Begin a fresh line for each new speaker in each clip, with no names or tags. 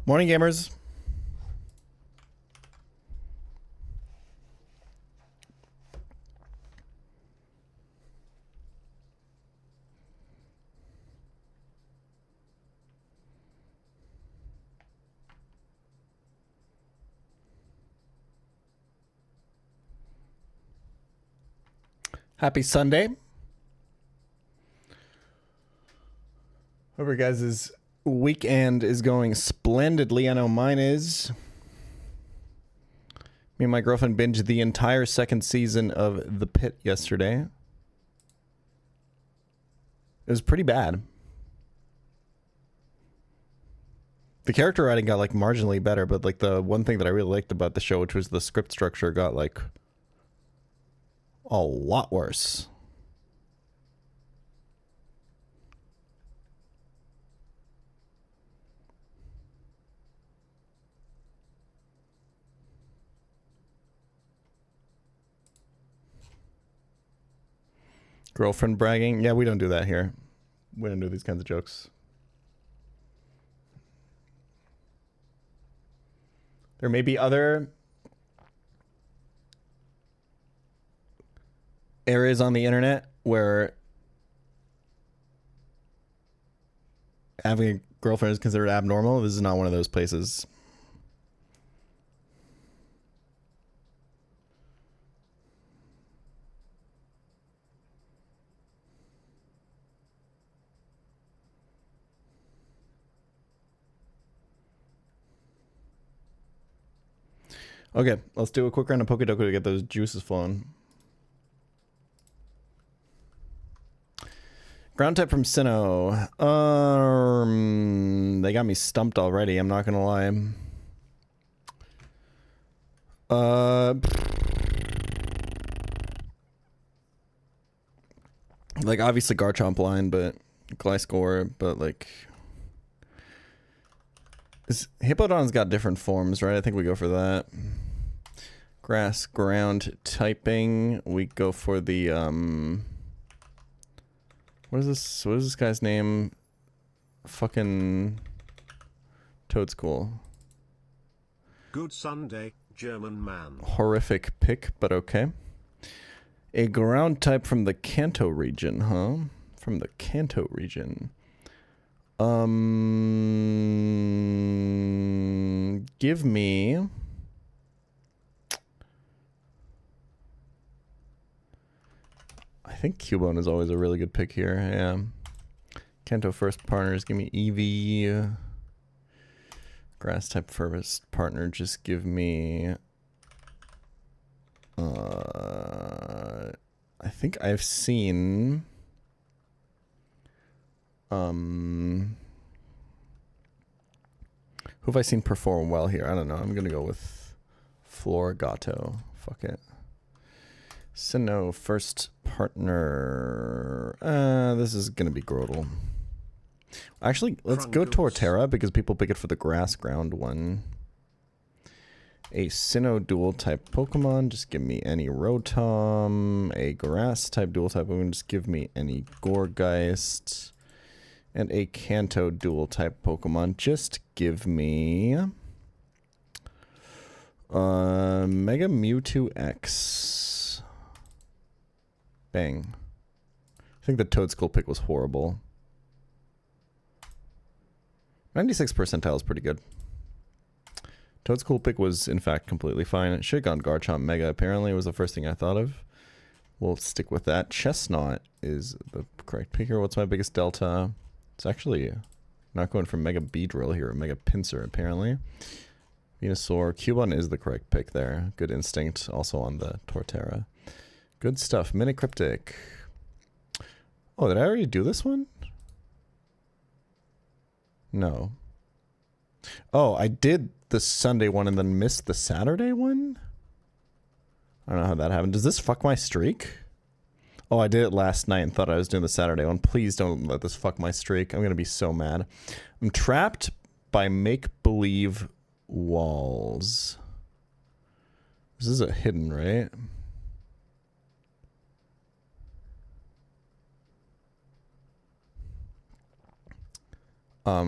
Morning, gamers. Happy Sunday. Hope your guys' weekend is going splendidly. I know mine is. Me and my girlfriend binged the entire second season of The Pit yesterday. It was pretty bad. The character writing got like marginally better, but like the one thing that I really liked about the show, which was the script structure, got like a lot worse. Girlfriend bragging? Yeah, we don't do that here. We don't do these kinds of jokes. There may be other areas on the internet where having a girlfriend is considered abnormal. This is not one of those places. Okay, let's do a quick round of Pokedoku to get those juices flowing. Ground type from Sinnoh. They got me stumped already, I'm not gonna lie. Like obviously Garchomp line, but Gliscor, but like Hippowdon's got different forms, right? I think we go for that. Grass ground typing. We go for the what is this? What is this guy's name? Fucking Toadskool.
Good Sunday, German man.
Horrific pick, but okay. A ground type from the Kanto region, huh? From the Kanto region. Give me I think Cubone is always a really good pick here. Yeah. Kanto first partners, give me Eevee. Grass type first partner, just give me I think I've seen who have I seen perform well here? I don't know. I'm gonna go with Floragato. Fuck it. Sinnoh first partner. This is gonna be Grotle. Actually, let's go Torterra because people pick it for the grass ground one. A Sinnoh dual type Pokemon, just give me any Rotom. A grass type dual type Pokemon, just give me any Gourgeist. And a Kanto dual type Pokemon, just give me Mega Mewtwo X. Bang. I think the Toadskool pick was horrible. 96 percentile is pretty good. Toadskool pick was, in fact, completely fine. It should have gone Garchomp Mega, apparently. It was the first thing I thought of. We'll stick with that. Chestnut is the correct pick here. What's my biggest delta? It's actually not going for Mega Beedrill here, Mega Pinsir, apparently. Venusaur. Cubone is the correct pick there. Good Instinct, also on the Torterra. Good stuff. Mini Cryptic. Oh, did I already do this one? No. Oh, I did the Sunday one and then missed the Saturday one? I don't know how that happened. Does this fuck my streak? Oh, I did it last night and thought I was doing the Saturday one. Please don't let this fuck my streak. I'm going to be so mad. I'm trapped by make-believe walls. This is a hidden, right?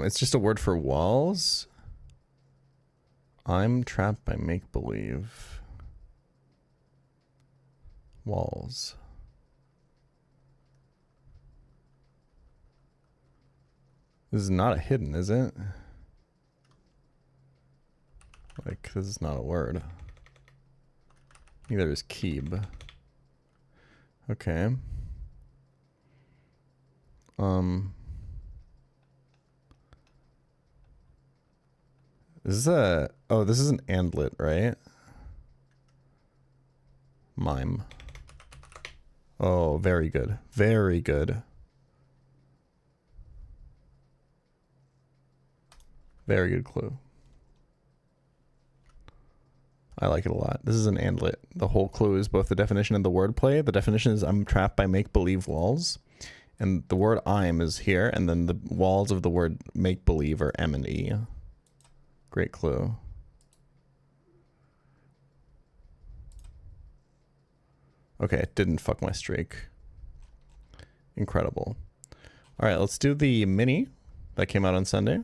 It's just a word for walls. I'm trapped by make-believe walls. This is not a hidden, is it? Like, this is not a word. Neither is keeb. Okay. This is a... Oh, this is an andlet, right? Mime. Oh, very good. Very good. Very good clue. I like it a lot. This is an andlet. The whole clue is both the definition and the wordplay. The definition is I'm trapped by make-believe walls. And the word I'm is here. And then the walls of the word make-believe are M and E. Great clue. Okay, it didn't fuck my streak. Incredible. All right, let's do the mini that came out on Sunday.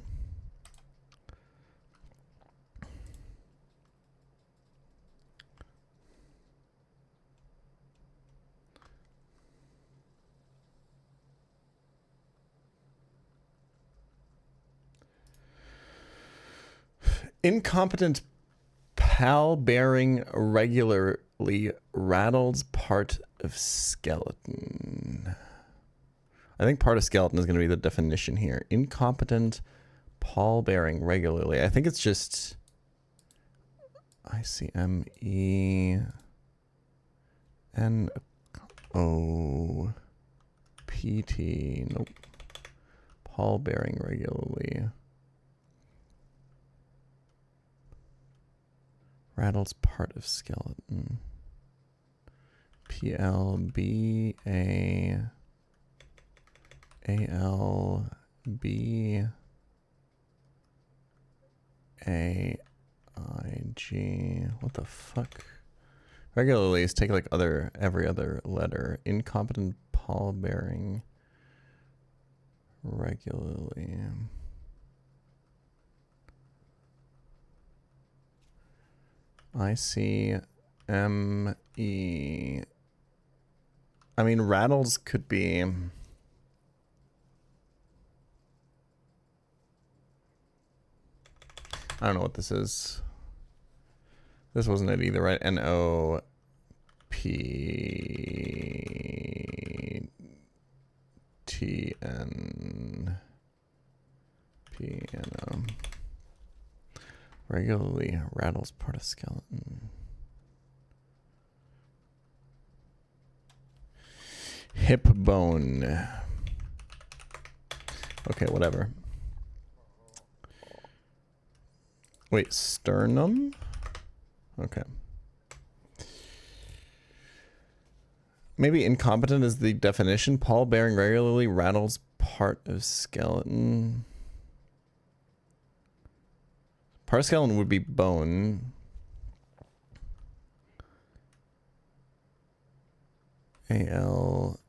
Incompetent pal bearing regularly rattles part of skeleton. I think part of skeleton is going to be the definition here. Incompetent pal bearing regularly. I think it's just ICMENOPT. Nope. Pal bearing regularly. Rattles part of skeleton. PLBAALB. What the fuck? Regularly is take like every other letter. Incompetent pall bearing regularly. ICME. I mean, rattles could be. I don't know what this is. This wasn't it either, right? NOPTNO. Regularly rattles part of skeleton. Hip bone. Okay, whatever. Wait, sternum? Okay. Maybe incompetent is the definition. Pall bearing regularly rattles part of skeleton. Part of skeleton would be bone. ALB.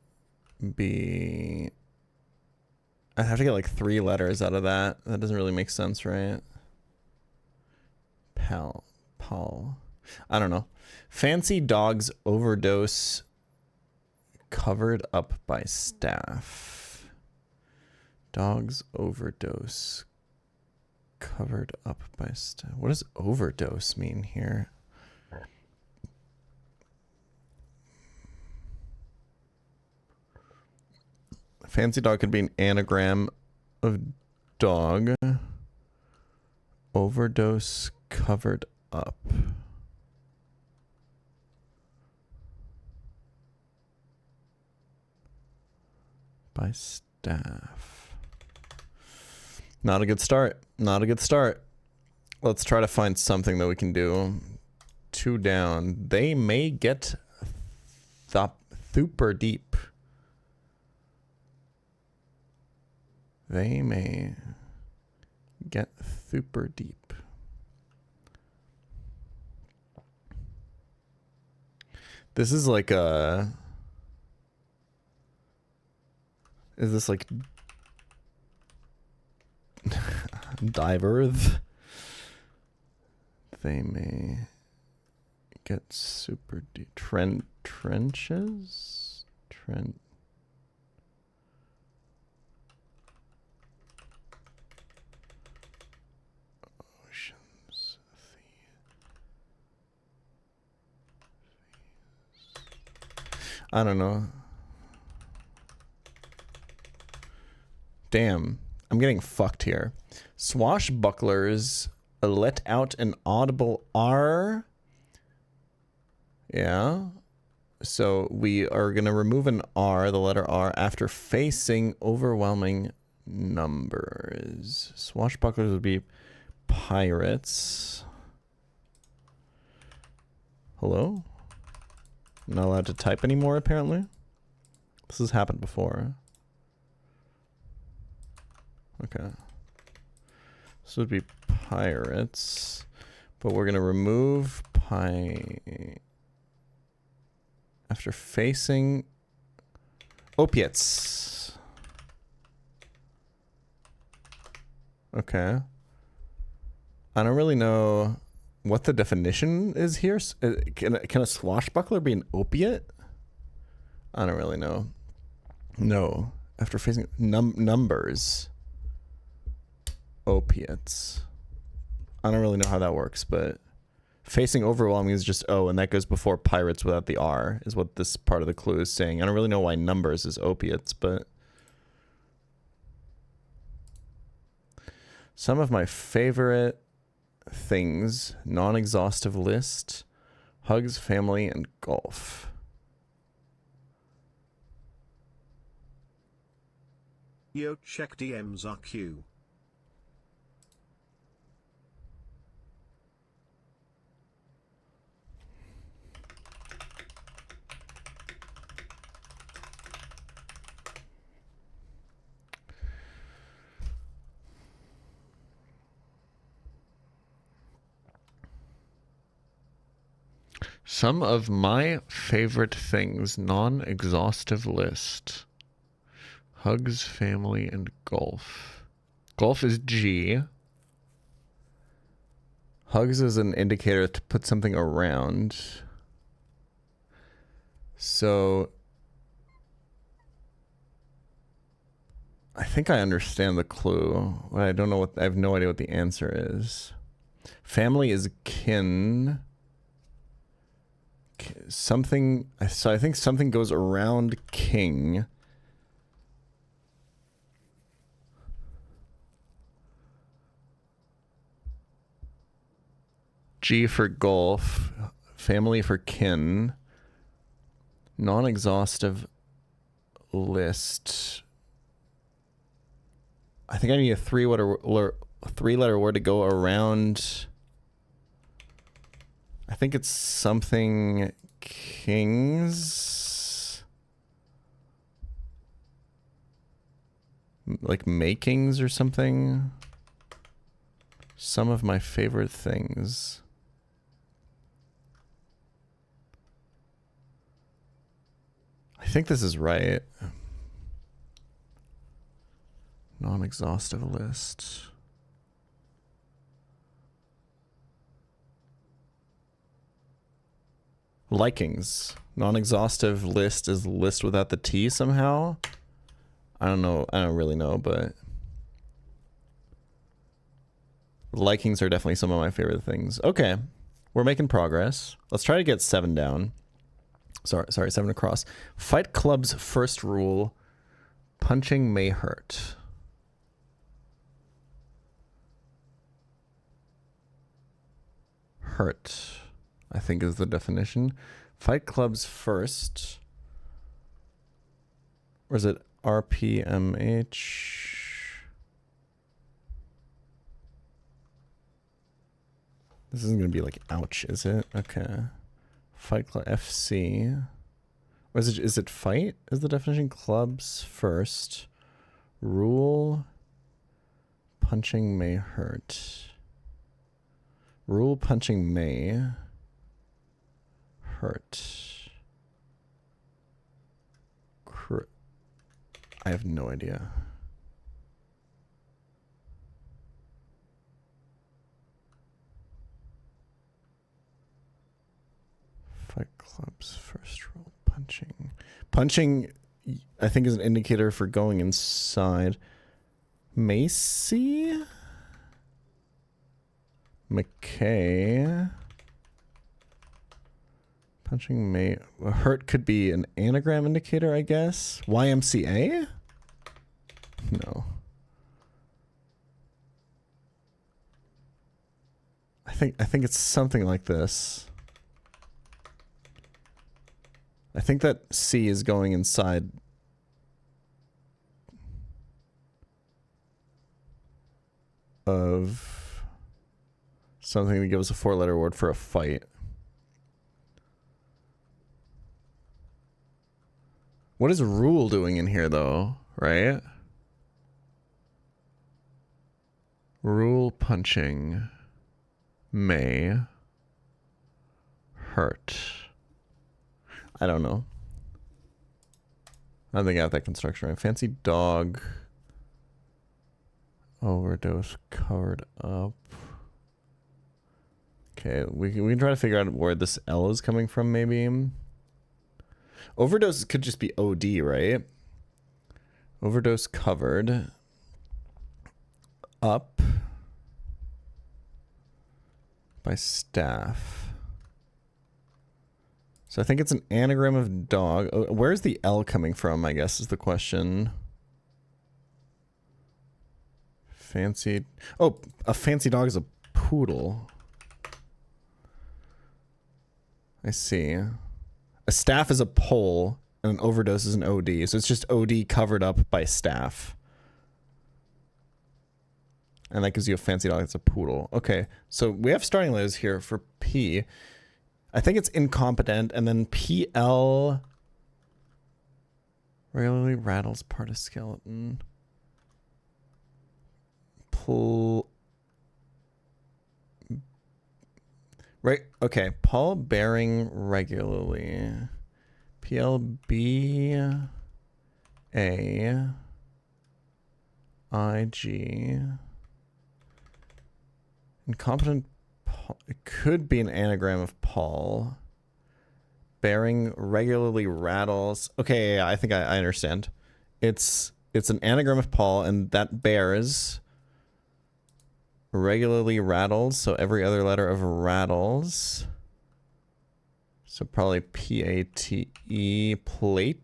I'd have to get like 3 letters out of that. That doesn't really make sense, right? Paul. I don't know. Fancy dogs overdose covered up by staff. Dogs overdose covered up by staff. What does overdose mean here? Fancy dog could be an anagram of dog. Overdose covered up. By staff. Not a good start. Not a good start. Let's try to find something that we can do. 2 down. They may get super deep. They may get super deep. This is like a... Is this like... Diverth? they may get super deep. Trenches? Oceans. I don't know. Damn. I'm getting fucked here. Swashbucklers let out an audible R. Yeah. So we are going to remove an R, the letter R, after facing overwhelming numbers. Swashbucklers would be pirates. Hello? I'm not allowed to type anymore, apparently. This has happened before. Okay. This would be pirates. But we're going to remove after facing opiates. Okay. I don't really know what the definition is here. Can a swashbuckler be an opiate? I don't really know. No. After facing numbers. Opiates. I don't really know how that works, but facing overwhelming is just O, and that goes before pirates without the R, is what this part of the clue is saying. I don't really know why numbers is opiates, but some of my favorite things, non-exhaustive list, hugs, family, and golf.
Yo, check DMs are Q.
Some of my favorite things, non-exhaustive list. Hugs, family, and golf. Golf is G. Hugs is an indicator to put something around. So I think I understand the clue. I have no idea what the answer is. Family is kin. Something, so I think something goes around king. G for golf, family for kin, non-exhaustive list. I think I need a three-letter word to go around. I think it's something kings, like makings or something. Some of my favorite things. I think this is right. Non-exhaustive list. Likings. Non-exhaustive list is list without the T somehow. I don't know. I don't really know, but likings are definitely some of my favorite things. Okay. We're making progress. Let's try to get 7 down. Sorry, 7 across. Fight Club's first rule. Punching may hurt. Hurt, I think, is the definition. Fight Club's first. Or is it RPMH? This isn't going to be like ouch, is it? Okay. Fight Club FC. Or is it fight? Is the definition clubs first? Rule. Punching may hurt. Rule punching may hurt. I have no idea. Fight Club's first rule. Punching. Punching, I think, is an indicator for going inside. Macy? McKay? Punching May. Hurt could be an anagram indicator, I guess. YMCA? No. I think it's something like this. I think that C is going inside. Of something to give us a 4-letter word for a fight. What is rule doing in here, though? Right? Rule punching may hurt. I don't know. I don't think I have that construction right. Fancy dog. Overdose covered up. Okay, we can try to figure out where this L is coming from, maybe. Overdose could just be OD, right? Overdose covered up by staff. So I think it's an anagram of dog. Where's the L coming from, I guess, is the question. Fancy. Oh, a fancy dog is a poodle. I see. A staff is a pole, and an overdose is an OD. So it's just OD covered up by staff. And that gives you a fancy dog that's a poodle. Okay, so we have starting letters here for P. I think it's incompetent, and then PL regularly rattles part of skeleton. Right, okay, Paul bearing regularly. PLB A IG. Incompetent Paul. It could be an anagram of Paul. Bearing regularly rattles. Okay, yeah, I think I understand. It's an anagram of Paul, and that bears regularly rattles, so every other letter of rattles. So probably P-A-T-E, plate.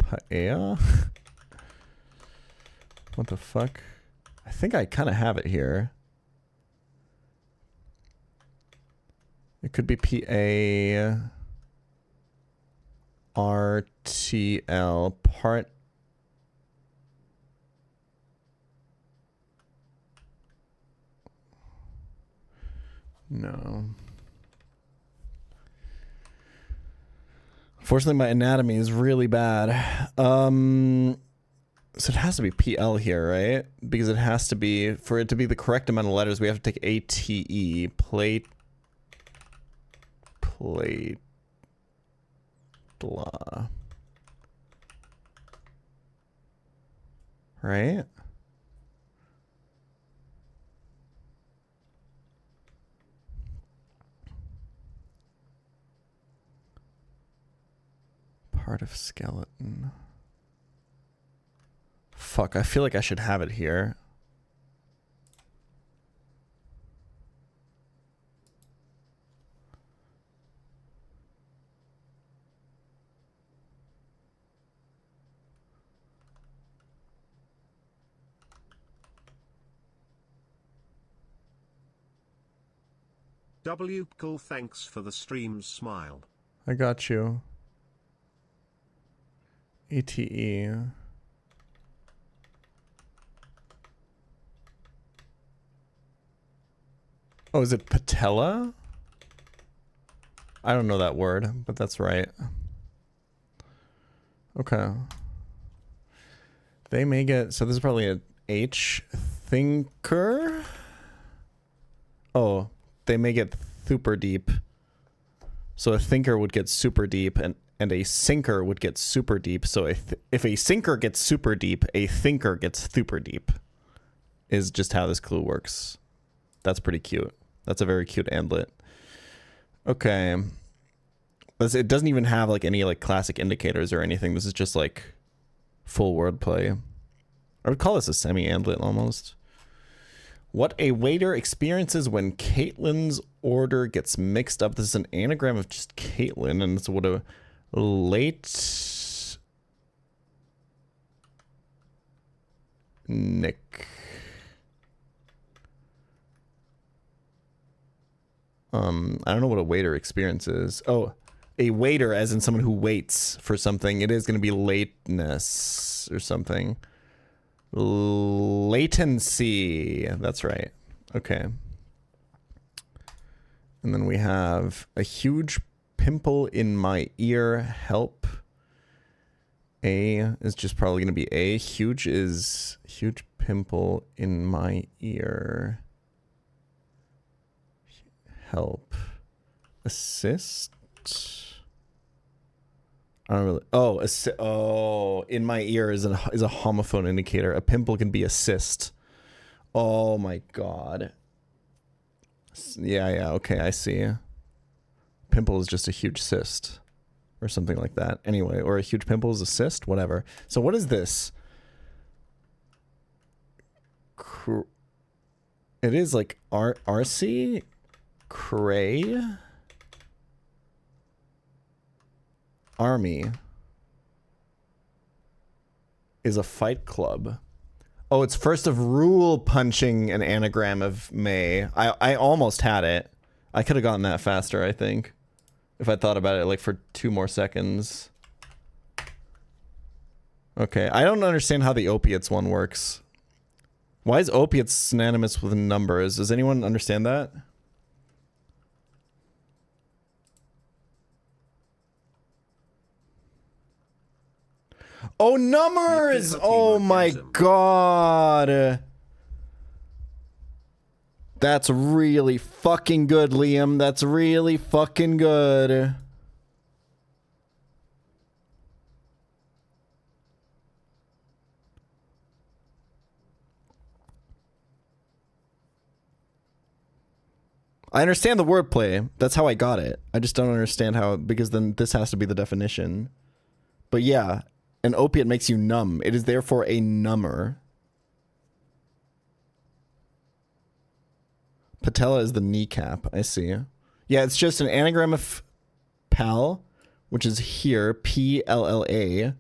Paella? What the fuck? I think I kind of have it here. It could be P-A-R-T-L, part. No. Unfortunately, my anatomy is really bad. So it has to be PL here, right? Because it has to be, for it to be the correct amount of letters, we have to take A-T-E, plate. Blah. Right? Part of skeleton. Fuck, I feel like I should have it here.
Cool, thanks for the stream's smile.
I got you. ATE. Oh, is it patella? I don't know that word, but that's right. Okay. They may get, so this is probably a H thinker. Oh, they may get super deep. So a thinker would get super deep, and and a sinker would get super deep. So if a sinker gets super deep, a thinker gets super deep, is just how this clue works. That's pretty cute. That's a very cute andlet. Okay. It doesn't even have like any like classic indicators or anything. This is just like full wordplay. I would call this a semi-andlet almost. What a waiter experiences when Caitlin's order gets mixed up. This is an anagram of just Caitlin, and it's what a late Nick. I don't know what a waiter experiences. Oh, a waiter as in someone who waits for something. It is going to be lateness or something. Latency. That's right. Okay. And then we have a huge pimple in my ear. Help. A is just probably going to be A. Huge is huge pimple in my ear. Help. Assist. I don't really. Oh, in my ear is a homophone indicator. A pimple can be a cyst. Oh my god. Yeah. Okay, I see. Pimple is just a huge cyst, or something like that. Anyway, or a huge pimple is a cyst. Whatever. So what is this? It is like RC. Cray. Army is a fight club. Oh, it's first of rule punching an anagram of May. I almost had it. I could have gotten that faster, I think, if I thought about it like for 2 more seconds. Okay, I don't understand how the opiates one works. Why is opiates synonymous with numbers? Does anyone understand that? Oh, numbers! Oh my god. That's really fucking good, Liam. That's really fucking good. I understand the wordplay. That's how I got it. I just don't understand how, because then this has to be the definition. But yeah. An opiate makes you numb. It is therefore a number. Patella is the kneecap. I see. Yeah, it's just an anagram of pal, which is here, P-L-L-A,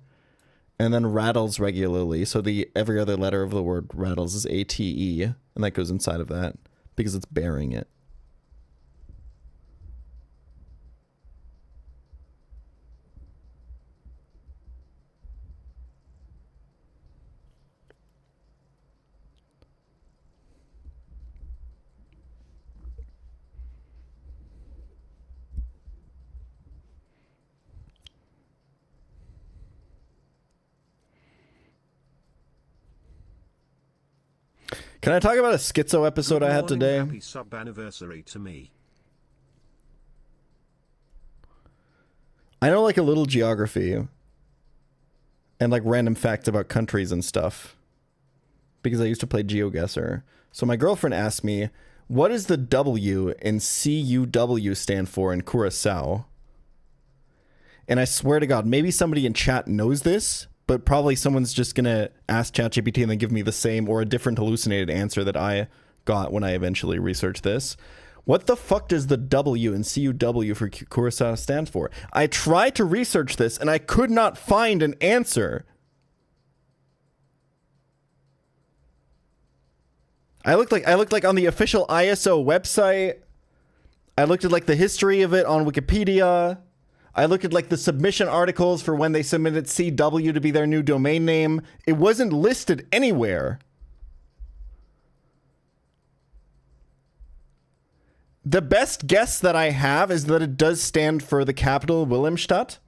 and then rattles regularly. So the every other letter of the word rattles is A-T-E, and that goes inside of that because it's bearing it. Can I talk about a schizo episode I had today?
Happy sub anniversary to me.
I know like a little geography and like random facts about countries and stuff because I used to play GeoGuessr. So my girlfriend asked me, what does the W in CUW stand for in Curacao? And I swear to God, maybe somebody in chat knows this, but probably someone's just going to ask ChatGPT and then give me the same or a different hallucinated answer that I got when I eventually researched this. What the fuck does the W in CUW for Curacao stand for? I tried to research this and I could not find an answer. I looked like on the official ISO website. I looked at like the history of it on Wikipedia. I looked at like the submission articles for when they submitted CW to be their new domain name. It wasn't listed anywhere. The best guess that I have is that it does stand for the capital Wilhelmstadt.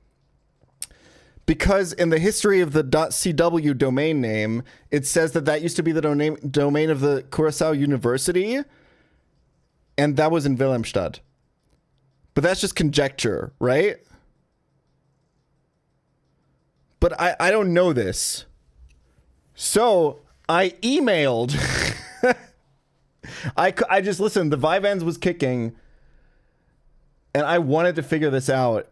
Because in the history of the .cw domain name, it says that that used to be the domain of the Curacao University. And that was in Wilhelmstadt. But that's just conjecture, right? but I don't know this. So I emailed. I just listened. The Vivans was kicking, and I wanted to figure this out.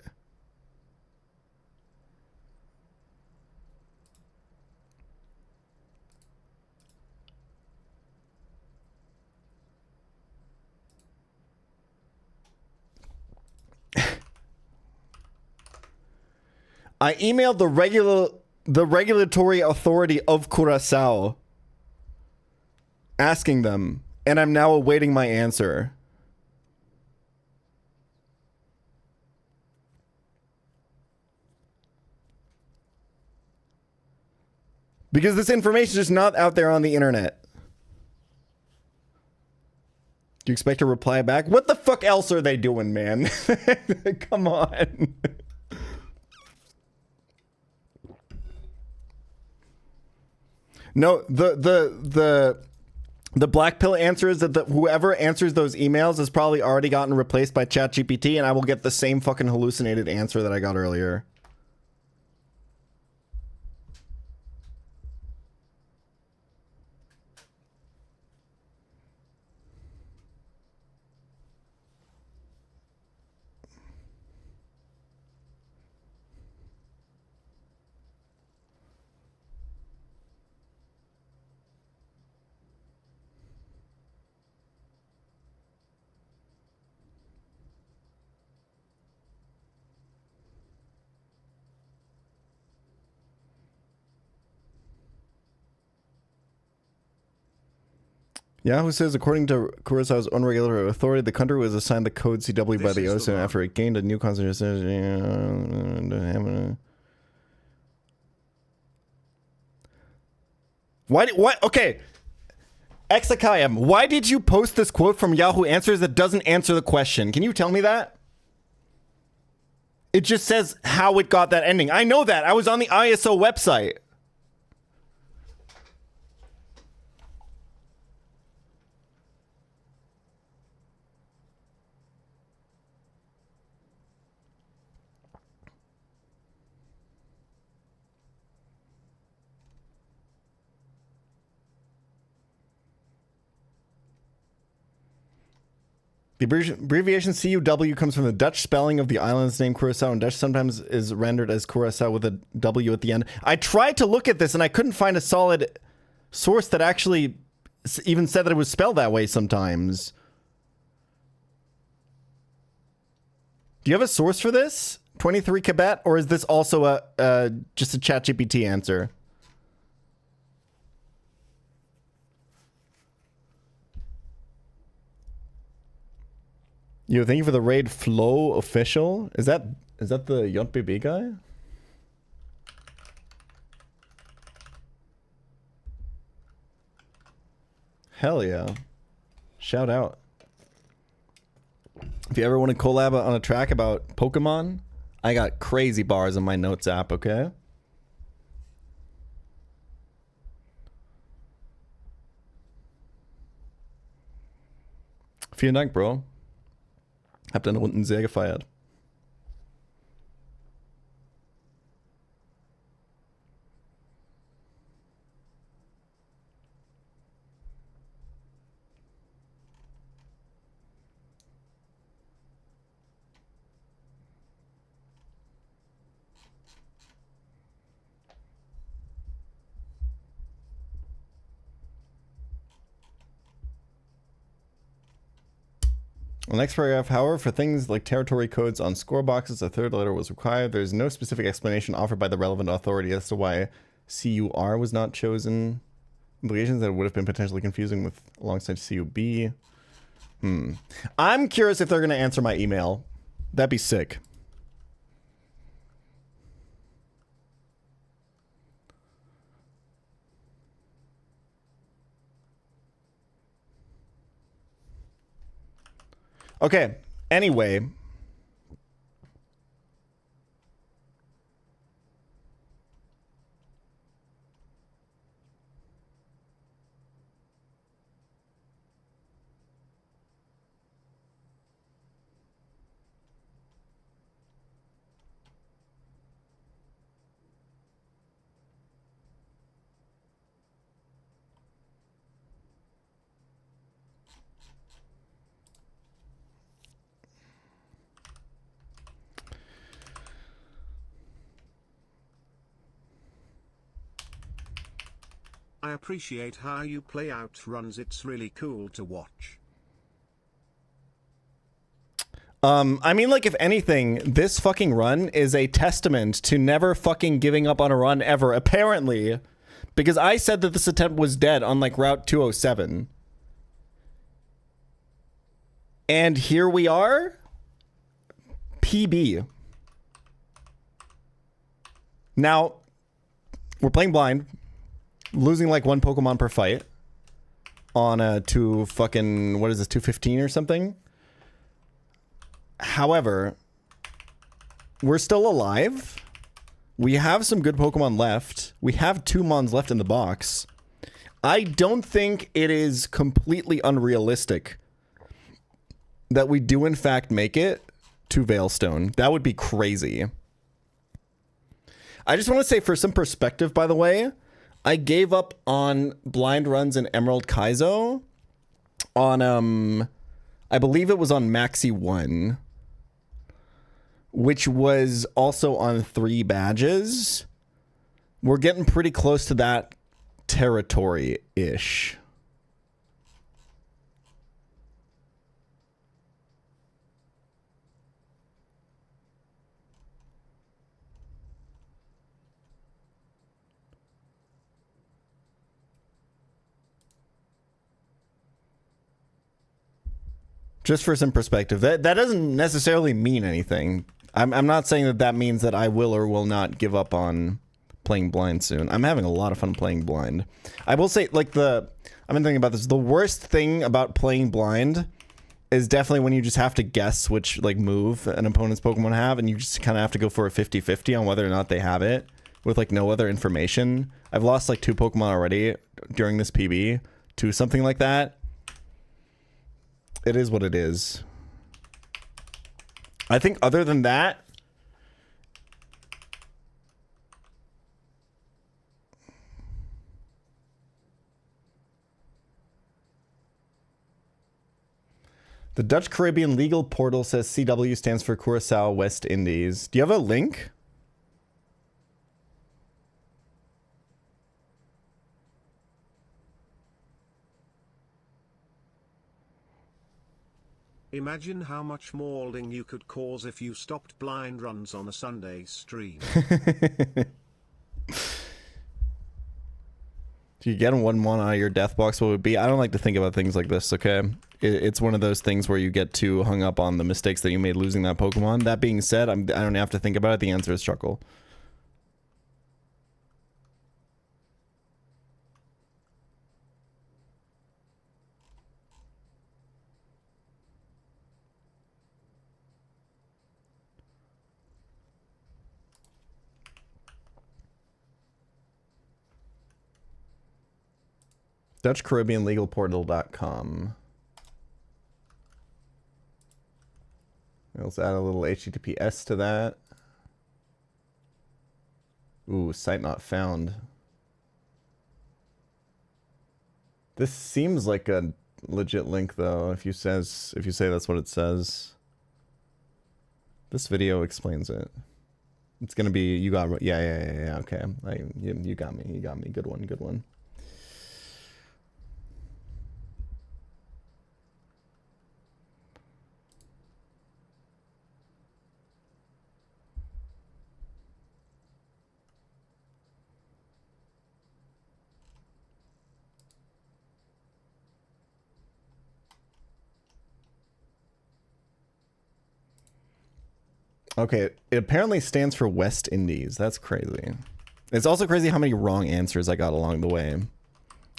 I emailed the regulatory authority of Curaçao asking them, and I'm now awaiting my answer. Because this information is just not out there on the internet. Do you expect a reply back? What the fuck else are they doing, man? Come on. No, the black pill answer is that whoever answers those emails has probably already gotten replaced by ChatGPT, and I will get the same fucking hallucinated answer that I got earlier. Yahoo says, according to Curaçao's own regulatory authority, the country was assigned the code CW by the OSINT after it gained a new constitution. Why? Okay. Exakayam, why did you post this quote from Yahoo Answers that doesn't answer the question? Can you tell me that? It just says how it got that ending. I know that. I was on the ISO website. The abbreviation CUW comes from the Dutch spelling of the island's name Curaçao, and Dutch sometimes is rendered as Curaçao with a W at the end. I tried to look at this, and I couldn't find a solid source that actually even said that it was spelled that way sometimes. Do you have a source for this? 23 Quebec, or is this also just a ChatGPT answer? Yo, thank you for the raid, Flow Official. Is that the JBB guy? Hell yeah. Shout out. If you ever want to collab on a track about Pokemon, I got crazy bars in my notes app, okay? Vielen Dank, Bro. Hab deine Runden sehr gefeiert. The next paragraph, however, for things like territory codes on score boxes, a third letter was required. There's no specific explanation offered by the relevant authority as to why CUR was not chosen. Implications that would have been potentially confusing with alongside CUB. I'm curious if they're going to answer my email. That'd be sick. Okay, anyway.
I appreciate how you play out runs. It's really cool to watch.
I mean, like, if anything, this fucking run is a testament to never fucking giving up on a run ever, apparently. Because I said that this attempt was dead on, like, Route 207. And here we are. PB. Now, we're playing blind. Losing, like, 1 Pokemon per fight. On a 215 or something? However, we're still alive. We have some good Pokemon left. We have 2 Mons left in the box. I don't think it is completely unrealistic that we do in fact make it to Veilstone. That would be crazy. I just want to say, for some perspective, by the way, I gave up on blind runs in Emerald Kaizo on, I believe it was on Maxi 1. Which was also on 3 badges. We're getting pretty close to that territory-ish. Just for some perspective, that doesn't necessarily mean anything. I'm not saying that that means that I will or will not give up on playing blind soon. I'm having a lot of fun playing blind. I will say, like, I've been thinking about this. The worst thing about playing blind is definitely when you just have to guess which, like, move an opponent's Pokemon have, and you just kind of have to go for a 50-50 on whether or not they have it with, like, no other information. I've lost, like, 2 Pokemon already during this PB to something like that. It is what it is. I think other than that, the Dutch Caribbean legal portal says CW stands for Curacao West Indies. Do you have a link?
Imagine how much mauling you could cause if you stopped blind runs on a Sunday stream.
Do you get 1 mon out of your death box? What would it be? I don't like to think about things like this, okay? It's one of those things where you get too hung up on the mistakes that you made losing that Pokemon. That being said, I don't have to think about it. The answer is Chuckle. DutchCaribbeanLegalPortal.com. Let's add a little HTTPS to that. Ooh, site not found. This seems like a legit link, though. If you say that's what it says. This video explains it. It's gonna be yeah. Okay, you got me. You got me. Good one. Good one. Okay, it apparently stands for West Indies. That's crazy. It's also crazy how many wrong answers I got along the way.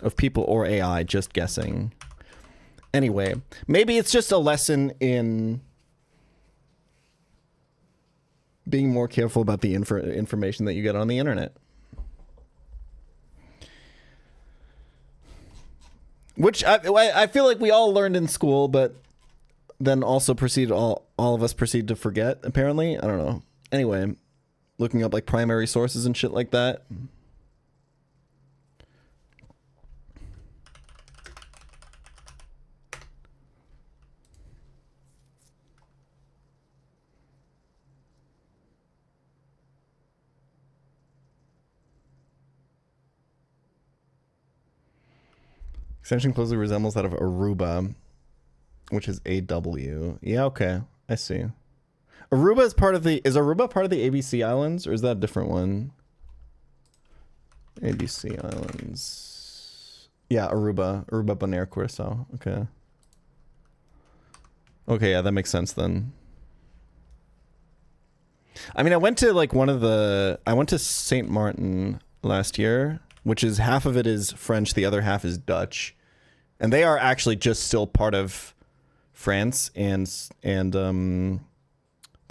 Of people or AI just guessing. Anyway, maybe it's just a lesson in being more careful about the information that you get on the internet. Which I feel like we all learned in school, but then also all of us proceed to forget, apparently. I don't know. Anyway, looking up like primary sources and shit like that. Extension closely resembles that of Aruba, which is AW. Yeah, okay. I see. Aruba is part of the... Is Aruba part of the ABC Islands, or is that a different one? ABC Islands. Yeah, Aruba. Aruba Bonaire Curacao. Okay. Okay, yeah, that makes sense then. I mean, I went to like I went to St. Martin last year, which is half of it is French, the other half is Dutch. And they are actually just still part of France and the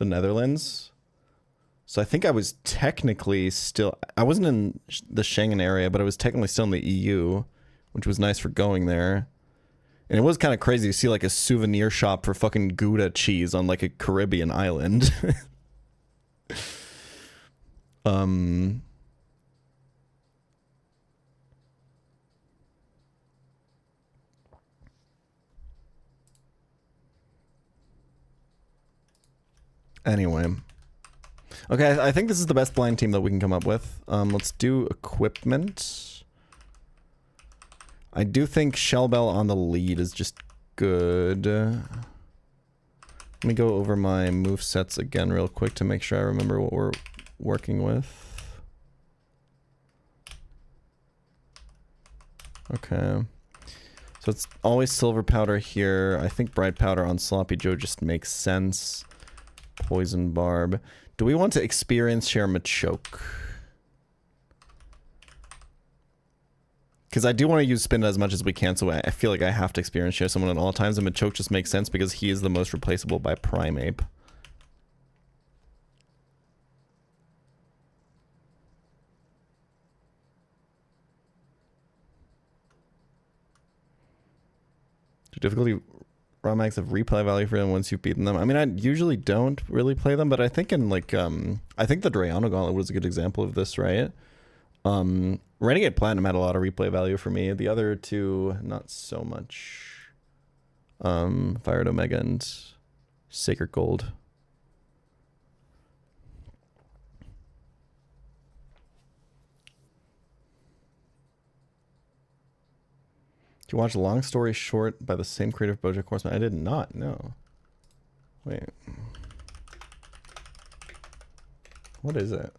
Netherlands. So I think I was technically still... I wasn't in the Schengen area, but I was technically still in the EU, which was nice for going there. And it was kind of crazy to see like a souvenir shop for fucking Gouda cheese on like a Caribbean island. Anyway. Okay, I think this is the best blind team that we can come up with. Let's do equipment. I do think Shellbell on the lead is just good. Let me go over my movesets again real quick to make sure I remember what we're working with. Okay. So it's always silver powder here. I think bright powder on Sloppy Joe just makes sense. Poison barb. Do we want to experience share Machoke? Because I do want to use spin as much as we can, so I feel like I have to experience share someone at all times, and Machoke just makes sense because he is the most replaceable by Primeape. Do difficulty raw max have replay value for them once you've beaten them? I mean, I usually don't really play them, but I think in like, I think the Drayano Gauntlet was a good example of this, right? Renegade Platinum had a lot of replay value for me. The other two, not so much. Fired Omega and Sacred Gold. You watch Long Story Short by the same creative BoJack Horseman? I did not, no. Wait. What is it?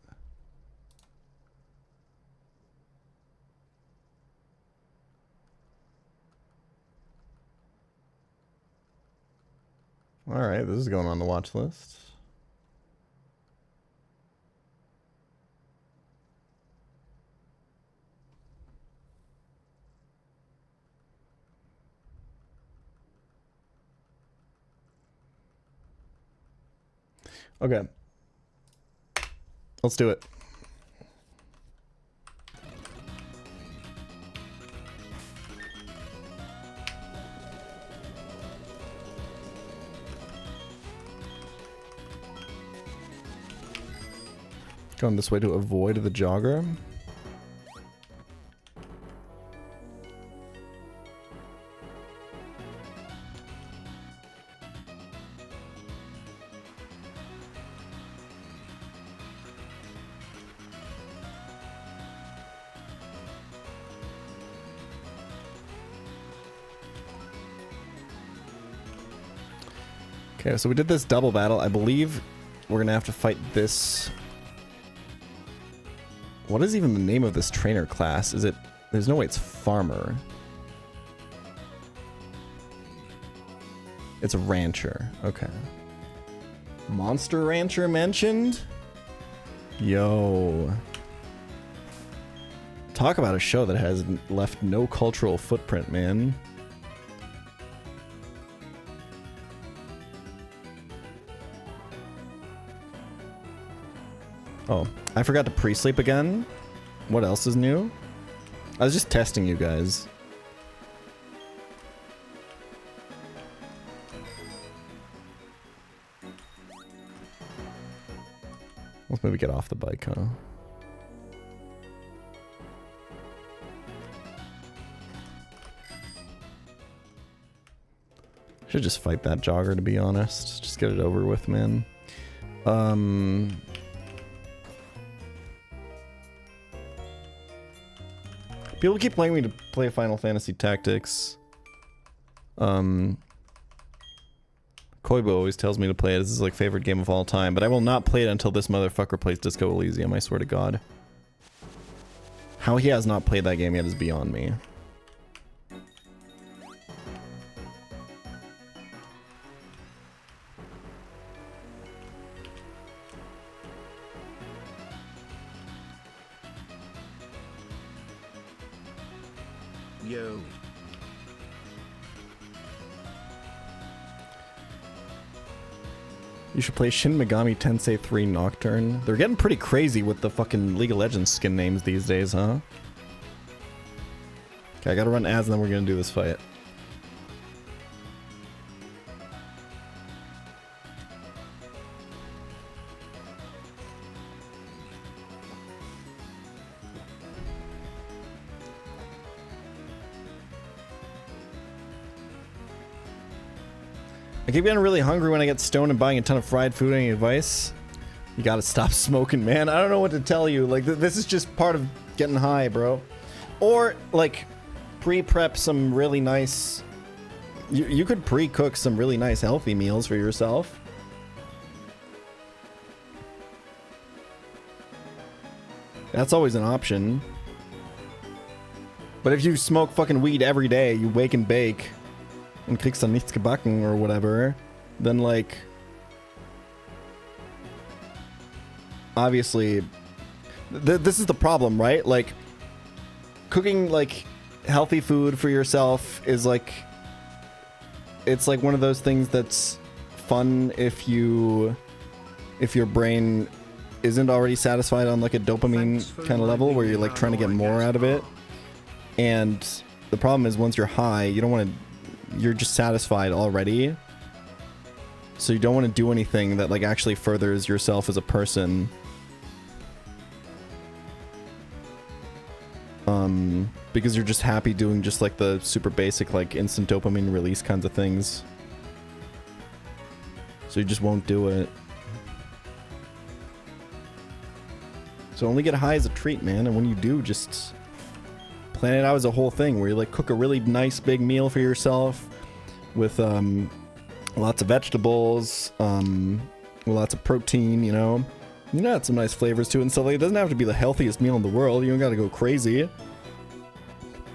Alright, this is going on the watch list. Okay. Let's do it. Going this way to avoid the jogger. Okay, so we did this double battle. I believe we're gonna have to fight this. What is even the name of this trainer class? Is it... There's no way it's Farmer. It's a Rancher. Okay. Monster Rancher mentioned? Yo. Talk about a show that has left no cultural footprint, man. Oh, I forgot to pre-sleep again. What else is new? I was just testing you guys. Let's maybe get off the bike, huh? Should just fight that jogger, to be honest. Just get it over with, man. People keep playing me to play Final Fantasy Tactics. Koibo always tells me to play it. This is like favorite game of all time, but I will not play it until this motherfucker plays Disco Elysium, I swear to God. How he has not played that game yet is beyond me.
Yo.
You should play Shin Megami Tensei 3 Nocturne. They're getting pretty crazy with the fucking League of Legends skin names these days, huh? Okay, I gotta run ads and then we're gonna do this fight. I keep getting really hungry when I get stoned and buying a ton of fried food. Any advice? You gotta stop smoking, man. I don't know what to tell you. Like, this is just part of getting high, bro. Or, like, pre-prep some really nice... You could pre-cook some really nice healthy meals for yourself. That's always an option. But if you smoke fucking weed every day, you wake and bake... and kriegst dann nichts gebacken or whatever, then like obviously this is the problem, right? Like cooking like healthy food for yourself is like it's like one of those things that's fun if your brain isn't already satisfied on like a dopamine kind of level where you're like trying to get more out of it. And the problem is once you're high, you don't want to you're just satisfied already, so you don't want to do anything that like actually furthers yourself as a person, because you're just happy doing just like the super basic like instant dopamine release kinds of things, so you just won't do it. So only get high as a treat, man, and when you do, just plan it out as a whole thing where you like cook a really nice big meal for yourself with lots of vegetables, with lots of protein, you know. You know, add some nice flavors to it and stuff. Like, it doesn't have to be the healthiest meal in the world. You don't gotta go crazy.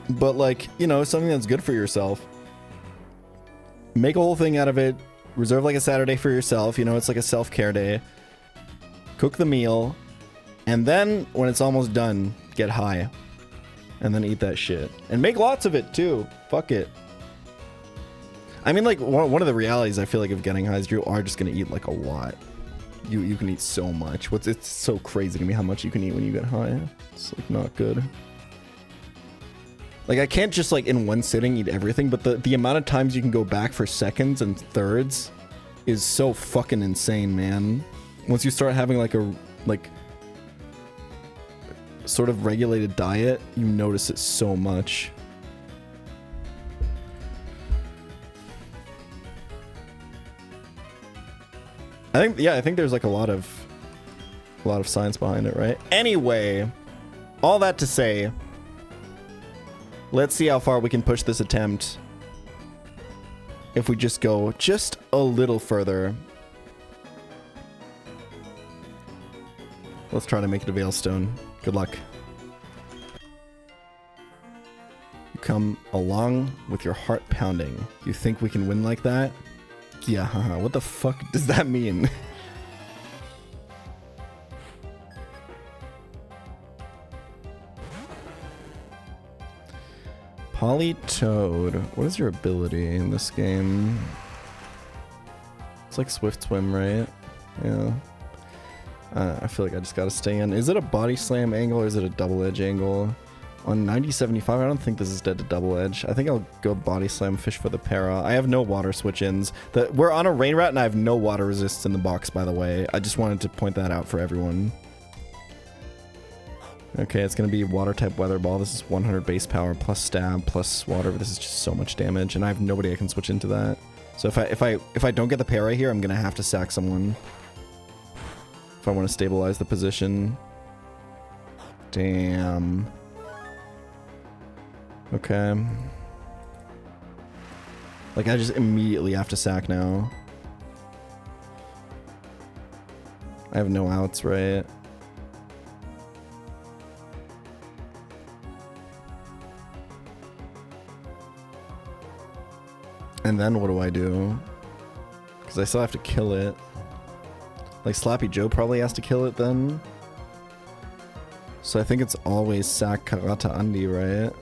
But like, you know, something that's good for yourself. Make a whole thing out of it. Reserve like a Saturday for yourself. You know, it's like a self-care day. Cook the meal. And then when it's almost done, get high. And then eat that shit. And make lots of it too. Fuck it. I mean, like, one of the realities I feel like of getting high is you are just gonna eat like a lot. You can eat so much. It's so crazy to me how much you can eat when you get high. It's like not good. Like, I can't just like in one sitting eat everything, but the amount of times you can go back for seconds and thirds is so fucking insane, man. Once you start having like a sort of regulated diet, you notice it so much. I think there's like a lot of science behind it, right? Anyway, all that to say, let's see how far we can push this attempt if we just go just a little further. Let's try to make it a Veilstone. Good luck. You come along with your heart pounding. You think we can win like that? Yeah, haha. What the fuck does that mean? Polytoad. What is your ability in this game? It's like Swift Swim, right? Yeah. I feel like I just gotta stay in. Is it a body slam angle or is it a double edge angle? On 9075, I don't think this is dead to double edge. I think I'll go body slam, fish for the para. I have no water switch ins. We're on a rain rat and I have no water resists in the box, by the way. I just wanted to point that out for everyone. Okay, it's gonna be water type weather ball. This is 100 base power plus stab plus water. This is just so much damage, and I have nobody I can switch into that. So if I don't get the para here, I'm gonna have to sack someone. If I want to stabilize the position. Damn. Okay. Like, I just immediately have to sack now. I have no outs, right? And then what do I do? Because I still have to kill it. Like, Slappy Joe probably has to kill it then. So I think it's always sack Karata Andi, right?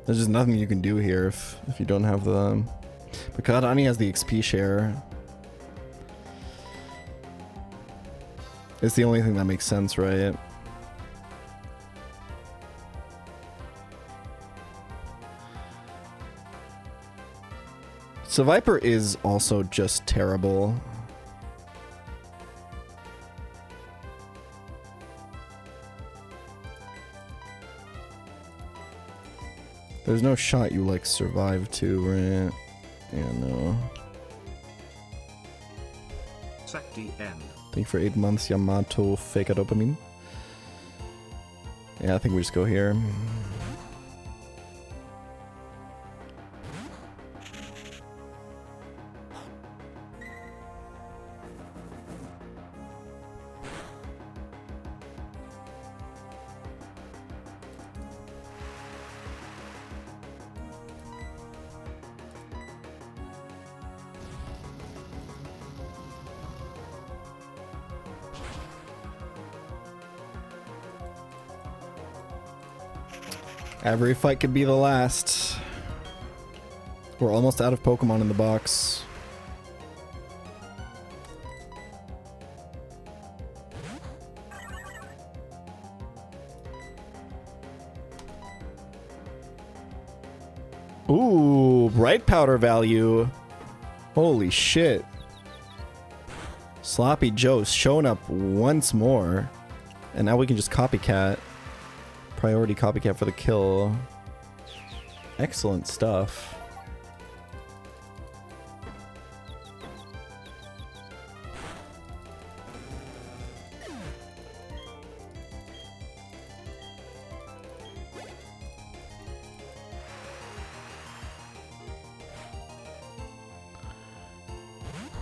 There's just nothing you can do here if you don't have the... But Karata Andi has the XP share. It's the only thing that makes sense, right? So Viper is also just terrible. There's no shot you like survive to, right? Yeah, no.
Sakti N.
Thank you for 8 months, Yamato Fake Dopamine. Yeah, I think we just go here. Every fight could be the last. We're almost out of Pokemon in the box. Ooh, bright powder value. Holy shit. Sloppy Joe's shown up once more. And now we can just copycat. Priority copycat for the kill. Excellent stuff.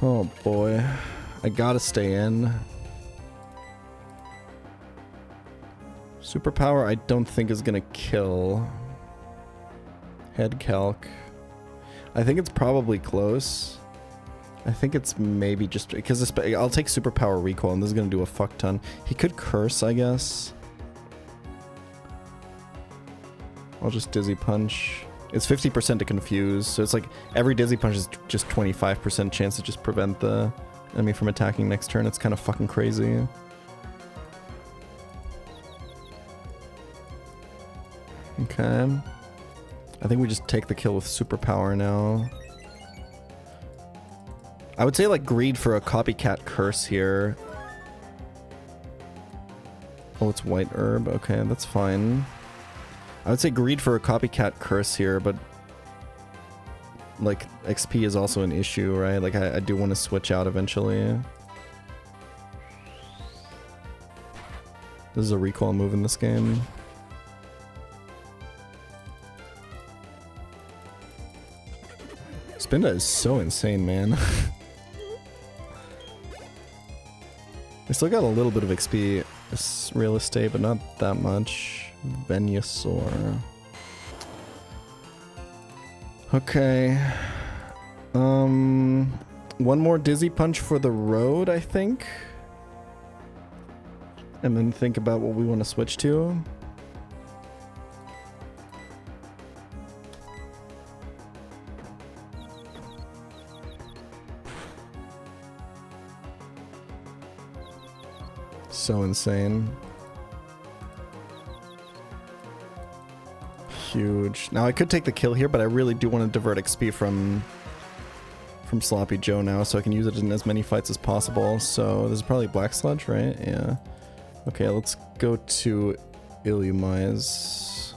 Oh boy. I gotta stay in. Superpower I don't think is gonna kill. Head calc. I think it's probably close. I think it's maybe just because I'll take superpower recoil and this is gonna do a fuck ton. He could curse, I guess. I'll just dizzy punch. It's 50% to confuse, so it's like every dizzy punch is just 25% chance to just prevent the enemy from attacking next turn. It's kind of fucking crazy. Okay. I think we just take the kill with superpower now. I would say like greed for a copycat curse here. Oh, it's white herb. Okay, that's fine. I would say greed for a copycat curse here, but like XP is also an issue, right? Like I do want to switch out eventually. This is a recall move in this game. Spinda is so insane, man. I still got a little bit of XP. It's real estate, but not that much. Venusaur. Okay. One more Dizzy Punch for the road, I think. And then think about what we want to switch to. So insane. Huge. Now I could take the kill here, but I really do want to divert XP from Sloppy Joe now, so I can use it in as many fights as possible. So this is probably Black Sludge, right? Yeah. Okay, let's go to Illumise.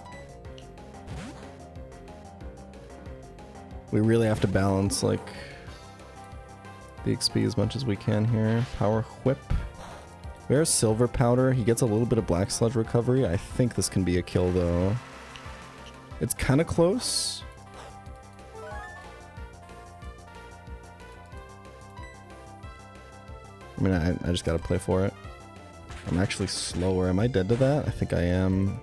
We really have to balance like the XP as much as we can here. Power Whip. Where's Silver Powder? He gets a little bit of Black Sludge recovery. I think this can be a kill, though. It's kind of close. I mean, I just gotta play for it. I'm actually slower. Am I dead to that? I think I am.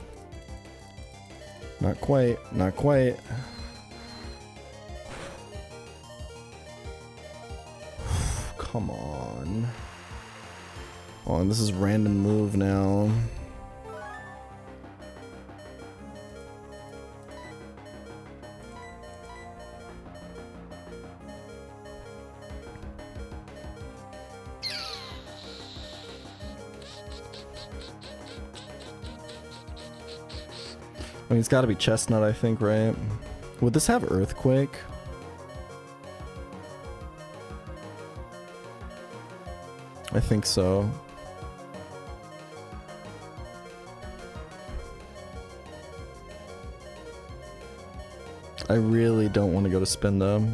Not quite. Not quite. Come on. Oh, and this is random move now. I mean, it's got to be Chestnut, I think, right? Would this have Earthquake? I think so. I really don't want to go to Spinda.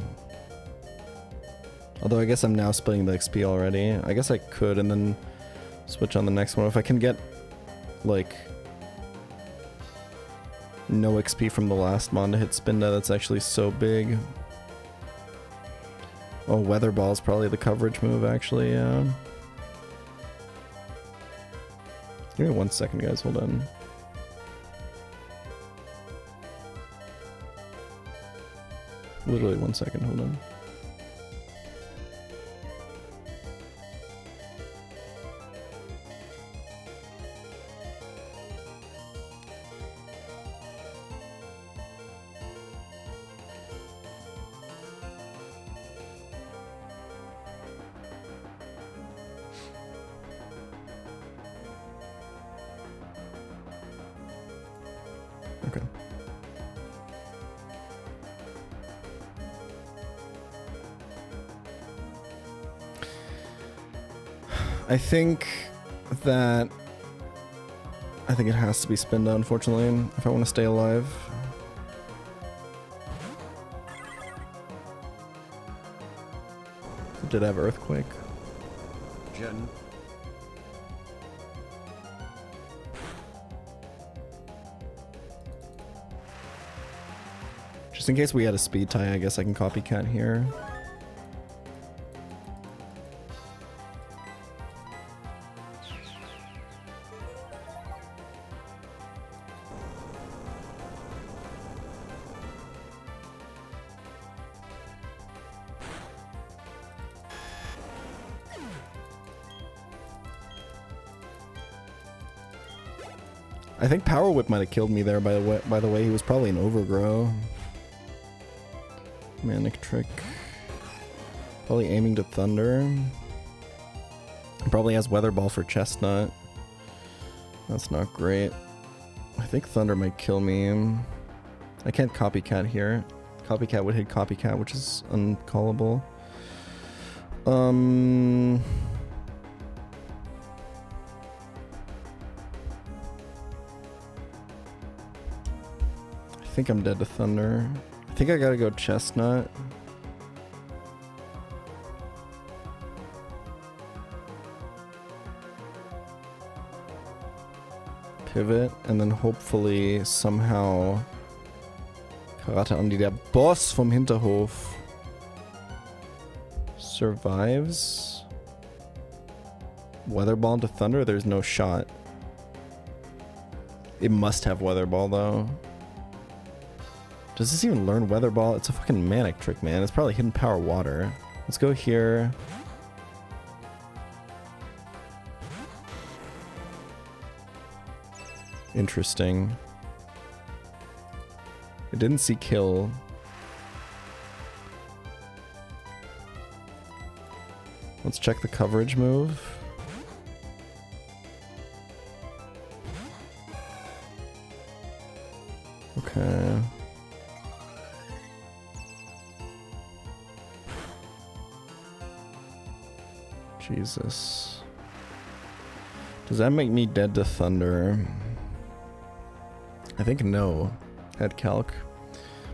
Although I guess I'm now splitting the XP already. I guess I could and then switch on the next one. If I can get, like, no XP from the last mon to hit Spinda, that's actually so big. Oh, Weather Ball is probably the coverage move, actually, yeah. Give me 1 second, guys, hold on. Literally 1 second, hold on. Okay. I think it has to be Spinda, unfortunately, if I want to stay alive. Did I have Earthquake?
Jen.
Just in case we had a speed tie, I guess I can copycat here. I think Power Whip might have killed me there, by the way. He was probably an Overgrow. Manic Trick. Probably aiming to Thunder. Probably has Weather Ball for Chestnut. That's not great. I think Thunder might kill me. I can't Copycat here. Copycat would hit Copycat, which is uncallable. I think I'm dead to Thunder. I think I gotta go Chestnut. Pivot, and then hopefully somehow Karate Andi, der Boss vom Hinterhof, survives. Weather Ball into Thunder? There's no shot. It must have Weather Ball though. Does this even learn Weather Ball? It's a fucking Manic Trick, man. It's probably Hidden Power Water. Let's go here. Interesting. It didn't see kill. Let's check the coverage move. Okay. Jesus. Does that make me dead to Thunder? I think no. Head calc.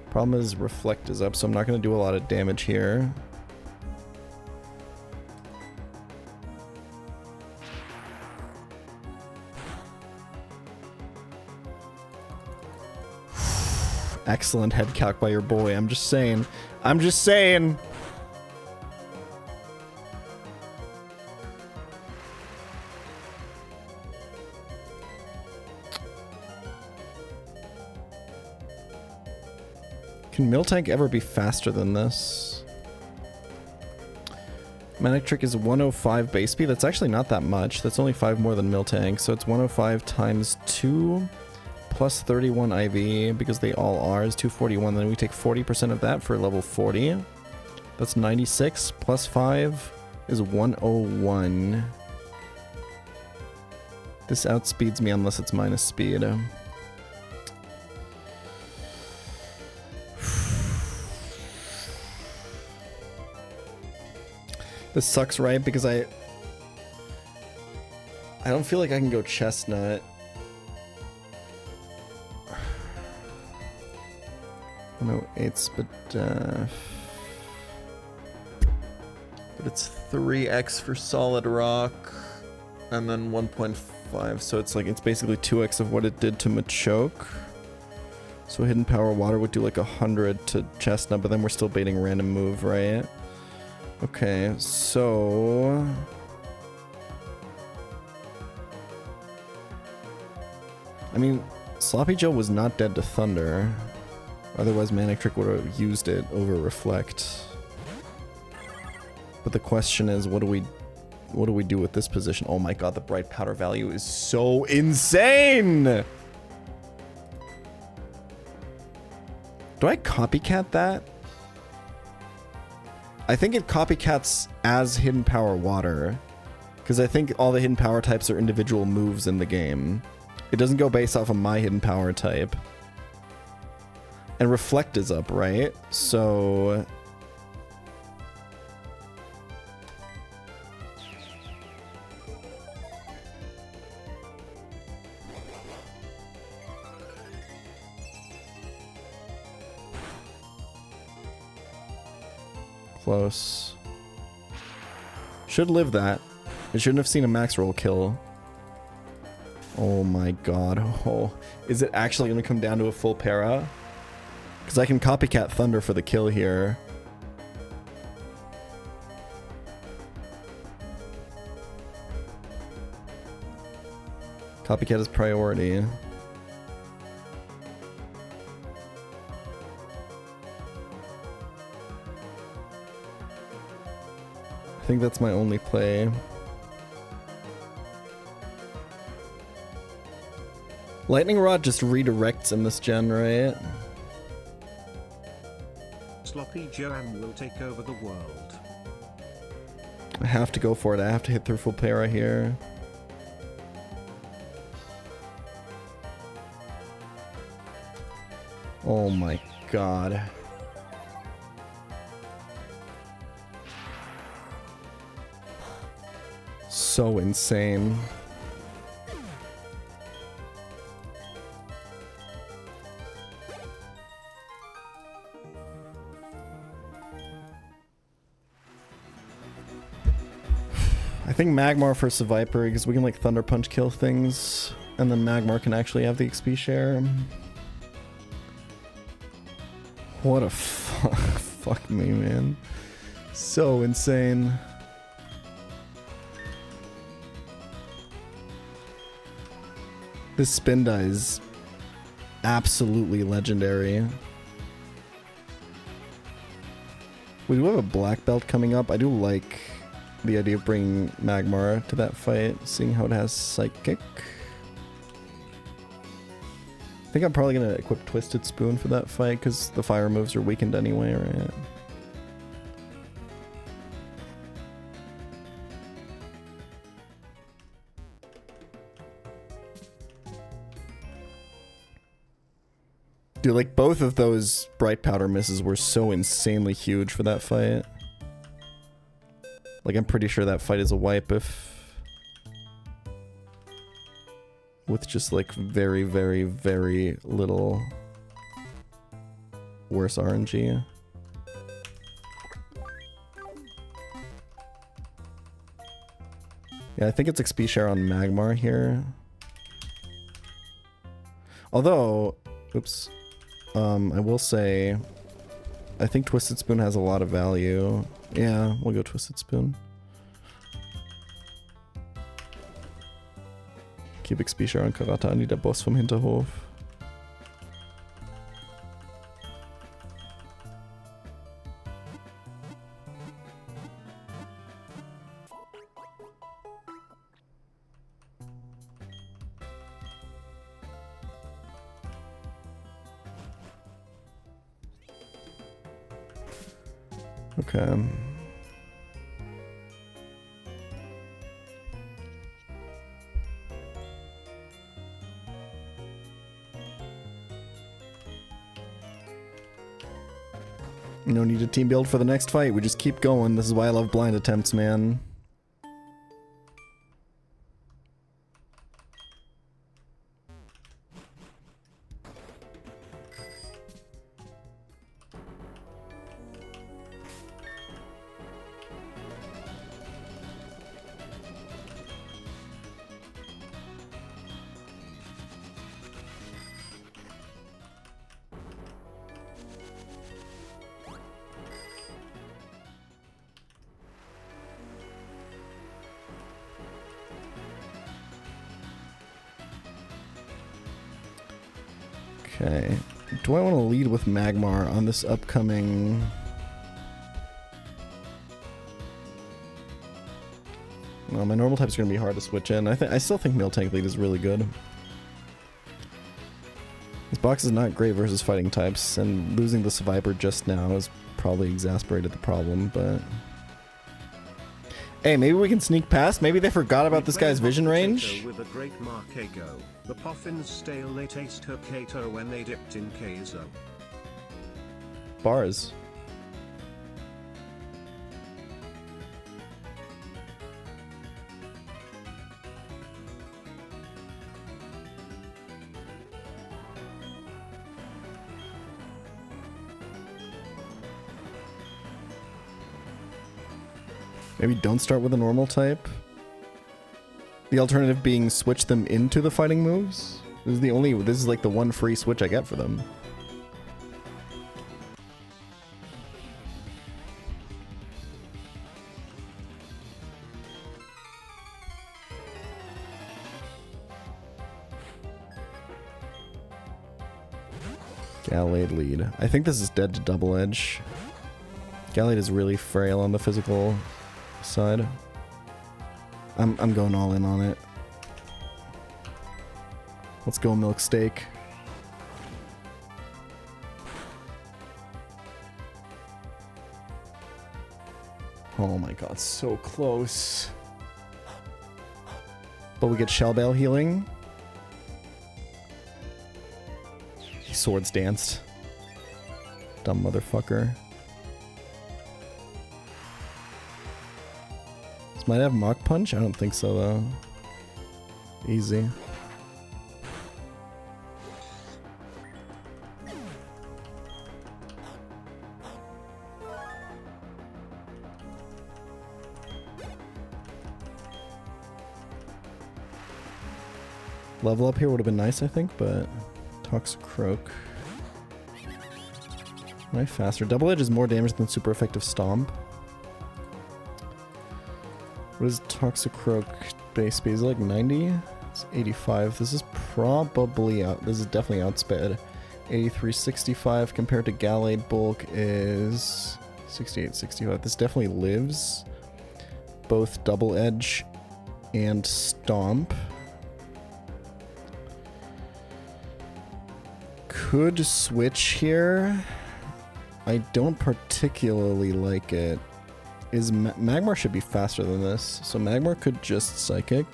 Problem is Reflect is up, so I'm not going to do a lot of damage here. Excellent head calc by your boy. I'm just saying. I'm just saying. Can Miltank ever be faster than this? Manic Trick is 105 base speed. That's actually not that much. That's only 5 more than Miltank. So it's 105 times 2 plus 31 IV, because they all are, is 241. Then we take 40% of that for level 40. That's 96 plus 5 is 101. This outspeeds me unless it's minus speed. This sucks, right? Because I don't feel like I can go Chestnut. No, but it's 3x for Solid Rock, and then 1.5. So it's like, it's basically 2x of what it did to Machoke. So Hidden Power Water would do like 100 to Chestnut, but then we're still baiting random move, right? Okay, so I mean, Sloppy Joe was not dead to Thunder. Otherwise, Manic Trick would have used it over Reflect. But the question is, what do we do with this position? Oh my god, the Bright Powder value is so insane! Do I copycat that? I think it copycats as Hidden Power Water, because I think all the Hidden Power types are individual moves in the game. It doesn't go based off of my Hidden Power type. And Reflect is up, right? So close. Should live that. It shouldn't have seen a max roll kill. Oh my god. Oh, is it actually going to come down to a full para? Because I can copycat Thunder for the kill here. Copycat is priority. I think that's my only play. Lightning Rod just redirects in this gen, right?
Sloppy Joam will take over the world.
I have to go for it. I have to hit through full para here. Oh my god. So insane. I think Magmar versus Viper, because we can like Thunder Punch kill things, and then Magmar can actually have the XP share. What a fuck me, man. So insane. This spin die is absolutely legendary. We do have a black belt coming up. I do like the idea of bringing Magmar to that fight, seeing how it has Psychic. I think I'm probably going to equip Twisted Spoon for that fight, because the fire moves are weakened anyway, right? Dude, like, both of those Bright Powder misses were so insanely huge for that fight. Like, I'm pretty sure that fight is a wipe if... with just, like, very, very, very little worse RNG. Yeah, I think it's XP share on Magmar here. Although... oops. I will say, I think Twisted Spoon has a lot of value. Yeah, we'll go Twisted Spoon. Cubic Species und Karatani, der Boss vom Hinterhof. Okay. No need to team build for the next fight. We just keep going. This is why I love blind attempts, man. Okay. Do I want to lead with Magmar on this upcoming... Well, my normal types are going to be hard to switch in. I still think Miltank lead is really good. This box is not great versus fighting types, and losing the Survivor just now has probably exasperated the problem, but... Hey, maybe we can sneak past? Maybe they forgot about this guy's vision range?
With a great Marcago. The Puffins stale, they taste her Kato when they dipped in Kaizo.
Bars. Maybe don't start with a normal type. The alternative being switch them into the fighting moves. This is like the one free switch I get for them. Gallade lead. I think this is dead to double edge. Gallade is really frail on the physical side. I'm going all in on it. Let's go milk steak. Oh my god, so close. But we get Shell Bell healing. He swords danced. Dumb motherfucker. This might have Mach Punch? I don't think so though. Easy. Level up here would have been nice, I think, but Toxicroak. Am I faster? Double Edge is more damage than super effective Stomp. What is Toxicroak base speed? Is it like 90? It's 85. This is probably out. This is definitely outsped. 8365 compared to Gallade bulk is 6865. This definitely lives. Both Double Edge and Stomp. Could switch here. I don't particularly like it. Magmar should be faster than this, so Magmar could just Psychic.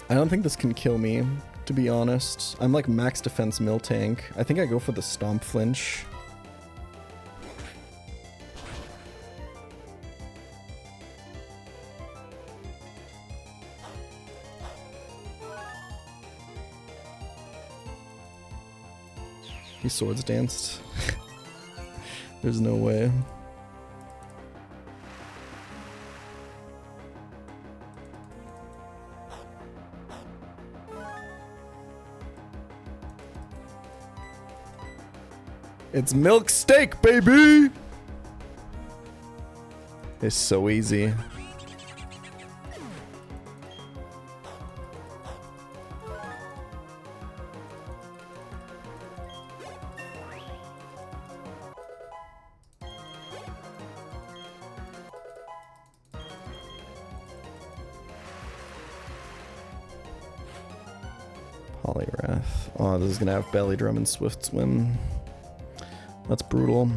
I don't think this can kill me, to be honest. I'm like max defense Miltank. I think I go for the Stomp Flinch. He swords danced. There's no way. It's milk steak, baby! It's so easy. Polyrath. Oh, this is gonna have belly drum and swift swim. That's brutal.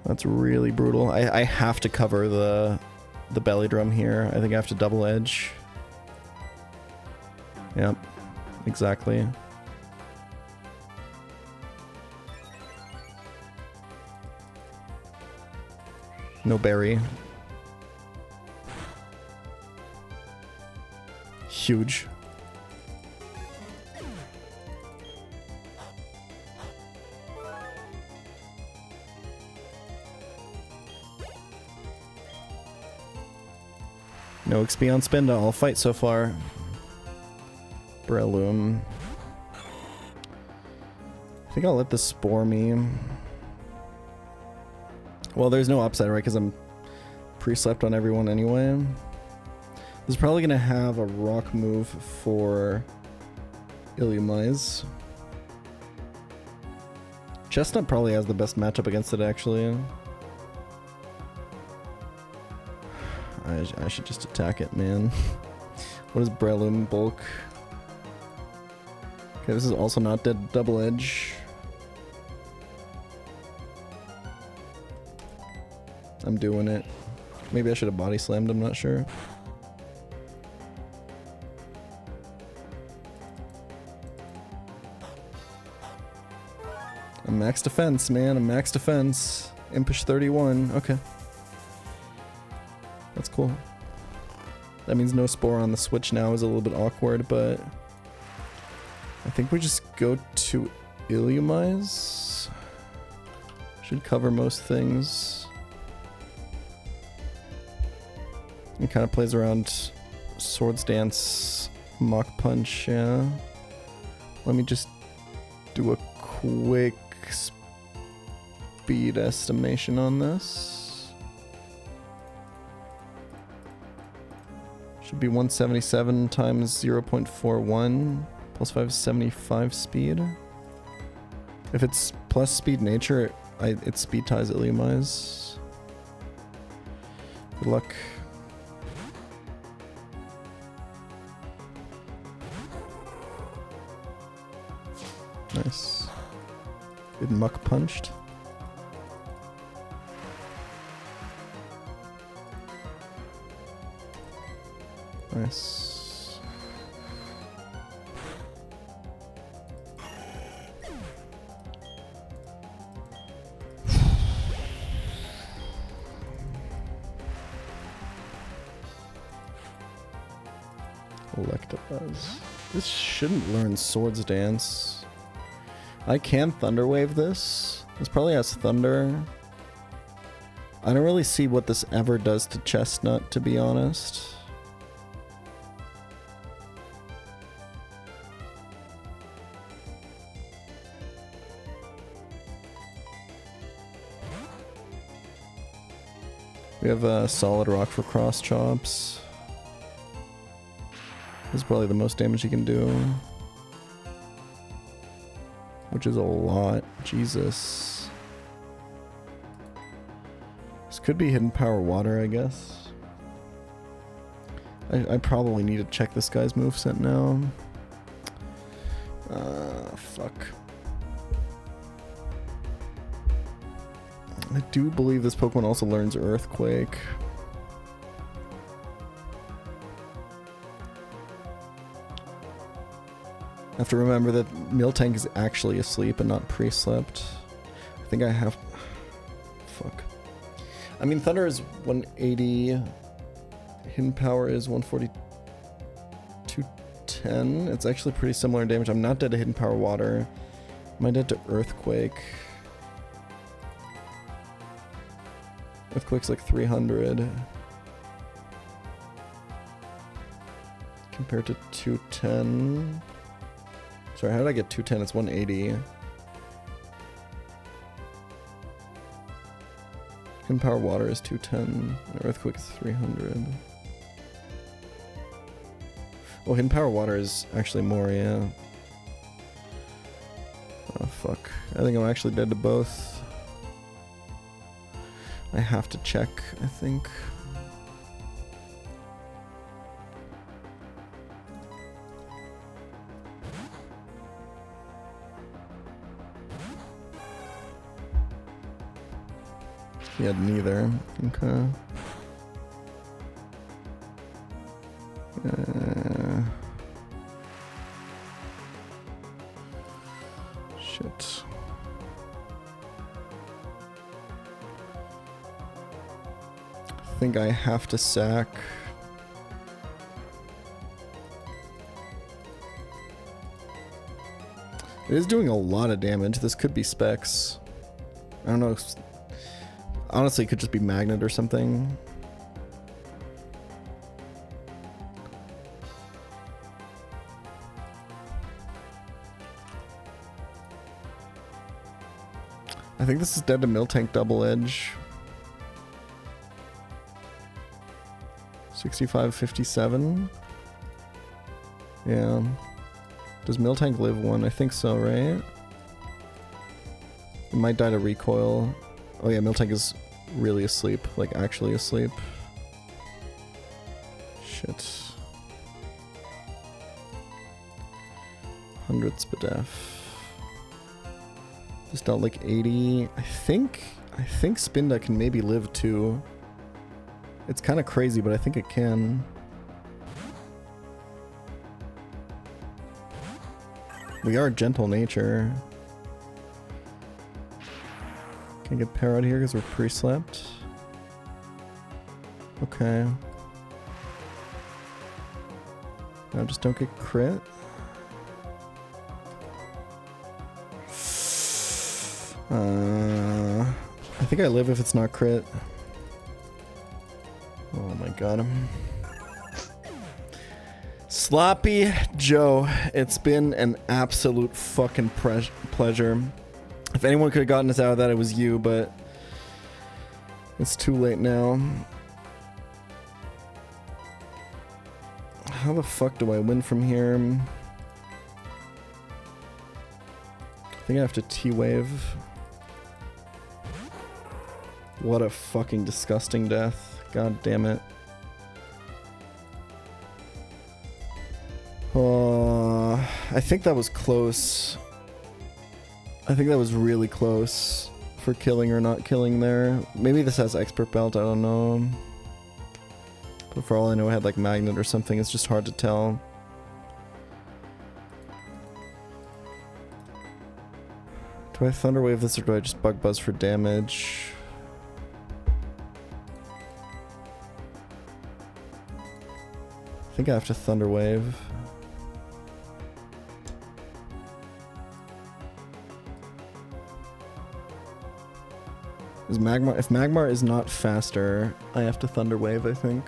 That's really brutal. I have to cover the belly drum here. I think I have to double edge. Yep, exactly. No berry. Huge. No XP on Spinda, all fight so far. Breloom. I think I'll let this spore me. Well, there's no upside, right? Because I'm pre-slept on everyone anyway. This is probably going to have a rock move for Illumise. Chestnut probably has the best matchup against it, actually. I should just attack it, man. What is Breloom bulk? Okay, this is also not dead double edge. I'm doing it. Maybe I should have body slammed, I'm not sure. I'm max defense, man. I'm max defense. Impish 31. Okay. That's cool. That means no spore on the switch now is a little bit awkward, but I think we just go to Illumise. Should cover most things. It kind of plays around Swords Dance, Mach Punch, yeah. Let me just do a quick speed estimation on this. Should be 177 times 0.41 plus 575 speed. If it's plus speed nature, it speed ties Illumise. Good luck. Nice. Good muck punched. Nice. Electabuzz. This shouldn't learn Swords Dance. I can Thunder Wave this. This probably has Thunder. I don't really see what this ever does to Chestnut, to be honest. We have a solid rock for cross chops. This is probably the most damage he can do. Which is a lot. Jesus. This could be hidden power water, I guess. I probably need to check this guy's moveset now. Fuck. I do believe this Pokemon also learns Earthquake. I have to remember that Miltank is actually asleep and not pre-slept. I think I have... Fuck. I mean, Thunder is 180. Hidden Power is 140... 210. It's actually pretty similar in damage. I'm not dead to Hidden Power Water. Am I dead to Earthquake? Earthquake's like 300. Compared to 210. So Sorry, how did I get 210? It's 180. Hidden Power Water is 210. And Earthquake is 300. Oh, Hidden Power Water is actually more, yeah. Oh, fuck. I think I'm actually dead to both. I have to check, I think. He had neither. Okay. Shit. I think I have to sack. It is doing a lot of damage. This could be specs. I don't know. Honestly, it could just be magnet or something. I think this is dead to Miltank double edge. 65-57. Yeah. Does Miltank live one? I think so, right? It might die to recoil. Oh yeah, Miltank is really asleep. Like, actually asleep. Shit. 100 Spadef. Just dealt like 80. I think Spinda can maybe live too. It's kind of crazy, but I think it can. We are gentle nature. Can I get pair out here because we're pre-slept? Okay. No, just don't get crit. I think I live if it's not crit. Oh my god. Sloppy Joe, it's been an absolute fucking pleasure. If anyone could have gotten us out of that, it was you, but it's too late now. How the fuck do I win from here? I think I have to T-wave. What a fucking disgusting death. God damn it. I think that was close. I think that was really close for killing or not killing there. Maybe this has expert belt, I don't know. But for all I know, it had like magnet or something. It's just hard to tell. Do I Thunderwave this or do I just Bug Buzz for damage? I think I have to Thunderwave. Is Magmar? If Magmar is not faster, I have to Thunderwave, I think.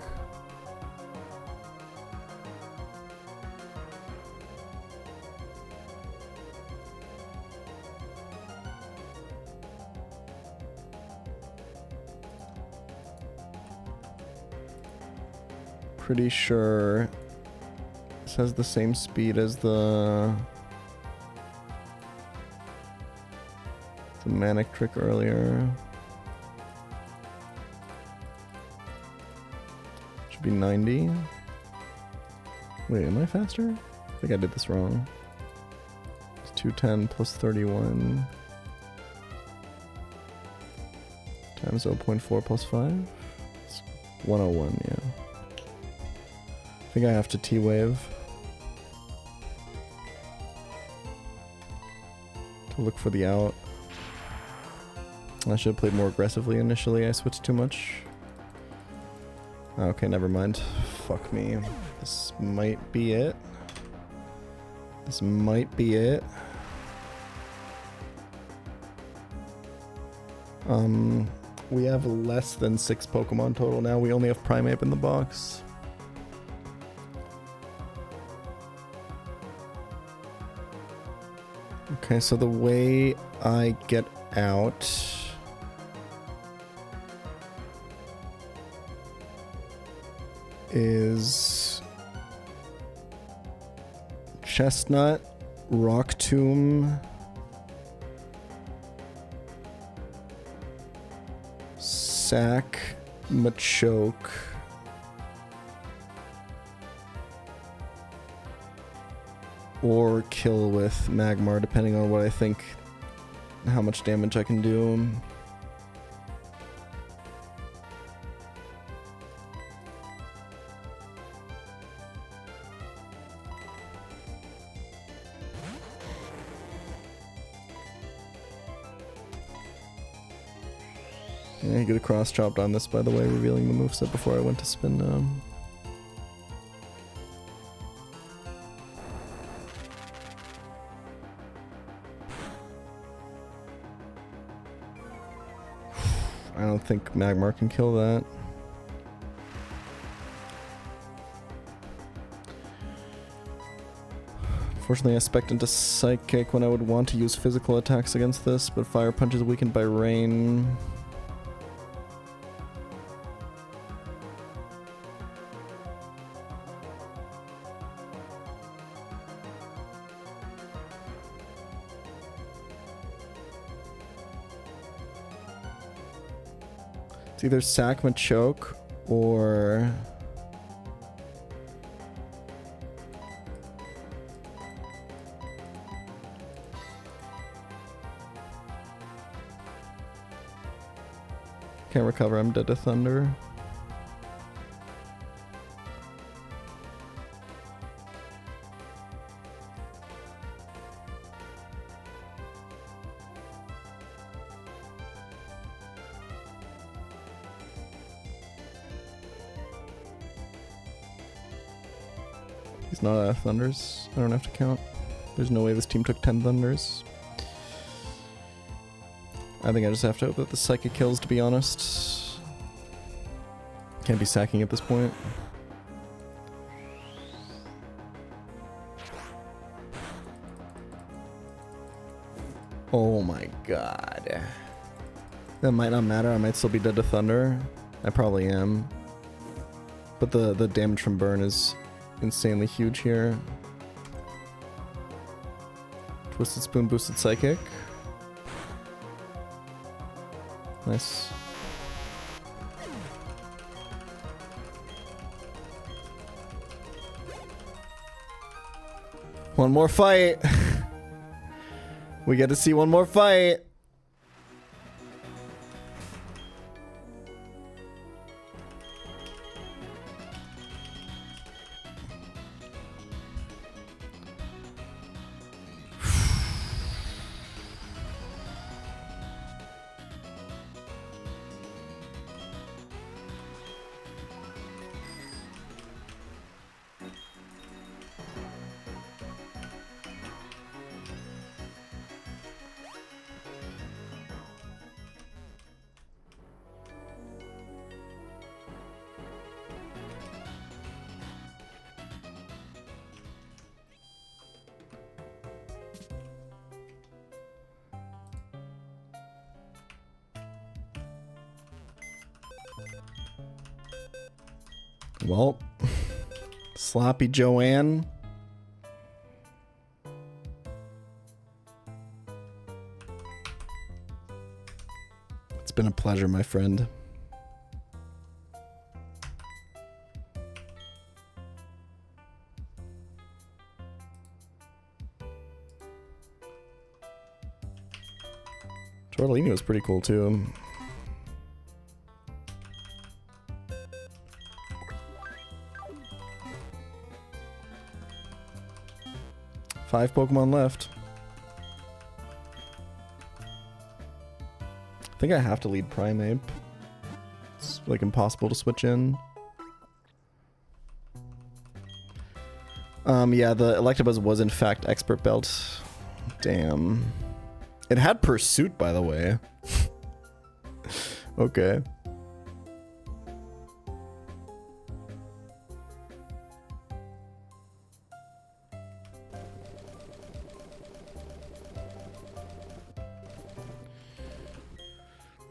Pretty sure this has the same speed as the Manic Trick earlier. Should be 90. Wait, am I faster? I think I did this wrong. It's 210 plus 31 times 0.4 plus 5. It's 101, yeah. I think I have to T-wave to look for the out. I should have played more aggressively initially. I switched too much. Okay, never mind. Fuck me. This might be it. This might be it. We have less than 6 Pokemon total now. We only have Primeape in the box. Okay, so the way I get out is Chestnut, Rock Tomb, Sack, Machoke, or kill with Magmar, depending on what I think, how much damage I can do. Yeah, you get a cross chopped on this, by the way, revealing the moveset before I went to spin. I don't think Magmar can kill that. Unfortunately, I spec'd into Psychic when I would want to use physical attacks against this, but Fire Punch is weakened by Rain. It's either Sack Machoke or... Can't recover, I'm dead to Thunder. He's not out of Thunders. I don't have to count. There's no way this team took 10 Thunders. I think I just have to hope that the Psychic kills, to be honest. Can't be sacking at this point. Oh my god. That might not matter. I might still be dead to Thunder. I probably am. But the damage from Burn is insanely huge here. Twisted Spoon boosted Psychic. Nice. One more fight. We get to see one more fight. Well, sloppy Joanne. It's been a pleasure, my friend. Tortellini was pretty cool too. Five Pokemon left. I think I have to lead Primeape. It's like impossible to switch in. Yeah, the Electabuzz was in fact Expert Belt. Damn. It had Pursuit, by the way. Okay.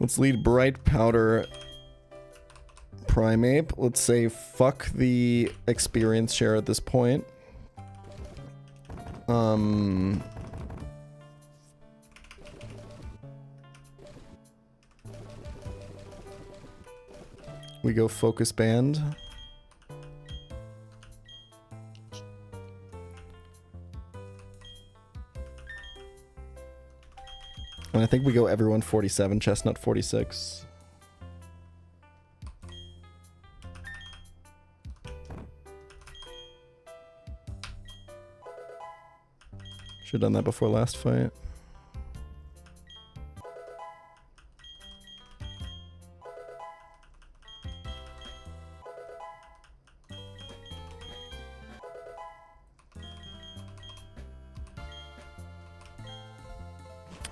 Let's lead Bright Powder Primeape. Let's say fuck the experience share at this point. We go Focus Band. And I think we go everyone 47, Chestnut 46. Should've done that before last fight.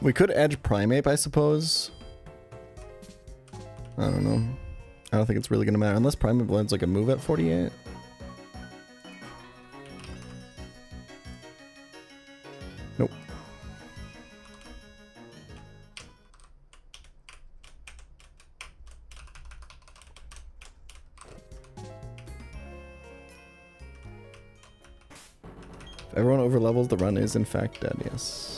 We could edge Primeape, I suppose. I don't know. I don't think it's really gonna matter unless Primeape lands like a move at 48. Nope. If everyone overlevels, the run is in fact dead, yes.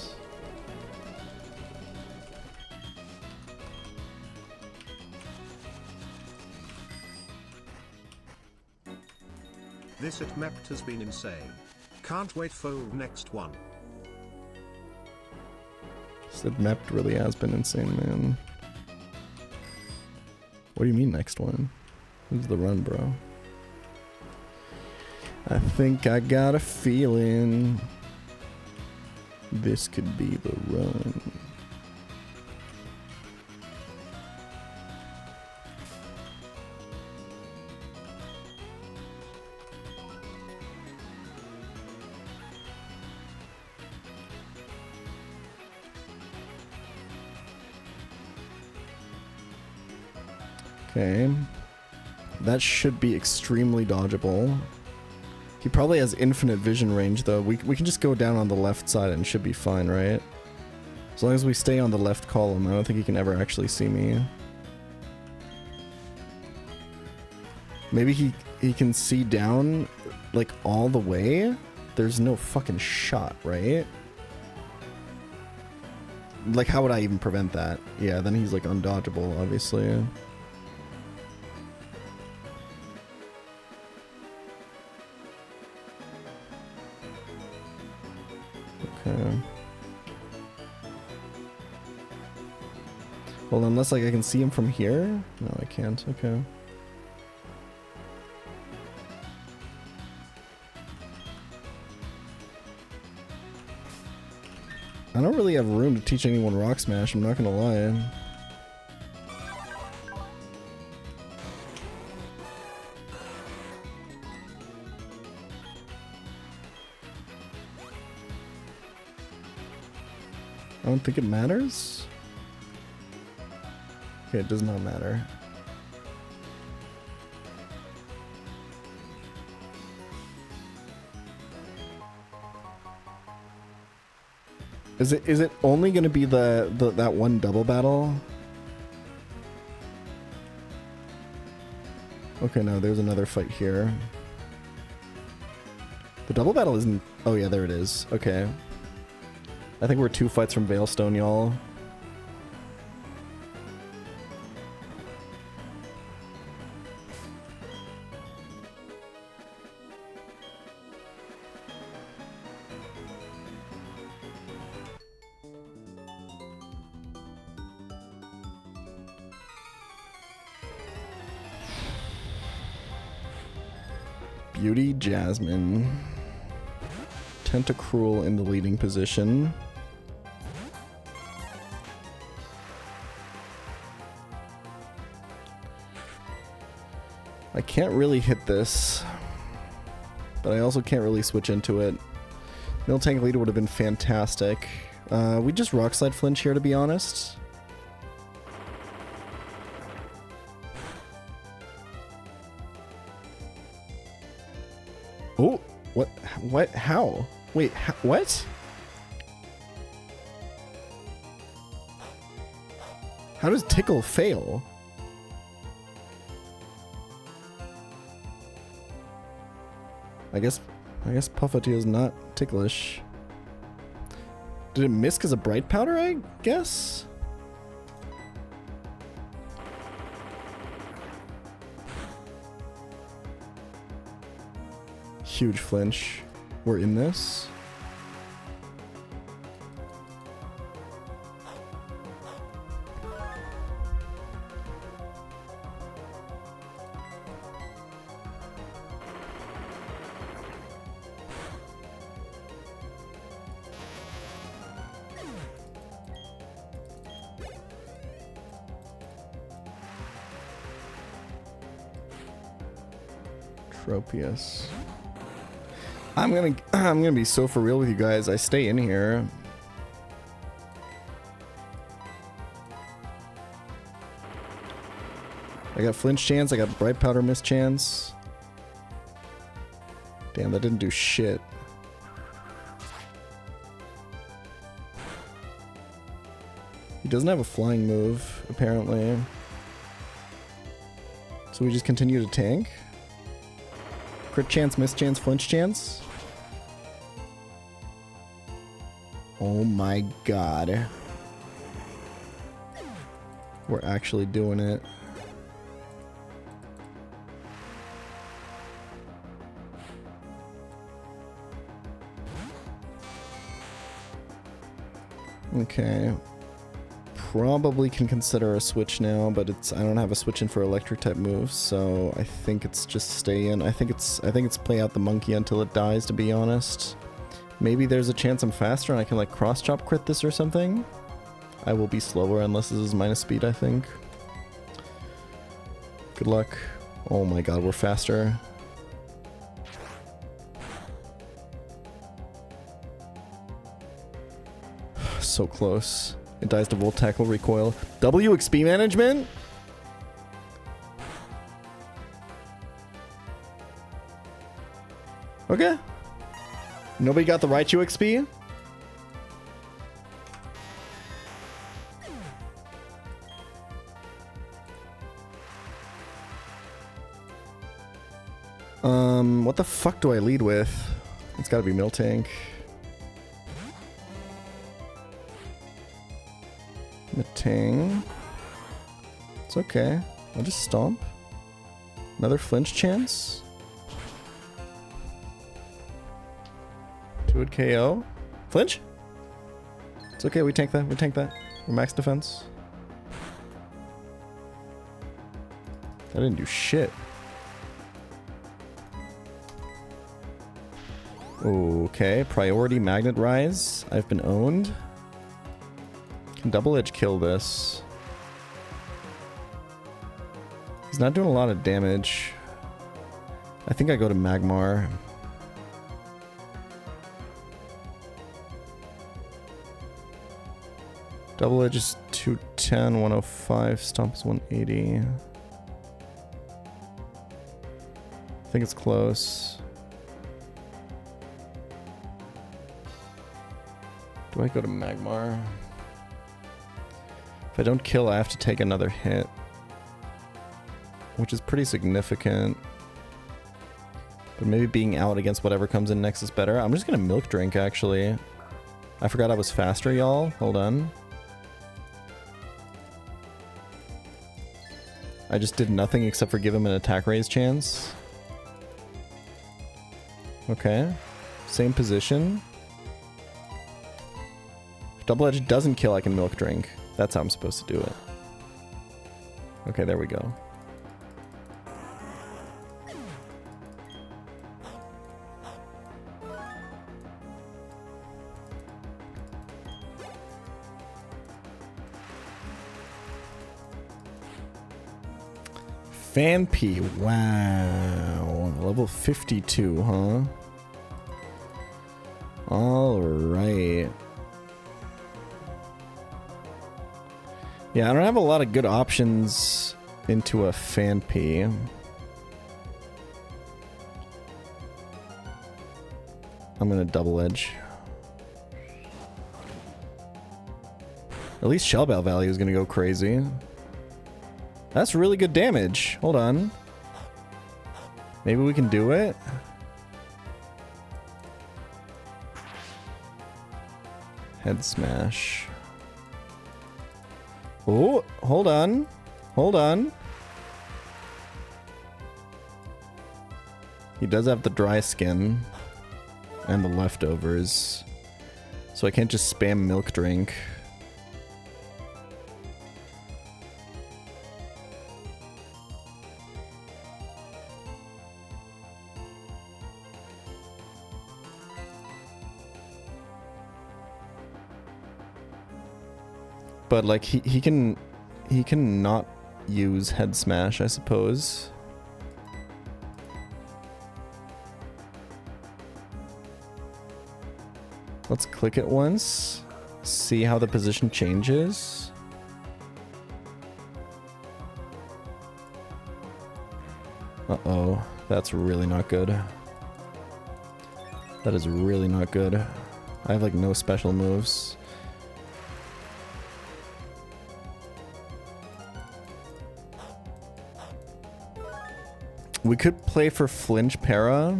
This at Mept has been insane. Can't wait for next one.
Said Mept really has been insane, man. What do you mean next one? Who's the run, bro? I think I got a feeling this could be the run. Okay, that should be extremely dodgeable. He probably has infinite vision range though. We can just go down on the left side and should be fine, right? As long as we stay on the left column, I don't think he can ever actually see me. Maybe he can see down like all the way? There's no fucking shot, right? Like how would I even prevent that? Yeah, then he's like undodgeable, obviously. Well, unless like I can see him from here? No, I can't. Okay. I don't really have room to teach anyone Rock Smash, I'm not gonna lie. I don't think it matters. Okay, it does not matter. Is it only gonna be that one double battle? Okay, no, there's another fight here. The double battle isn't. Oh yeah, there it is. Okay. I think we're 2 fights from Veilstone, y'all. Beauty Jasmine. Tentacruel in the leading position. I can't really hit this, but I also can't really switch into it. Miltank leader would have been fantastic. We just Rock Slide flinch here, to be honest. Oh, what? What? How? Wait, what? How does tickle fail? I guess Pufferty is not ticklish. Did it miss because of bright powder, I guess? Huge flinch. We're in this. Tropius. I'm gonna be so for real with you guys. I stay in here. I got flinch chance, I got bright powder miss chance. Damn, that didn't do shit. He doesn't have a flying move, apparently. So we just continue to tank? Crit chance, miss chance, flinch chance? Oh my god. We're actually doing it. Okay. Probably can consider a switch now, but I don't have a switch in for electric type moves, so I think it's just stay in. I think it's play out the monkey until it dies, to be honest. Maybe there's a chance I'm faster and I can like cross chop crit this or something. I will be slower unless this is minus speed, I think. Good luck. Oh my god, we're faster. So close. It dies to Volt Tackle Recoil. W XP management? Okay. Nobody got the Raichu XP? What the fuck do I lead with? It's gotta be Miltank. Matang. It's okay. I'll just stomp. Another flinch chance. 2-hit KO. Flinch? It's okay, we tank that. We tank that. We're max defense. That didn't do shit. Okay, priority magnet rise. I've been owned. Can double edge kill this. He's not doing a lot of damage. I think I go to Magmar. Double edge is 210, 105, stomp is 180. I think it's close. Do I go to Magmar? If I don't kill, I have to take another hit, which is pretty significant. But maybe being out against whatever comes in next is better. I'm just gonna Milk Drink, actually. I forgot I was faster, y'all. Hold on. I just did nothing except for give him an attack raise chance. Okay. Same position. If Double Edge doesn't kill, I can Milk Drink. That's how I'm supposed to do it. Okay, there we go. Fanpy, wow. Level 52, huh? Alright. Yeah, I don't have a lot of good options into a Fanpy. I'm gonna double edge. At least Shell Bell value is gonna go crazy. That's really good damage. Hold on. Maybe we can do it? Head smash. Oh, hold on. Hold on. He does have the dry skin and the leftovers. So I can't just spam milk drink. But like he can not use head smash, I suppose. Let's click it once. See how the position changes. Uh-oh. That's really not good. That is really not good. I have like no special moves. We could play for flinch para.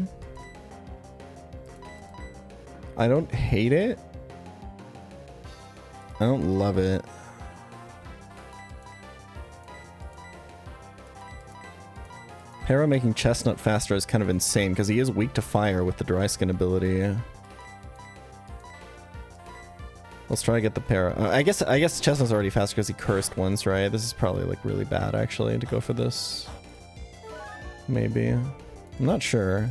I don't hate it. I don't love it. Para making Chestnut faster is kind of insane because he is weak to fire with the dry skin ability. Let's try to get the para. I guess Chestnut's already faster because he cursed once, right? This is probably like really bad actually to go for this. Maybe. I'm not sure.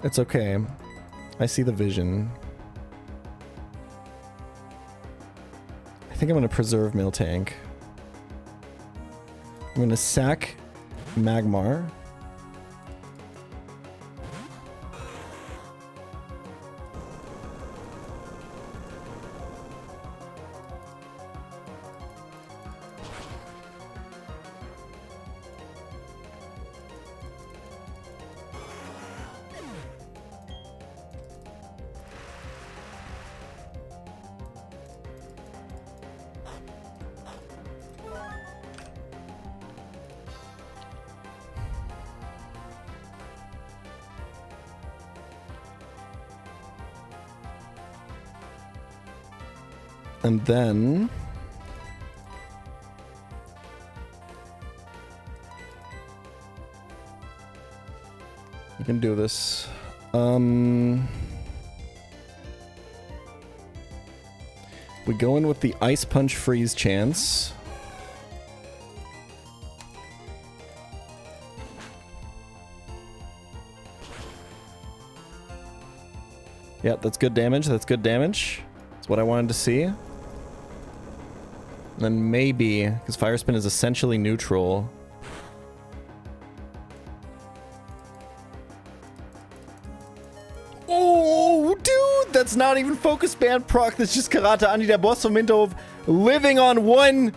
It's okay. I see the vision. I think I'm gonna preserve Miltank. I'm gonna sack Magmar. And then we can do this. We go in with the Ice Punch Freeze chance. Yeah, that's good damage. That's good damage. That's what I wanted to see. And then maybe, because Fire Spin is essentially neutral. Oh, dude! That's not even Focus Band proc. That's just Karate Andi, der Boss vom Hinterhof, living on one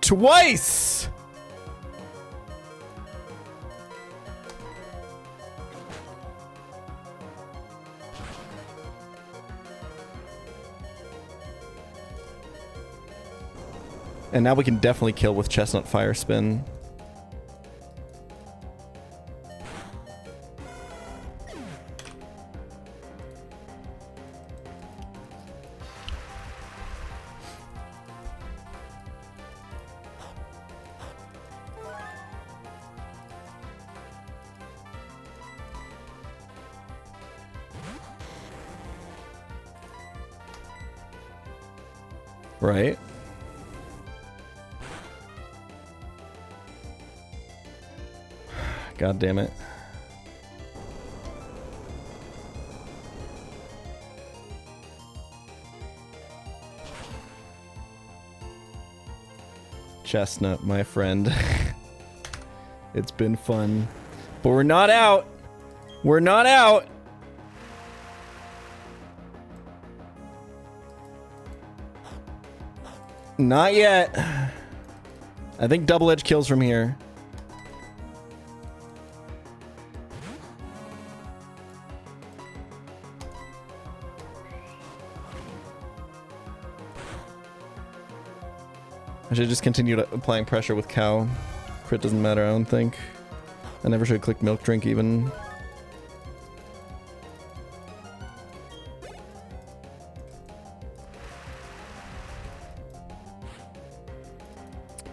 twice! And now we can definitely kill with Chestnut Fire Spin. Right? God damn it. Chestnut, my friend. It's been fun. But we're not out. We're not out. Not yet. I think double edge kills from here. I should just continue applying pressure with cow. Crit doesn't matter, I don't think. I never should click milk drink even.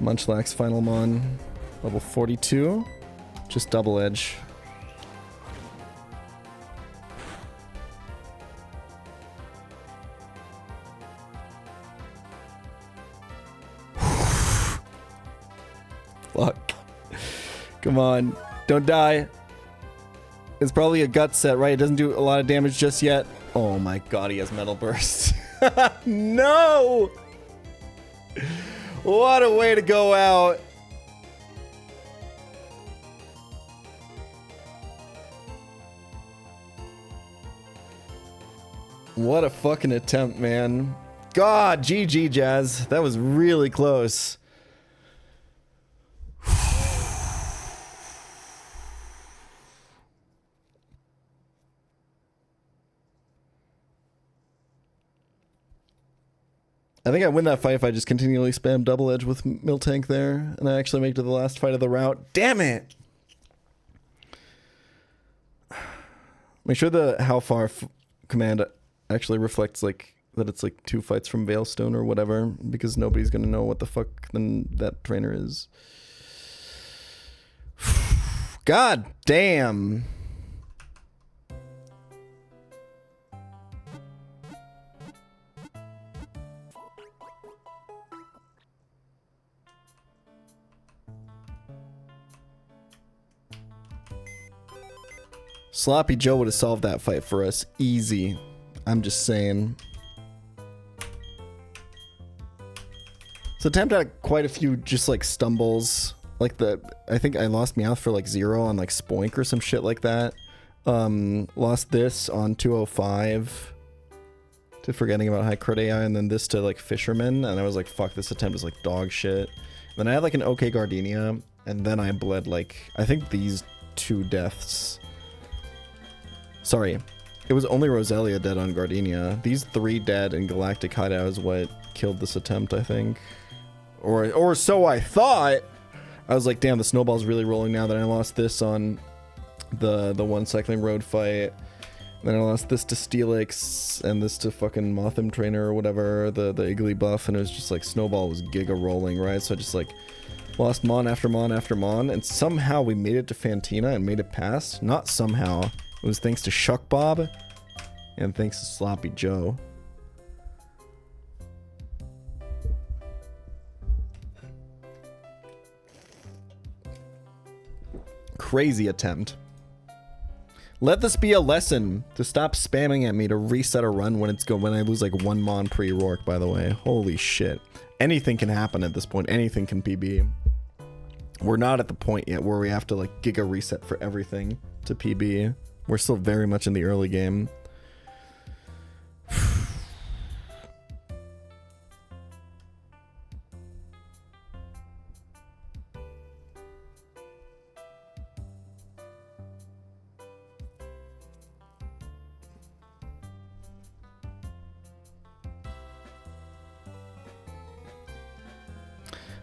Munchlax final mon. Level 42. Just double edge. Fuck. Come on. Don't die. It's probably a gut set, right? It doesn't do a lot of damage just yet. Oh my god, he has Metal Burst. No! What a way to go out. What a fucking attempt, man. God, GG, Jazz. That was really close. I think I win that fight if I just continually spam double edge with Miltank there, and I actually make it to the last fight of the route. Damn it! Make sure the how far command actually reflects like that it's like 2 fights from Veilstone or whatever, because nobody's gonna know what the fuck then that trainer is. God damn! Sloppy Joe would have solved that fight for us. Easy. I'm just saying. So Attempt had quite a few just like stumbles. Like I think I lost Meowth for like 0 on like Spoink or some shit like that. Lost this on 205 to Forgetting About High Crit AI, and then this to like Fisherman, and I was like, fuck, this attempt is like dog shit. Then I had like an okay Gardenia, and then I bled like, I think these 2 deaths. Sorry, it was only Roselia dead on Gardenia. These 3 dead in Galactic Hideout is what killed this attempt, I think. Or so I thought. I was like, damn, the snowball's really rolling now that I lost this on the one Cycling Road fight. Then I lost this to Steelix and this to fucking Mothim Trainer or whatever, the Iggly buff, and it was just like snowball was giga rolling, right? So I just like lost Mon after Mon after Mon, and somehow we made it to Fantina and made it past. Not somehow. It was thanks to Shuck Bob and thanks to Sloppy Joe. Crazy attempt. Let this be a lesson to stop spamming at me to reset a run when I lose like 1 Mon pre-Rourke, by the way. Holy shit. Anything can happen at this point. Anything can PB. We're not at the point yet where we have to like giga reset for everything to PB. We're still very much in the early game.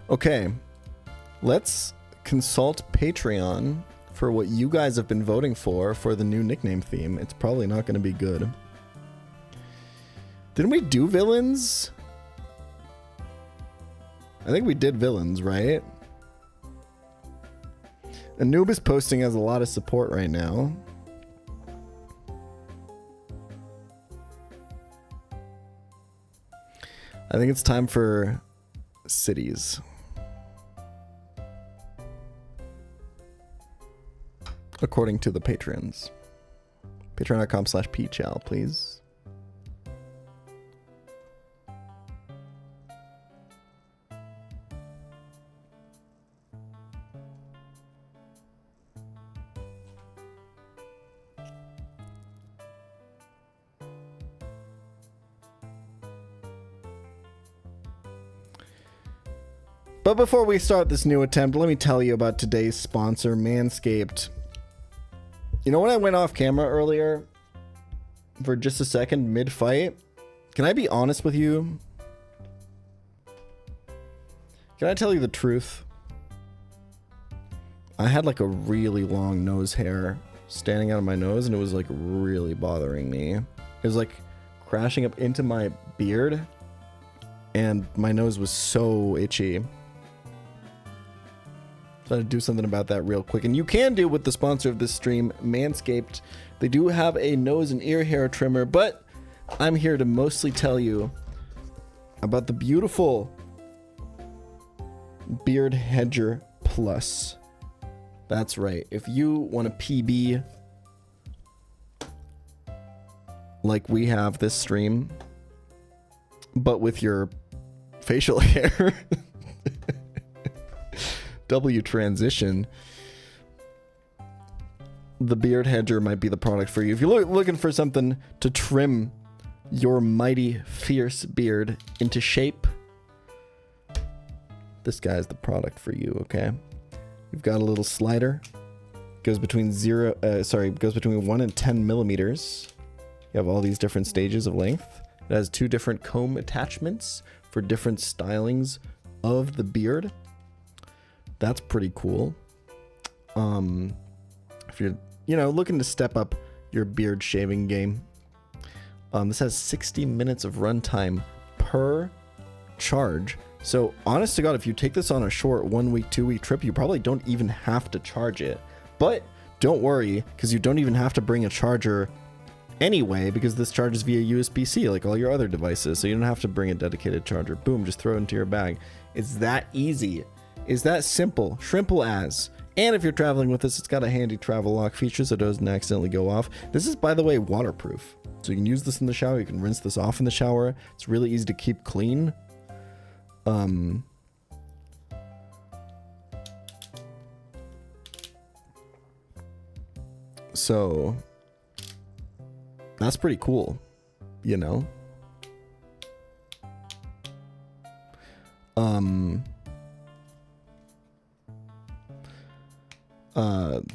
Okay, let's consult Patreon for what you guys have been voting for the new nickname theme. It's probably not going to be good. Didn't we do villains? I think we did villains, right? Anubis posting has a lot of support right now. I think it's time for cities. According to the patrons. Patreon.com/pChal, please. But before we start this new attempt, let me tell you about today's sponsor, Manscaped. You know, when I went off camera earlier for just a second mid-fight, can I be honest with you? Can I tell you the truth? I had like a really long nose hair standing out of my nose, and it was like really bothering me. It was like crashing up into my beard, and my nose was so itchy. So I had to do something about that real quick. And you can do with the sponsor of this stream, Manscaped. They do have a nose and ear hair trimmer, but I'm here to mostly tell you about the beautiful Beard Hedger Plus. That's right. If you want a PB like we have this stream, but with your facial hair, W transition, the Beard Hedger might be the product for you. If you're looking for something to trim your mighty fierce beard into shape, this guy's the product for you, okay? You've got a little slider. Goes between 1 and 10 millimeters. You have all these different stages of length. It has 2 different comb attachments for different stylings of the beard. That's pretty cool. If you're, looking to step up your beard shaving game, this has 60 minutes of runtime per charge. So honest to God, if you take this on a short 1 week, 2 week trip, you probably don't even have to charge it. But don't worry, because you don't even have to bring a charger anyway, because this charges via USB-C like all your other devices. So you don't have to bring a dedicated charger. Boom, just throw it into your bag. It's that easy. It's that simple. Shrimple as. And if you're traveling with this, it's got a handy travel lock feature so it doesn't accidentally go off. This is, by the way, waterproof. So you can use this in the shower. You can rinse this off in the shower. It's really easy to keep clean. So that's pretty cool,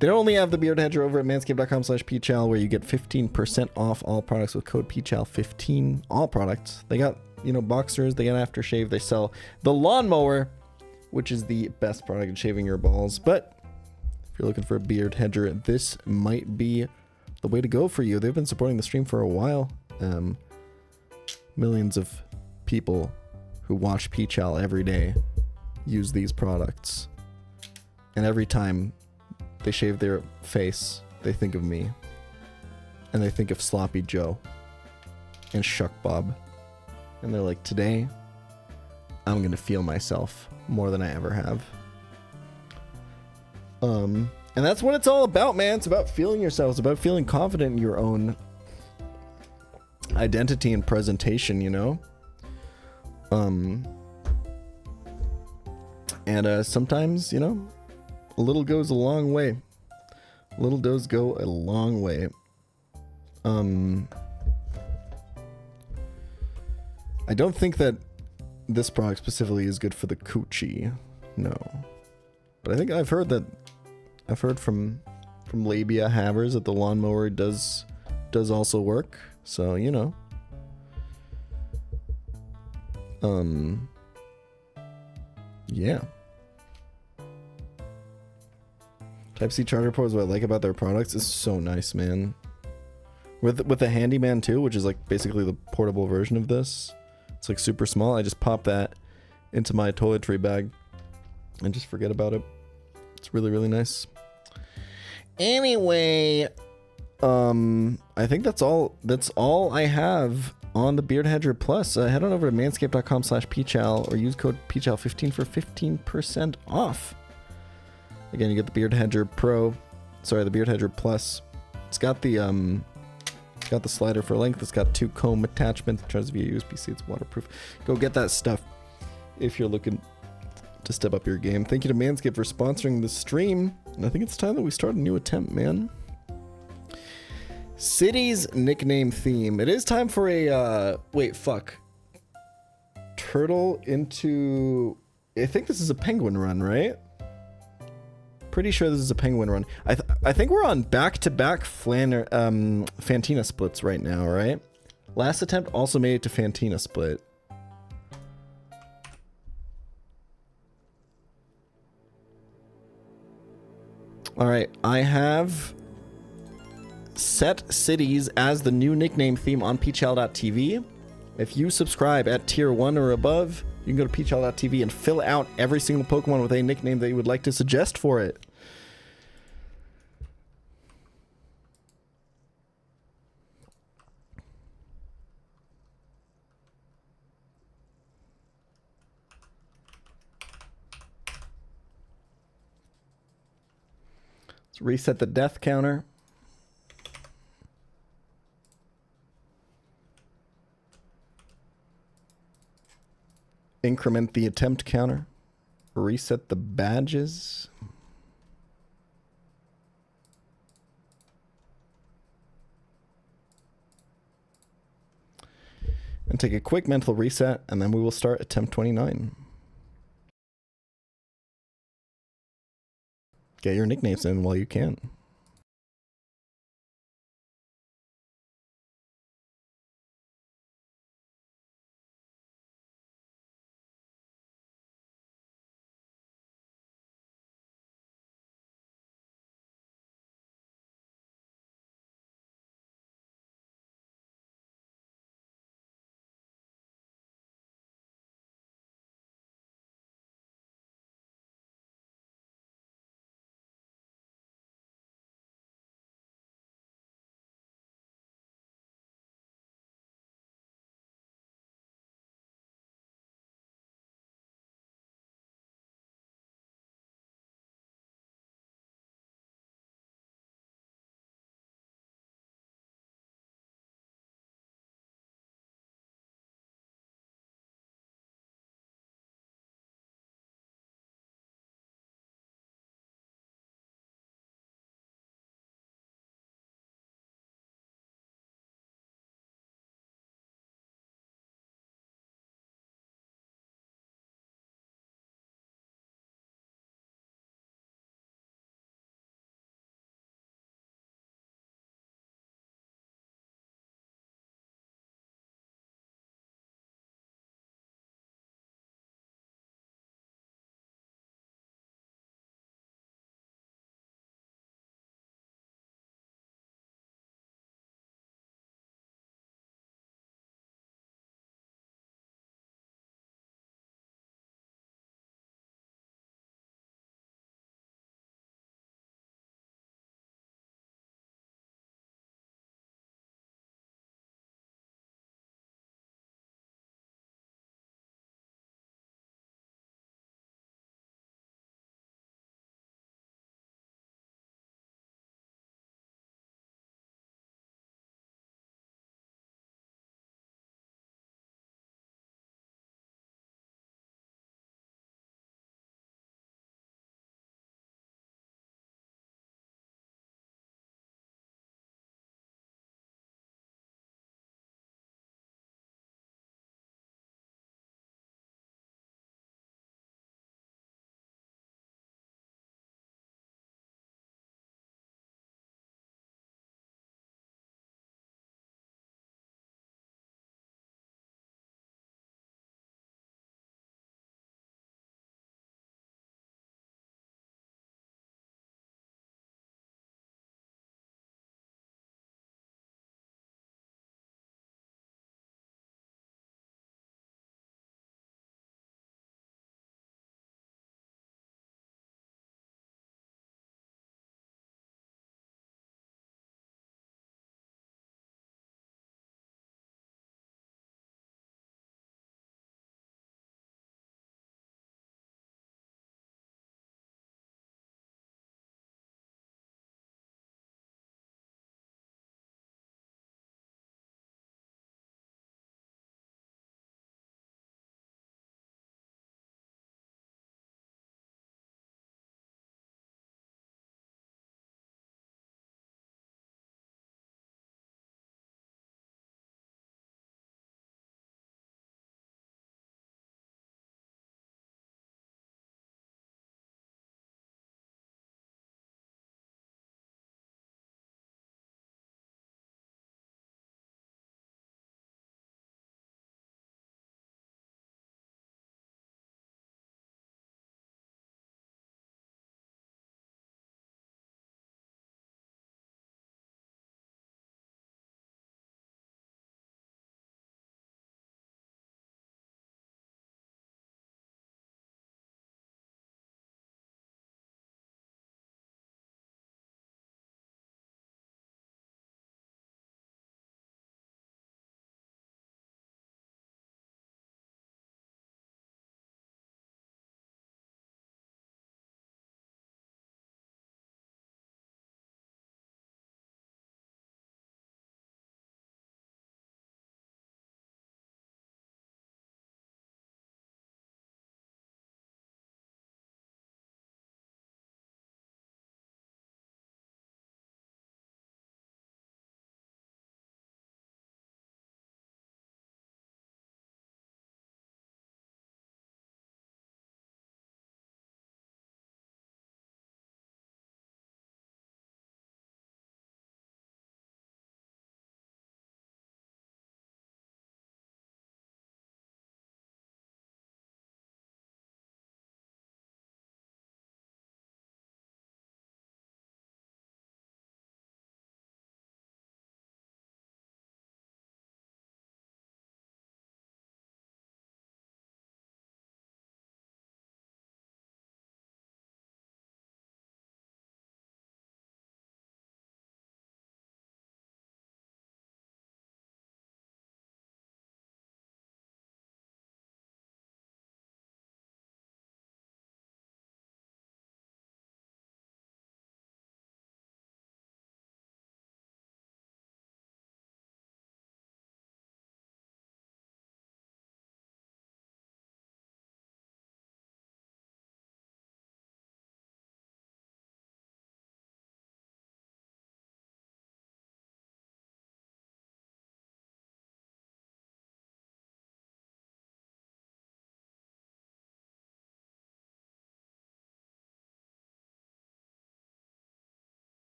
They don't only have the Beard Hedger over at manscaped.com/pChal, where you get 15% off all products with code pChal15. All products. They got, boxers, they got aftershave, they sell the lawnmower, which is the best product in shaving your balls. But if you're looking for a Beard Hedger, this might be the way to go for you. They've been supporting the stream for a while. Millions of people who watch pChal every day use these products. And every time they shave their face, they think of me. And they think of Sloppy Joe and Shuck Bob. And they're like, today, I'm going to feel myself more than I ever have. And that's what it's all about, man. It's about feeling yourself. It's about feeling confident in your own identity and presentation, And sometimes, a little goes a long way. Little does go a long way. I don't think that this product specifically is good for the coochie. No. But I think I've heard from labia havers that the lawnmower does also work. So, yeah. Type-C charger port is what I like about their products. It's so nice, man. With the handyman too, which is like basically the portable version of this. It's like super small. I just pop that into my toiletry bag and just forget about it. It's really, really nice. Anyway, I think that's all I have on the Beard Hedger Plus. Head on over to manscaped.com/pChal or use code pChal15 for 15% off. Again, you get the Beard Hedger the Beard Hedger Plus. It's got the slider for length. It's got 2 comb attachments. It charges via USB-C. It's waterproof. Go get that stuff if you're looking to step up your game. Thank you to Manscaped for sponsoring the stream. And I think it's time that we start a new attempt, man. City's nickname theme. It is time for a turtle into I think this is a penguin run, right? Pretty sure this is a penguin run. I think we're on back-to-back Fantina splits right now, right? Last attempt also made it to Fantina split. All right, I have set cities as the new nickname theme on pChal.tv. If you subscribe at tier 1 or above, you can go to pChal.tv and fill out every single Pokemon with a nickname that you would like to suggest for it. Let's reset the death counter. Increment the attempt counter. Reset the badges. And take a quick mental reset, and then we will start attempt 29. Get your nicknames in while you can.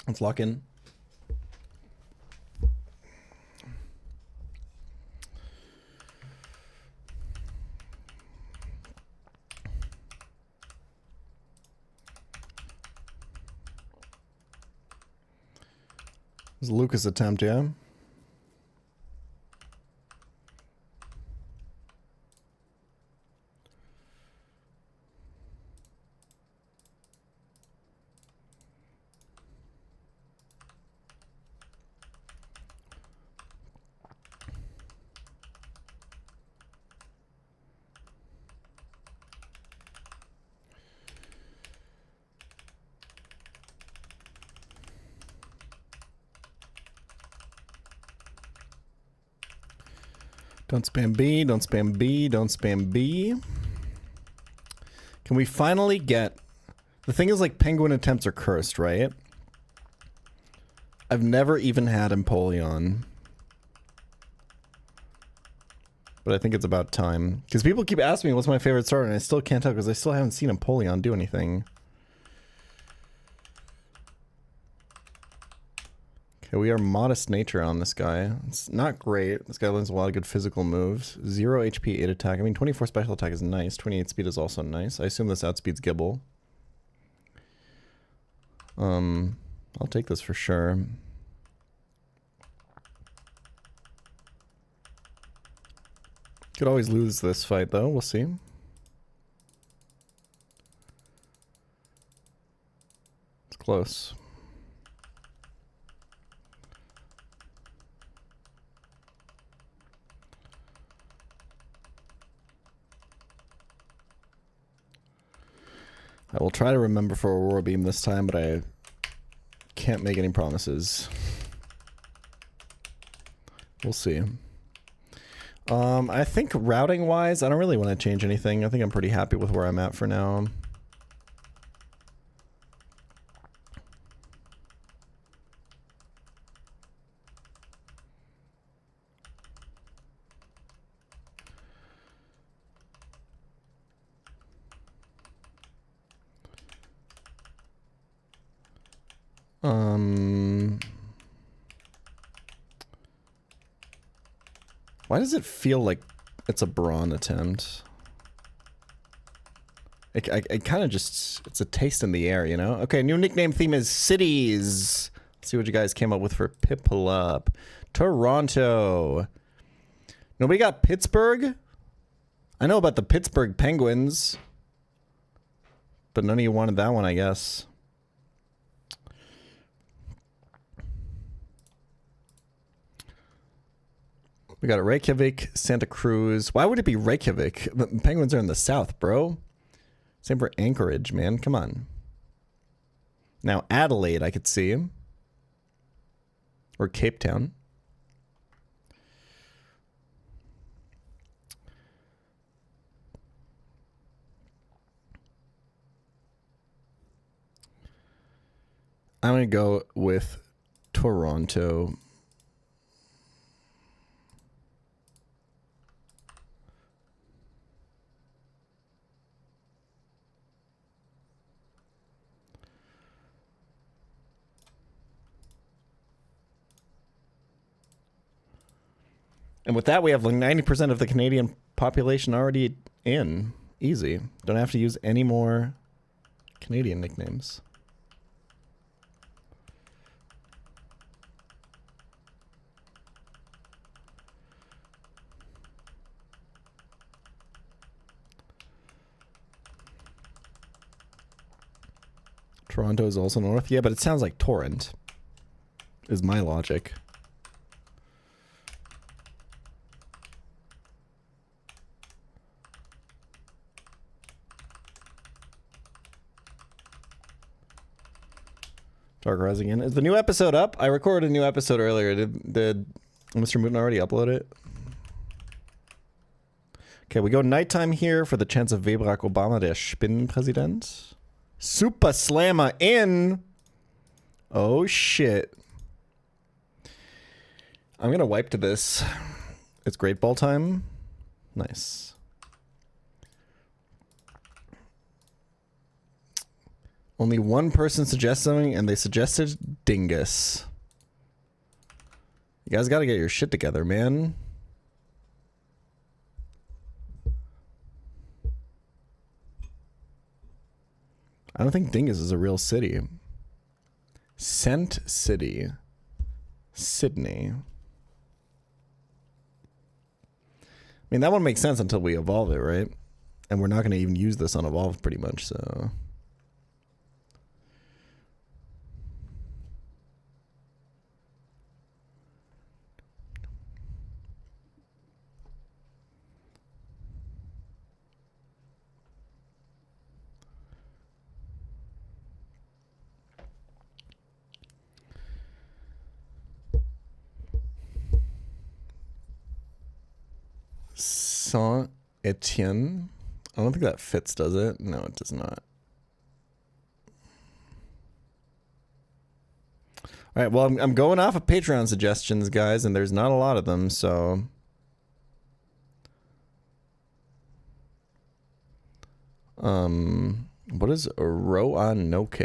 Let's lock in. This is Lucas' attempt, yeah? Don't spam B, don't spam B, don't spam B. Can we finally get... The thing is, like, penguin attempts are cursed, right? I've never even had Empoleon. But I think it's about time. Because people keep asking me what's my favorite starter, and I still can't tell because I still haven't seen Empoleon do anything. Okay, we are modest nature on this guy. It's not great. This guy learns a lot of good physical moves. 0 HP, 8 attack. I mean, 24 special attack is nice. 28 speed is also nice. I assume this outspeeds Gibble. I'll take this for sure. Could always lose this fight, though. We'll see. It's close. I will try to remember for Aurora Beam this time, but I can't make any promises. We'll see. I think routing-wise, I don't really want to change anything. I think I'm pretty happy with where I'm at for now. Why does it feel like it's a brawn attempt? I kind of just... It's a taste in the air, you know? Okay, new nickname theme is cities. Let's see what you guys came up with for Piplup. Toronto. Nobody got Pittsburgh? I know about the Pittsburgh Penguins. But none of you wanted that one, I guess. We got Reykjavik, Santa Cruz. Why would it be Reykjavik? The Penguins are in the south, bro. Same for Anchorage, man. Come on. Now, Adelaide, I could see. Or Cape Town. I'm going to go with Toronto. And with that, we have like 90% of the Canadian population already in. Easy. Don't have to use any more Canadian nicknames. Toronto is also north. Yeah, but it sounds like Torrent is my logic. Dark Rising in. Is the new episode up? I recorded a new episode earlier. Did Mr. Mooten already upload it? Okay, we go nighttime here for the chance of Barack Obama, der Spinnenpräsident. Super Slammer in. Oh shit. I'm gonna wipe to this. It's Great Ball time. Nice. Only one person suggests something, and they suggested Dingus. You guys got to get your shit together, man. I don't think Dingus is a real city. Scent City. Sydney. I mean, that one makes sense until we evolve it, right? And we're not going to even use this on evolve pretty much, so... Saint Etienne. I don't think that fits, does it? No, it does not. All right, well, I'm going off of Patreon suggestions, guys, and there's not a lot of them, so... What is Roanoke?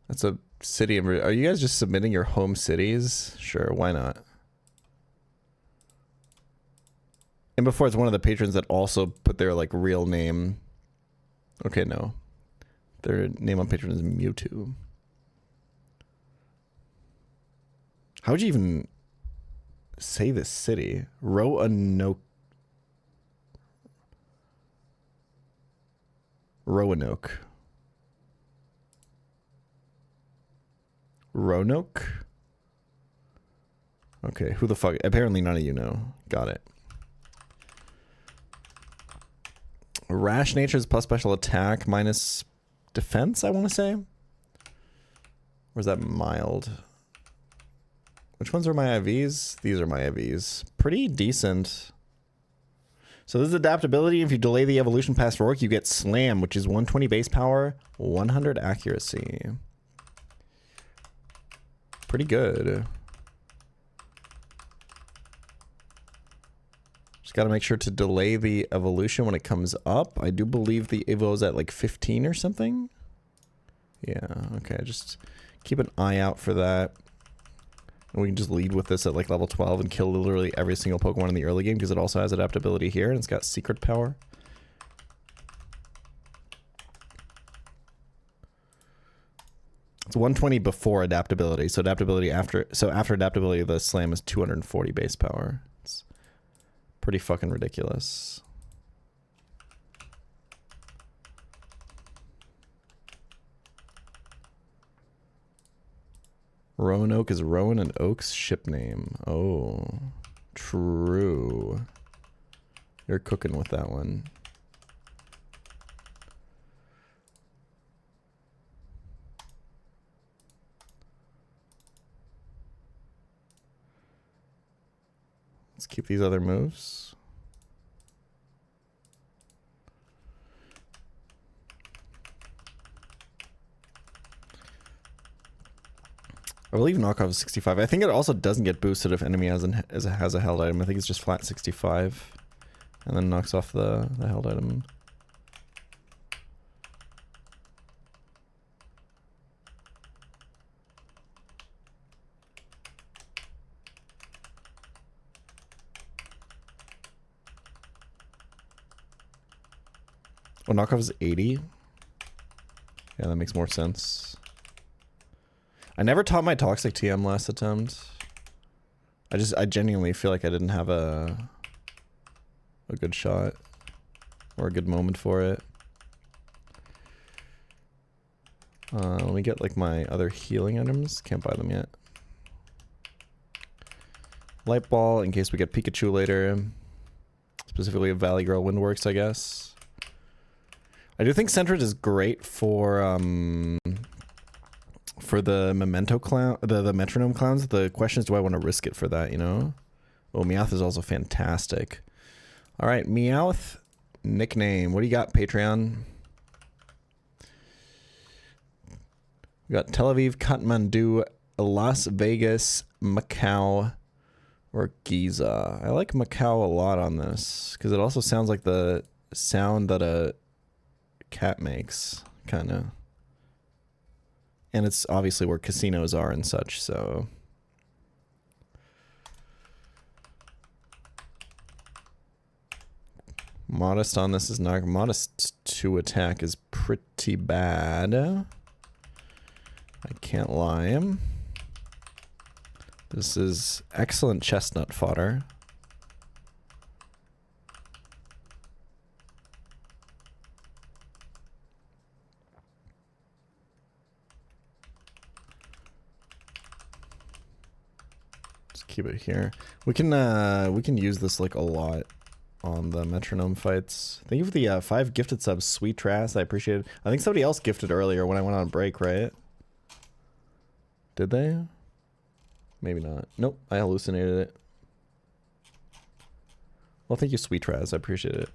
That's a city. Are you guys just submitting your home cities? Sure, why not? And before, it's one of the patrons that also put their like real name. Okay, no. Their name on Patreon is Mewtwo. How would you even say this city? Roanoke. Roanoke. Roanoke? Okay, who the fuck? Apparently none of you know. Got it. Rash Nature's plus special attack minus defense, I want to say. Or is that mild? Which ones are my IVs? These are my IVs. Pretty decent. So this is adaptability. If you delay the evolution past Rourke, you get Slam, which is 120 base power, 100 accuracy. Pretty good. Just got to make sure to delay the evolution when it comes up. I do believe the Evo is at like 15 or something. Yeah, okay. Just keep an eye out for that. And we can just lead with this at like level 12 and kill literally every single Pokemon in the early game because it also has adaptability here and it's got secret power. It's 120 before adaptability, so adaptability after adaptability the Slam is 240 base power. It's pretty fucking ridiculous. Roanoke is Rowan and Oak's ship name. Oh, true. You're cooking with that one. Let's keep these other moves. I believe knockoff is 65. I think it also doesn't get boosted if enemy has a held item. I think it's just flat 65. And then knocks off the held item. Oh, knockoff is 80? Yeah, that makes more sense. I never taught my toxic TM last attempt. I genuinely feel like I didn't have a good shot. Or a good moment for it. Let me get like my other healing items. Can't buy them yet. Light Ball in case we get Pikachu later. Specifically a Valley Girl Windworks, I guess. I do think Sentret is great for the Memento clown, the Metronome clowns. The question is, do I want to risk it for that, you know? Oh, Meowth is also fantastic. All right, Meowth nickname. What do you got, Patreon? We got Tel Aviv, Kathmandu, Las Vegas, Macau, Or Giza. I like Macau a lot on this because it also sounds like the sound that a cat makes, kind of. And it's obviously where casinos are and such, so. Modest on this is not. Modest to attack is pretty bad. I can't lie. This is excellent chestnut fodder. Just keep it here. We can use this like a lot on the metronome fights. Thank you for the 5 gifted subs, Sweet Trass. I appreciate it. I think somebody else gifted earlier when I went on break, right? Did they? Maybe not. Nope, I hallucinated it. Well, thank you, Sweet Trass. I appreciate it.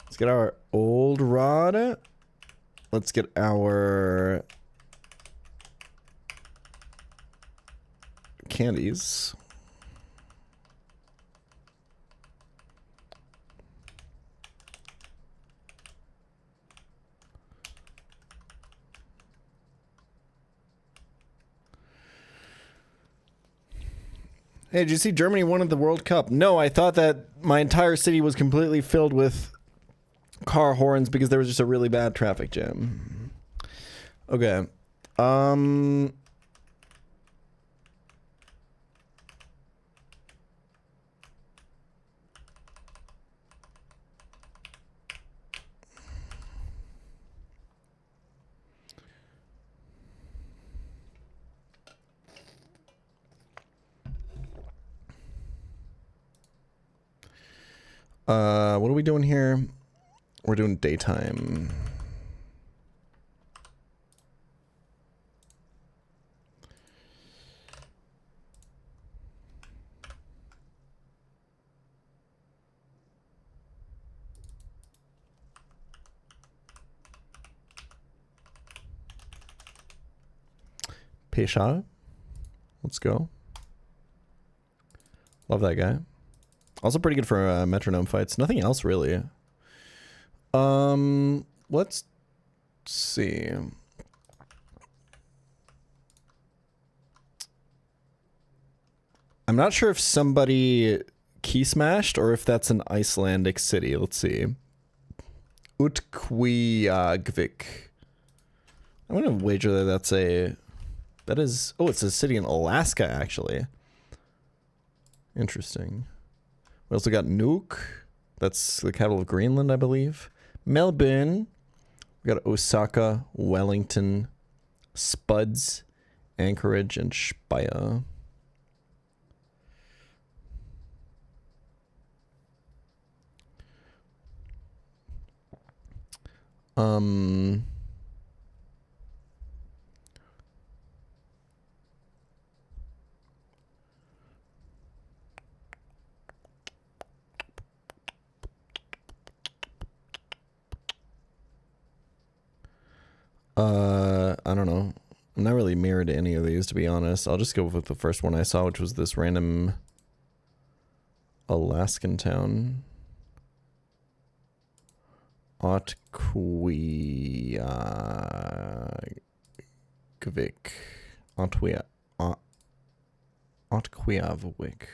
Let's get our old rod. Let's get our candies. Hey, did you see Germany won the World Cup? No, I thought that my entire city was completely filled with car horns because there was just a really bad traffic jam. Okay. What are we doing here? We're doing daytime. pChal. Let's go. Love that guy. Also pretty good for metronome fights. Nothing else really. Let's see. I'm not sure if somebody key smashed or if that's an Icelandic city. Let's see. Utquagvik. I'm gonna wager that that's a. That is. Oh, it's a city in Alaska actually. Interesting. We also got Nuuk. That's the capital of Greenland, I believe. Melbourne. We got Osaka, Wellington, Spuds, Anchorage, and Speyer. I don't know. I'm not really mirrored to any of these, to be honest. I'll just go with the first one I saw, which was this random Alaskan town. Otquagvik. Otquagvik.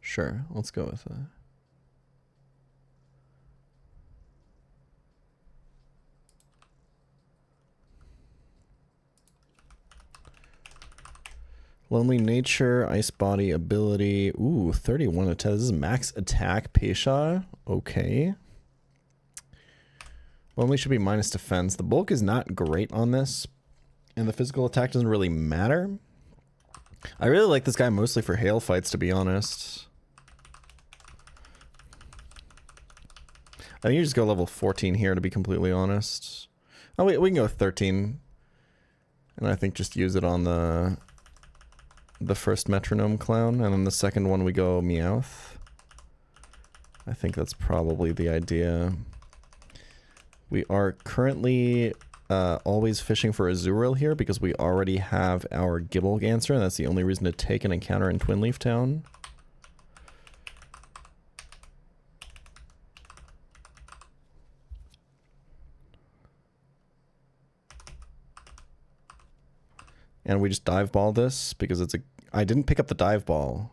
Sure, let's go with that. Lonely Nature, Ice Body Ability. Ooh, 31 attack. This is max attack, pChal. Okay. Lonely should be minus defense. The bulk is not great on this, and the physical attack doesn't really matter. I really like this guy mostly for hail fights, to be honest. I think you just go level 14 here, to be completely honest. Oh, wait, we can go with 13. And I think just use it on the first metronome clown, and then the second one we go Meowth. I think that's probably the idea. We are currently always fishing for Azurill here because we already have our Gibblegancer, and that's the only reason to take an encounter in Twinleaf Town. And we just dive ball this because it's a... I didn't pick up the dive ball.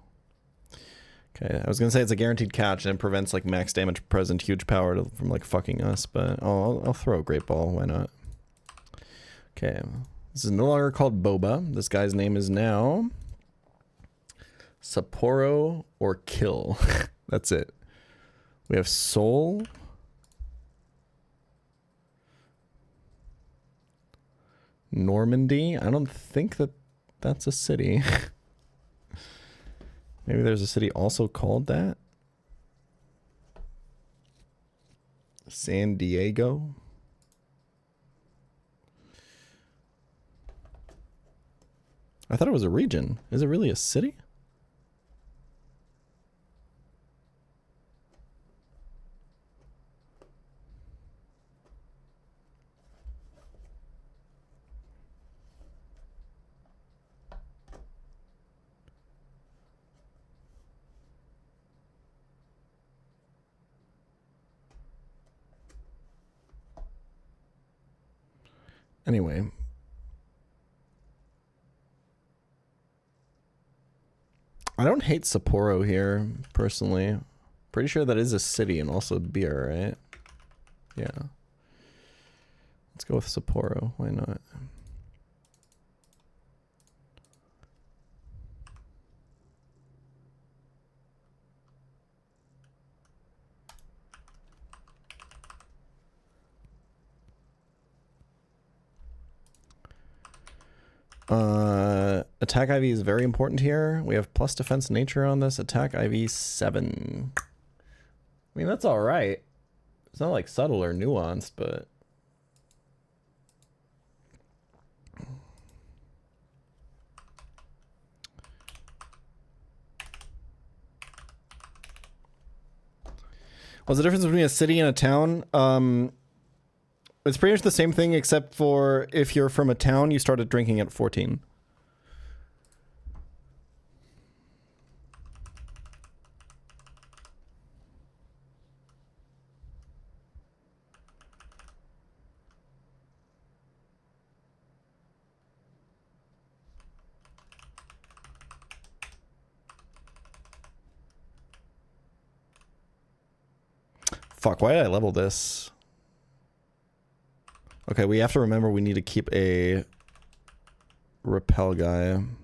Okay, I was gonna say it's a guaranteed catch and it prevents like max damage present huge power from like fucking us, but I'll throw a great ball, why not? Okay, this is no longer called Boba. This guy's name is now Sapporo or Kill. That's it. We have Soul. Normandy. I don't think that that's a city. Maybe there's a city also called that. San Diego. I thought it was a region. Is it really a city? Anyway. I don't hate Sapporo here, personally. Pretty sure that is a city and also beer, right? Yeah. Let's go with Sapporo. Why not? Attack IV is very important here. We have plus defense nature on this. Attack IV 7. I mean, that's all right. It's not like subtle or nuanced, but... What's the difference between a city and a town? It's pretty much the same thing, except for if you're from a town, you started drinking at 14. Fuck, why did I level this? Okay, we have to remember we need to keep a repel guy. I'm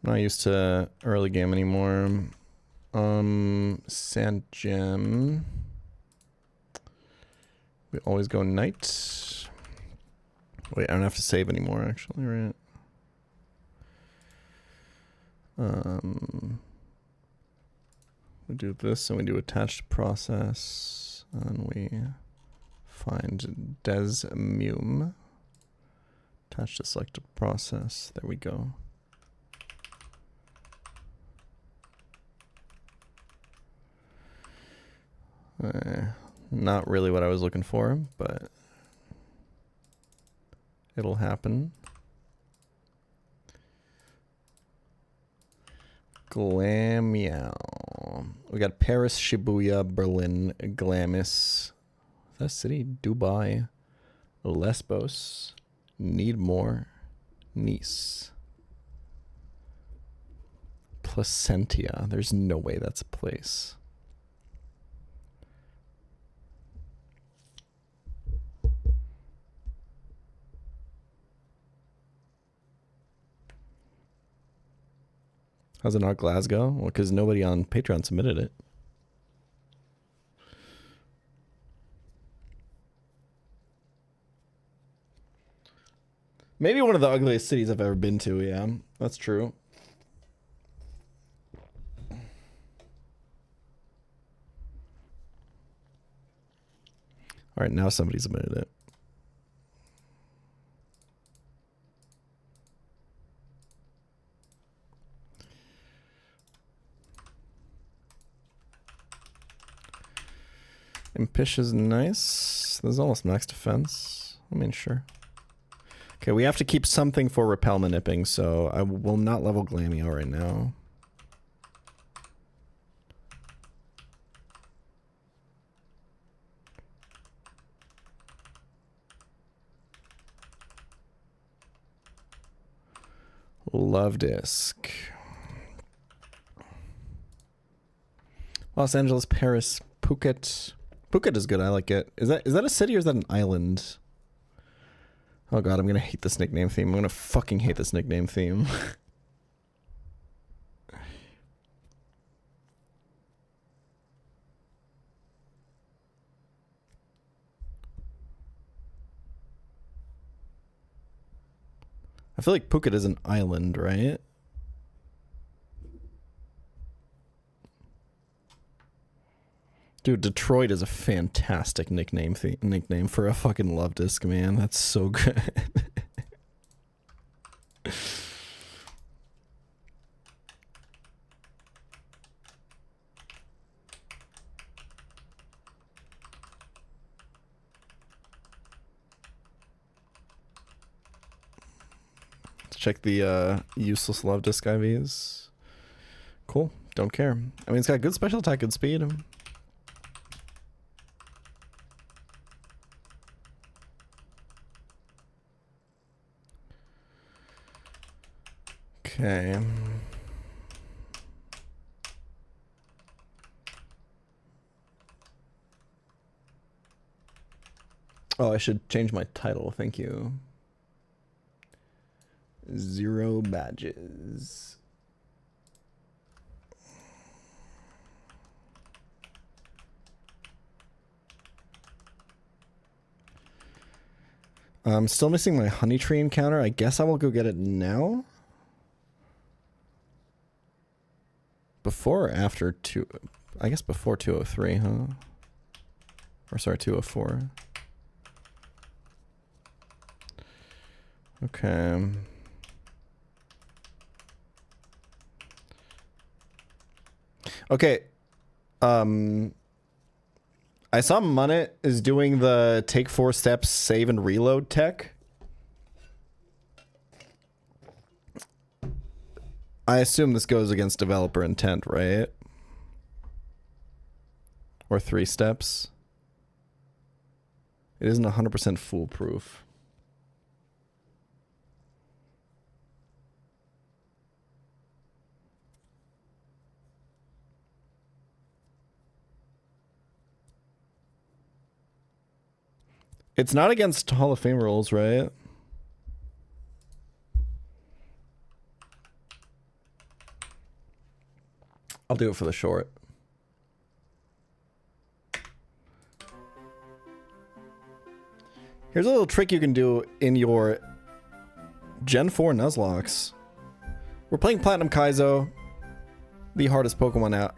not used to early game anymore. Sand gem. We always go knight. Wait, I don't have to save anymore actually, right? We do this and we do attached process and we find desmum. Attach to selected process. There we go. Not really what I was looking for, but it'll happen. Glammeow. We got Paris, Shibuya, Berlin, Glamis. Is that a city? Dubai, Lesbos, Needmore, Nice, Placentia. There's no way that's a place. How's it not Glasgow? Well, because nobody on Patreon submitted it. Maybe one of the ugliest cities I've ever been to, yeah. That's true. Alright, now somebody submitted it. Impish is nice. This is almost max defense. I mean, sure. Okay, we have to keep something for repel nipping, so I will not level Glamio right now. Love Disc. Los Angeles, Paris, Phuket. Phuket is good. I like it. Is that a city or is that an island? Oh god, I'm gonna hate this nickname theme. I'm gonna fucking hate this nickname theme. I feel like Phuket is an island, right? Dude, Detroit is a fantastic nickname for a fucking love disc, man. That's so good. Let's check the useless love disc IVs. Cool. Don't care. I mean, it's got good special attack, good speed. Okay. Oh, I should change my title. Thank you. 0 badges. I'm still missing my honey tree encounter. I guess I will go get it now. Before or after I guess before 203, huh? Or sorry, 204. Okay. Okay. I saw Munnet is doing the take 4 steps, save and reload tech. I assume this goes against developer intent, right? Or 3 steps. It isn't 100% foolproof. It's not against Hall of Fame rules, right? I'll do it for the short. Here's a little trick you can do in your Gen 4 Nuzlocke. We're playing Platinum Kaizo, the hardest Pokemon out.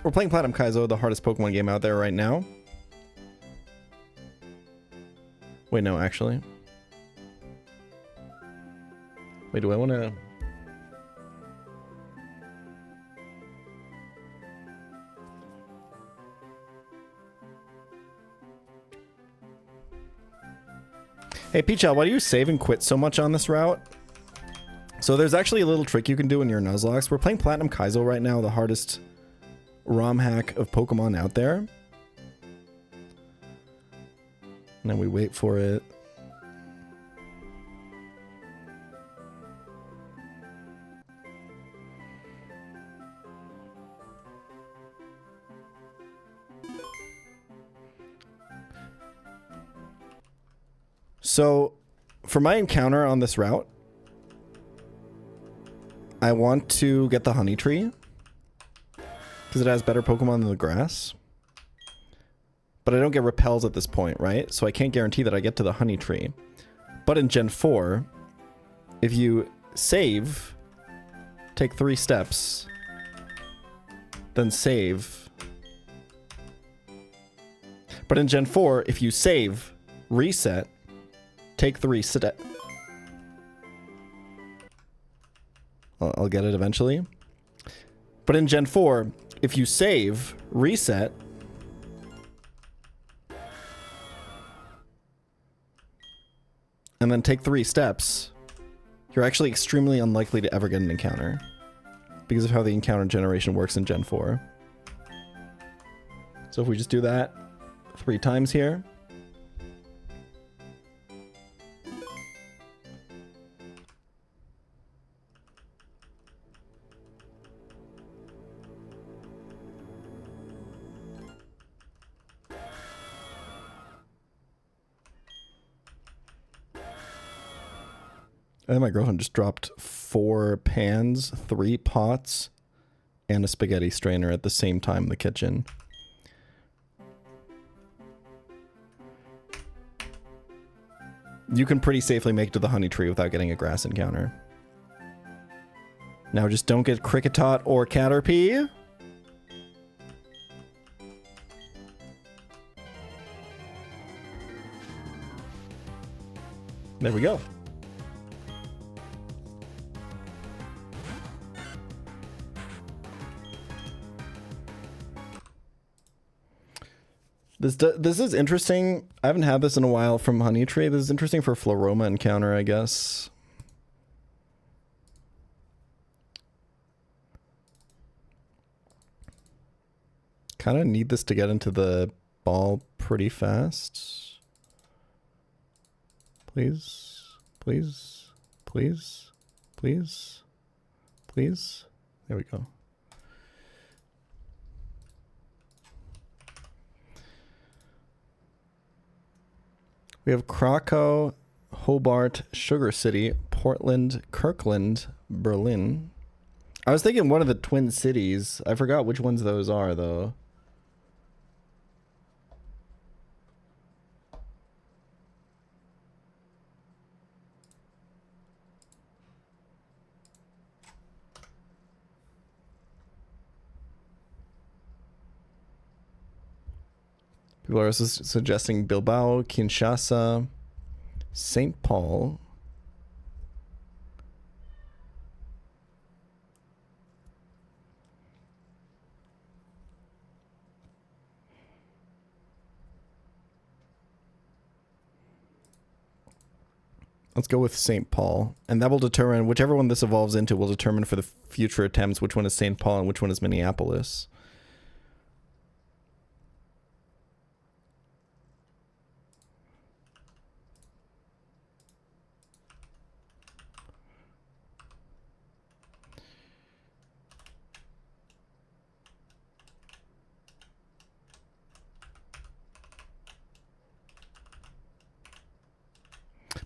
We're playing Platinum Kaizo, the hardest Pokemon game out there right now. Wait, no, actually. Wait, do I want to... Hey, pChal, why do you save and quit so much on this route? So there's actually a little trick you can do in your Nuzlocke. We're playing Platinum Kaizo right now, the hardest ROM hack of Pokemon out there. And then we wait for it. So, for my encounter on this route, I want to get the honey tree because it has better Pokemon than the grass. But I don't get repels at this point, right? So I can't guarantee that I get to the honey tree. But in Gen 4, if you save, take 3 steps, then save. But in Gen 4, if you save, reset, take 3 steps. I'll get it eventually. But in Gen 4, if you save, reset, and then take 3 steps, you're actually extremely unlikely to ever get an encounter because of how the encounter generation works in Gen 4. So if we just do that 3 times here. And then my girlfriend just dropped 4 pans, 3 pots, and a spaghetti strainer at the same time in the kitchen. You can pretty safely make it to the honey tree without getting a grass encounter. Now just don't get Cricketot or Caterpie. There we go. This is interesting. I haven't had this in a while from Honey Tree. This is interesting for Floroma encounter, I guess. Kind of need this to get into the ball pretty fast. Please, please, please, please, please. There we go. We have Krakow, Hobart, Sugar City, Portland, Kirkland, Berlin. I was thinking one of the Twin Cities. I forgot which ones those are, though. People are also suggesting Bilbao, Kinshasa, St. Paul. Let's go with St. Paul. And that will determine, whichever one this evolves into will determine for the future attempts which one is St. Paul and which one is Minneapolis.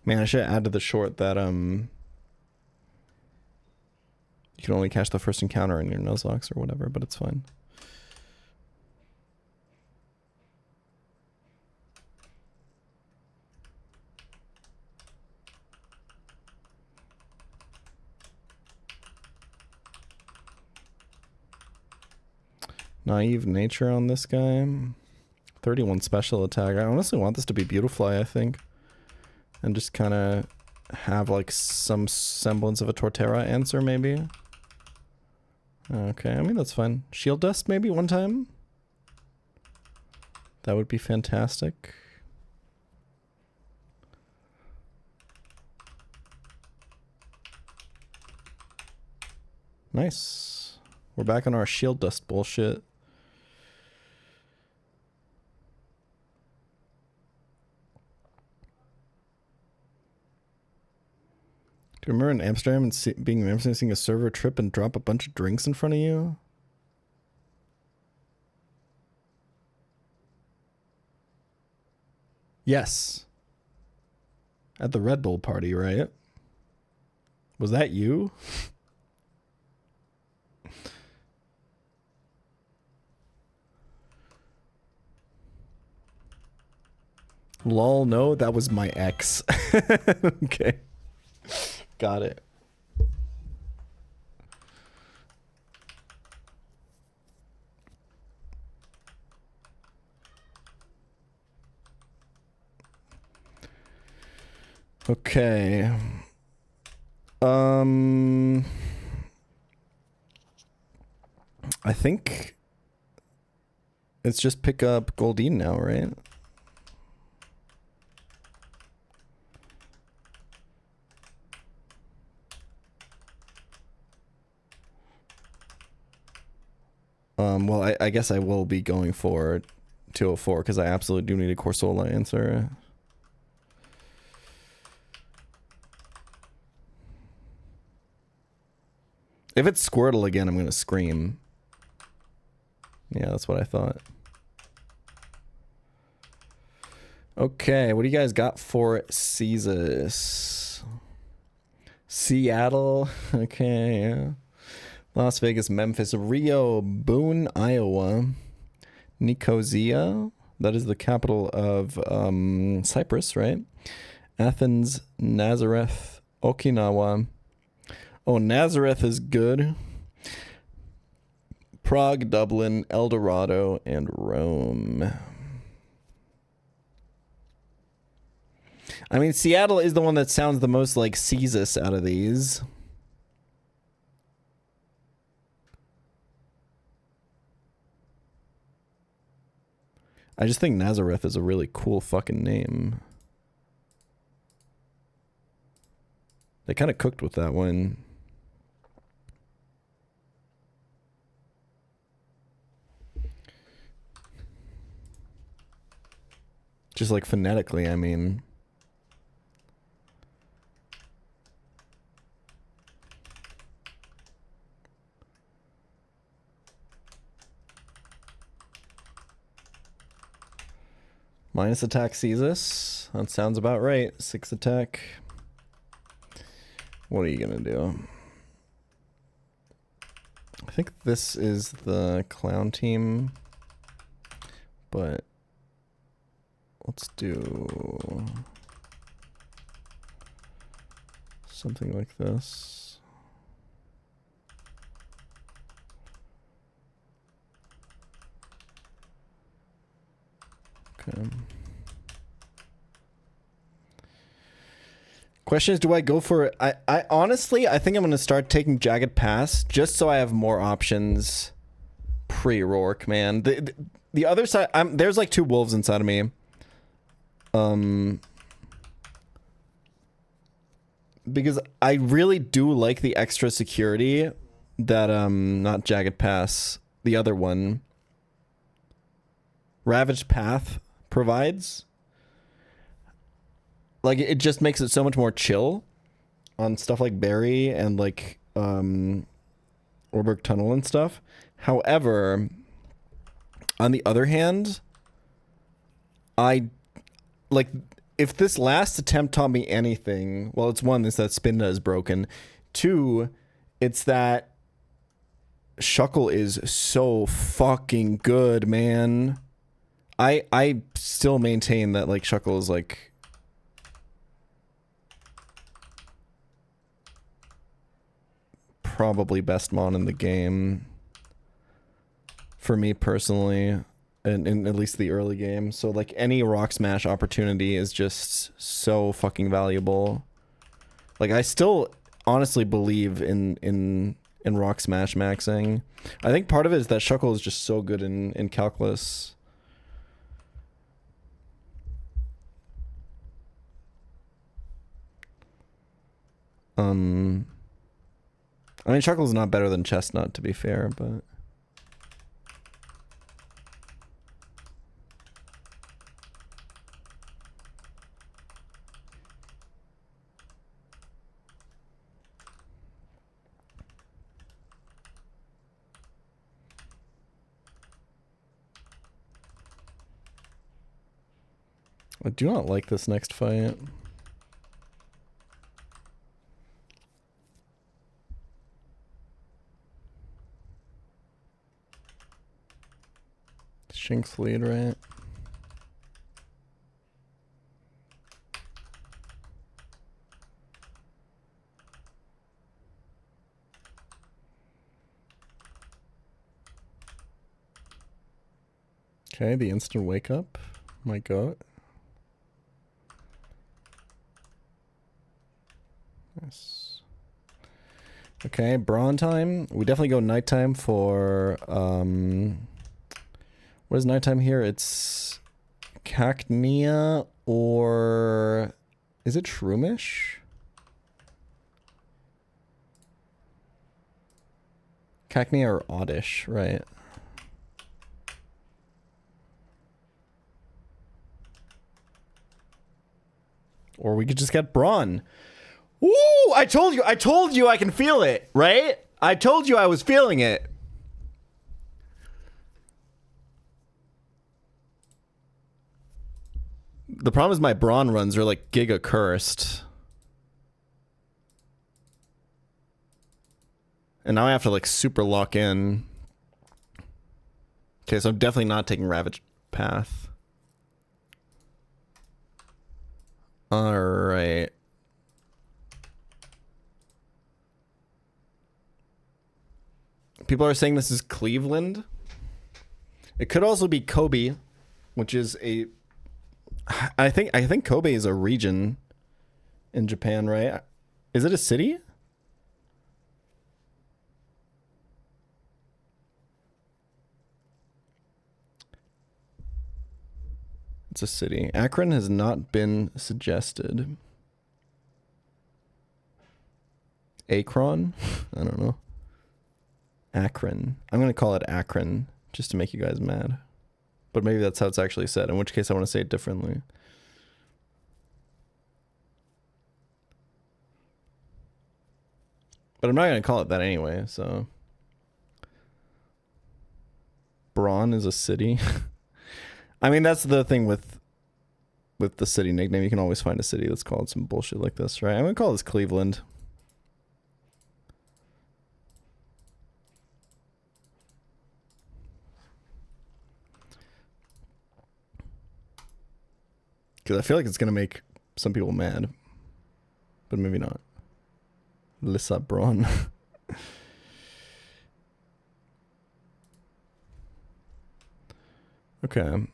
Man, I should add to the short that you can only catch the first encounter in your Nuzlocke or whatever, but it's fine. Naive nature on this guy. 31 special attack. I honestly want this to be Beautifly, I think. And just kind of have like some semblance of a Torterra answer, maybe. Okay, I mean, that's fine. Shield Dust, maybe, one time? That would be fantastic. Nice. We're back on our Shield Dust bullshit. Do you remember in Amsterdam and being in Amsterdam, seeing a server trip and drop a bunch of drinks in front of you? Yes. At the Red Bull party, right? Was that you? Lol, no, that was my ex. Okay. Got it. Okay. I think it's just pick up Goldeen now, right? Well, I guess I will be going for 204 because I absolutely do need a Corsola answer. If it's Squirtle again, I'm gonna scream. Yeah, that's what I thought. Okay, what do you guys got for Caesars? Seattle, okay, yeah. Las Vegas, Memphis, Rio, Boone, Iowa, Nicosia, that is the capital of Cyprus, right? Athens, Nazareth, Okinawa. Oh, Nazareth is good. Prague, Dublin, El Dorado, and Rome. I mean, Seattle is the one that sounds the most like Caesar out of these. I just think Nazareth is a really cool fucking name. They kind of cooked with that one. Just like phonetically, I mean. Minus attack Caesar. That sounds about right. 6 attack. What are you gonna do? I think this is the clown team, but let's do something like this. Okay. Question is, do I go for it? I honestly, I think I'm going to start taking Jagged Pass just so I have more options pre-Rourke, man. The other side, there's like 2 wolves inside of me. Because I really do like the extra security that, not Jagged Pass, the other one, Ravaged Path provides. Like, it just makes it so much more chill on stuff like Barry and like Orberg Tunnel and stuff. However, on the other hand, I like, if this last attempt taught me anything, well, it's one, is that Spinda is broken. 2, it's that Shuckle is so fucking good, man. I still maintain that like Shuckle is like probably best mon in the game for me personally, in at least the early game. So like any rock smash opportunity is just so fucking valuable. Like I still honestly believe in rock smash maxing. I think part of it is that Shuckle is just so good in calculus. I mean, Chuckle's not better than Chestnut, to be fair, but... I do not like this next fight. Shinx lead, right? Okay, the instant wake up. My goat. Nice. Okay, brawn time. We definitely go nighttime for what is nighttime here? It's Cacnea or is it Shroomish? Cacnea or Oddish, right? Or we could just get Brawn. Woo! I told you I can feel it, right? I told you I was feeling it. The problem is my Brawn runs are like giga cursed. And now I have to like super lock in. Okay, so I'm definitely not taking Ravage Path. Alright. People are saying this is Cleveland. It could also be Kobe, which is a... I think Kobe is a region in Japan, right? Is it a city? It's a city. Akron has not been suggested. Akron? I don't know. Akron. I'm going to call it Akron just to make you guys mad. But maybe that's how it's actually said, in which case I want to say it differently. But I'm not going to call it that anyway, so... Braun is a city. I mean, that's the thing with the city nickname. You can always find a city that's called some bullshit like this, right? I'm going to call this Cleveland. Because I feel like it's going to make some people mad. But maybe not. Lissa Braun. Okay.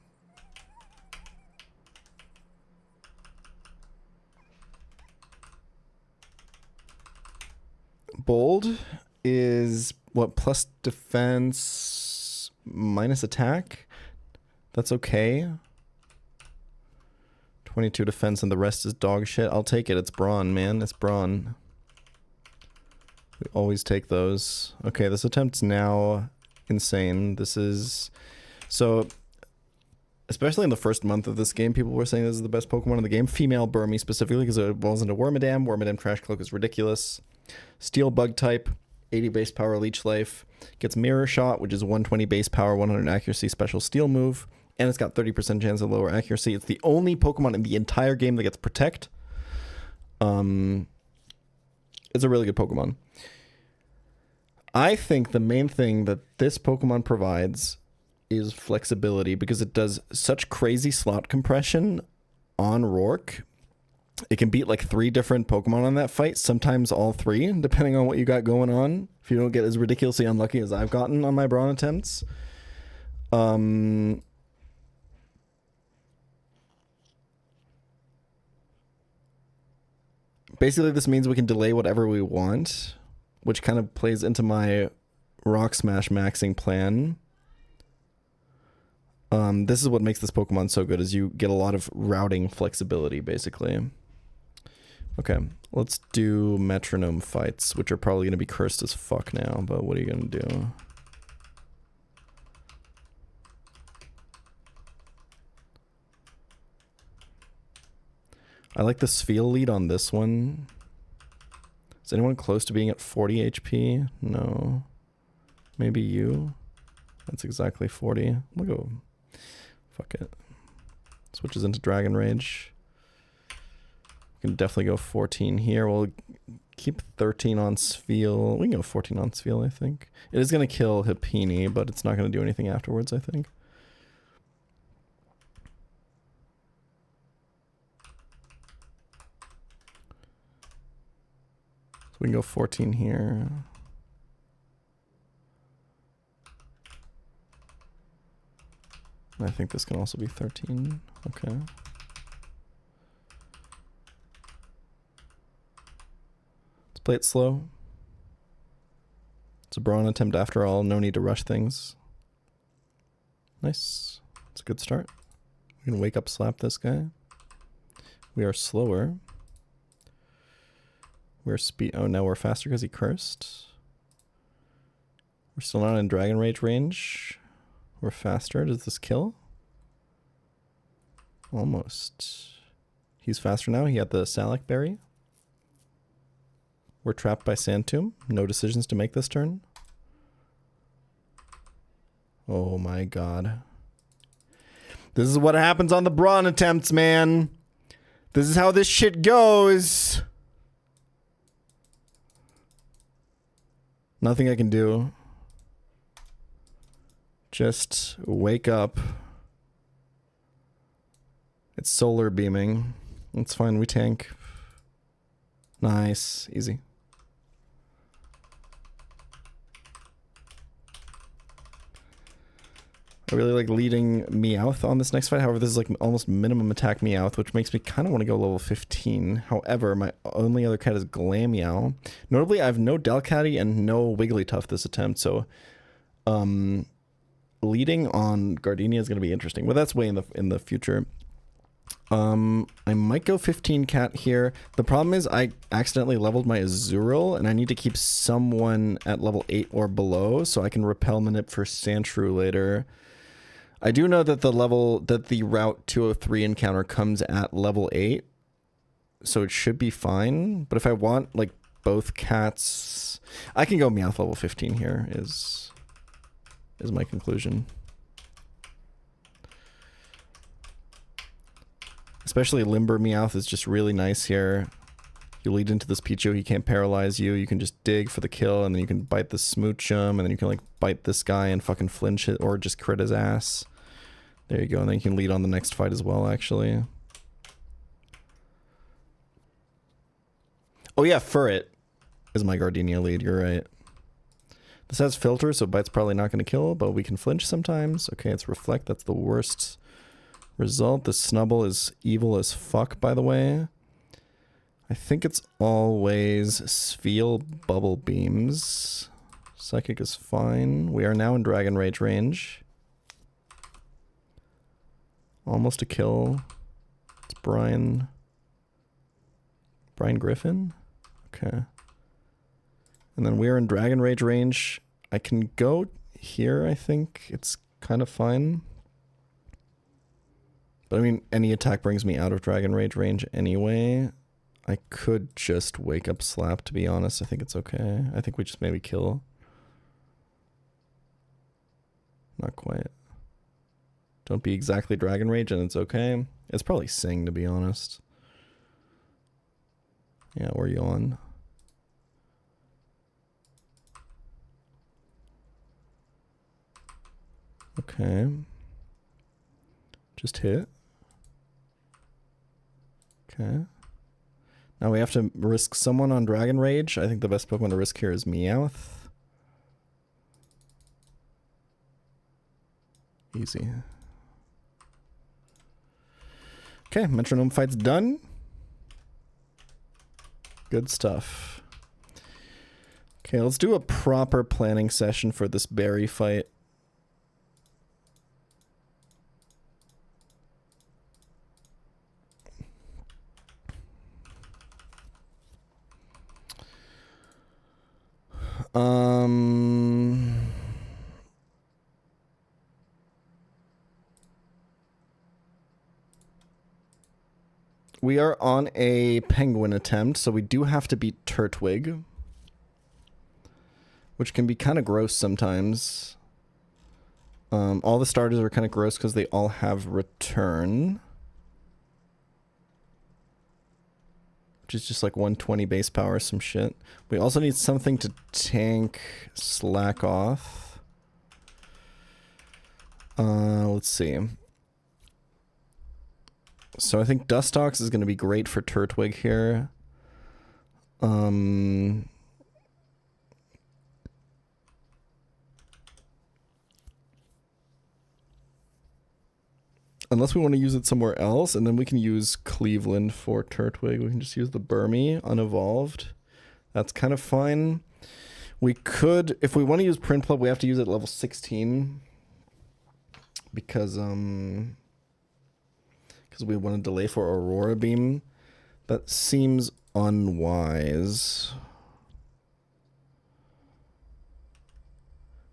Bold is what, plus defense minus attack? That's okay. 22 defense and the rest is dog shit. I'll take it. It's brawn, man. It's brawn. We always take those. Okay, this attempt's now insane. This is... So, especially in the first month of this game, people were saying this is the best Pokemon in the game. Female Burmy specifically, because it evolves into Wormadam. Wormadam Trash Cloak is ridiculous. Steel Bug type, 80 base power, Leech Life. Gets Mirror Shot, which is 120 base power, 100 accuracy, special steel move. And it's got 30% chance of lower accuracy. It's the only Pokemon in the entire game that gets Protect. It's a really good Pokemon. I think the main thing that this Pokemon provides is flexibility, because it does such crazy slot compression on Rourke. It can beat like 3 different Pokemon on that fight, sometimes all 3, depending on what you got going on. If you don't get as ridiculously unlucky as I've gotten on my Brawn attempts. Basically, this means we can delay whatever we want, which kind of plays into my Rock Smash maxing plan. This is what makes this Pokemon so good, is you get a lot of routing flexibility, basically. Okay, let's do Metronome fights, which are probably going to be cursed as fuck now, but what are you going to do? I like the Spheal lead on this one. Is anyone close to being at 40 HP? No. Maybe you? That's exactly 40. We'll go. Fuck it. Switches into Dragon Rage. We can definitely go 14 here. We'll keep 13 on Spheal. We can go 14 on Spheal, I think. It is going to kill Hipini, but it's not going to do anything afterwards, I think. So we can go 14 here. I think this can also be 13. Okay. Let's play it slow. It's a Brawn attempt after all. No need to rush things. Nice. It's a good start. We're going to wake up slap this guy. We are slower. We're speed. Oh, now we're faster because he cursed. We're still not in Dragon Rage range. We're faster. Does this kill? Almost. He's faster now. He had the Salak berry. We're trapped by Sand Tomb. No decisions to make this turn. Oh my god. This is what happens on the brawn attempts, man. This is how this shit goes. Nothing I can do. Just wake up. It's solar beaming. It's fine, we tank. Nice. Easy. I really like leading Meowth on this next fight. However, this is like almost minimum attack Meowth, which makes me kind of want to go level 15. However, my only other cat is Glameow. Notably, I have no Delcatty and no Wigglytuff this attempt, so leading on Gardenia is going to be interesting. Well, that's way in the future. I might go 15 cat here. The problem is I accidentally leveled my Azurill, and I need to keep someone at level 8 or below so I can repel manip for Sandshrew later. I do know that the Route 203 encounter comes at level 8, so it should be fine. But if I want like both cats, I can go Meowth level 15 here is my conclusion. Especially Limber Meowth is just really nice here. You lead into this Pichu, he can't paralyze you. You can just dig for the kill, and then you can bite the Smoochum, and then you can like bite this guy and fucking flinch it, or just crit his ass. There you go, and then you can lead on the next fight as well, actually. Oh yeah, Furret is my Gardenia lead, you're right. This has filter, so bite's probably not going to kill, but we can flinch sometimes. Okay, it's reflect, that's the worst result. The Snubble is evil as fuck, by the way. I think it's always Spheal Bubble Beams. Psychic is fine. We are now in Dragon Rage range. Almost a kill. It's Brian Griffin? Okay. And then we are in Dragon Rage range. I can go here, I think. It's kind of fine. But I mean, any attack brings me out of Dragon Rage range anyway. I could just wake up Slap, to be honest. I think it's okay. I think we just maybe kill. Not quite. Don't be exactly Dragon Rage and it's okay. It's probably Sing, to be honest. Yeah, or Yawn. Okay. Just hit. Okay. Now we have to risk someone on Dragon Rage. I think the best Pokemon to risk here is Meowth. Easy. Okay, Metronome fight's done. Good stuff. Okay, let's do a proper planning session for this berry fight. We are on a penguin attempt, so we do have to beat Turtwig, which can be kind of gross sometimes. All the starters are kind of gross because they all have return, which is just like 120 base power, some shit. We also need something to tank Slack off. Let's see. So I think Dustox is going to be great for Turtwig here. Unless we want to use it somewhere else, and then we can use Cleveland for Turtwig. We can just use the Burmy unevolved. That's kind of fine. We could, if we want to use Prinplup, we have to use it at level 16. Because we want to delay for Aurora Beam. That seems unwise.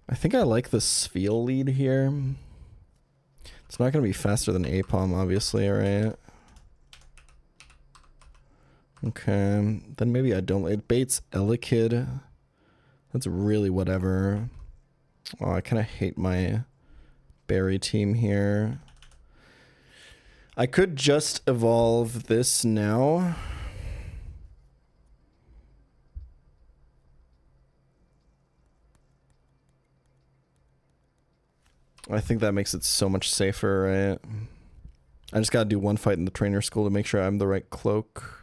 I think I like the Spheal lead here. It's not going to be faster than Apom, obviously, right? Okay, then maybe I don't. It baits Elekid. That's really whatever. Oh, I kind of hate my berry team here. I could just evolve this now. I think that makes it so much safer, right? I just gotta do one fight in the trainer school to make sure I'm the right cloak.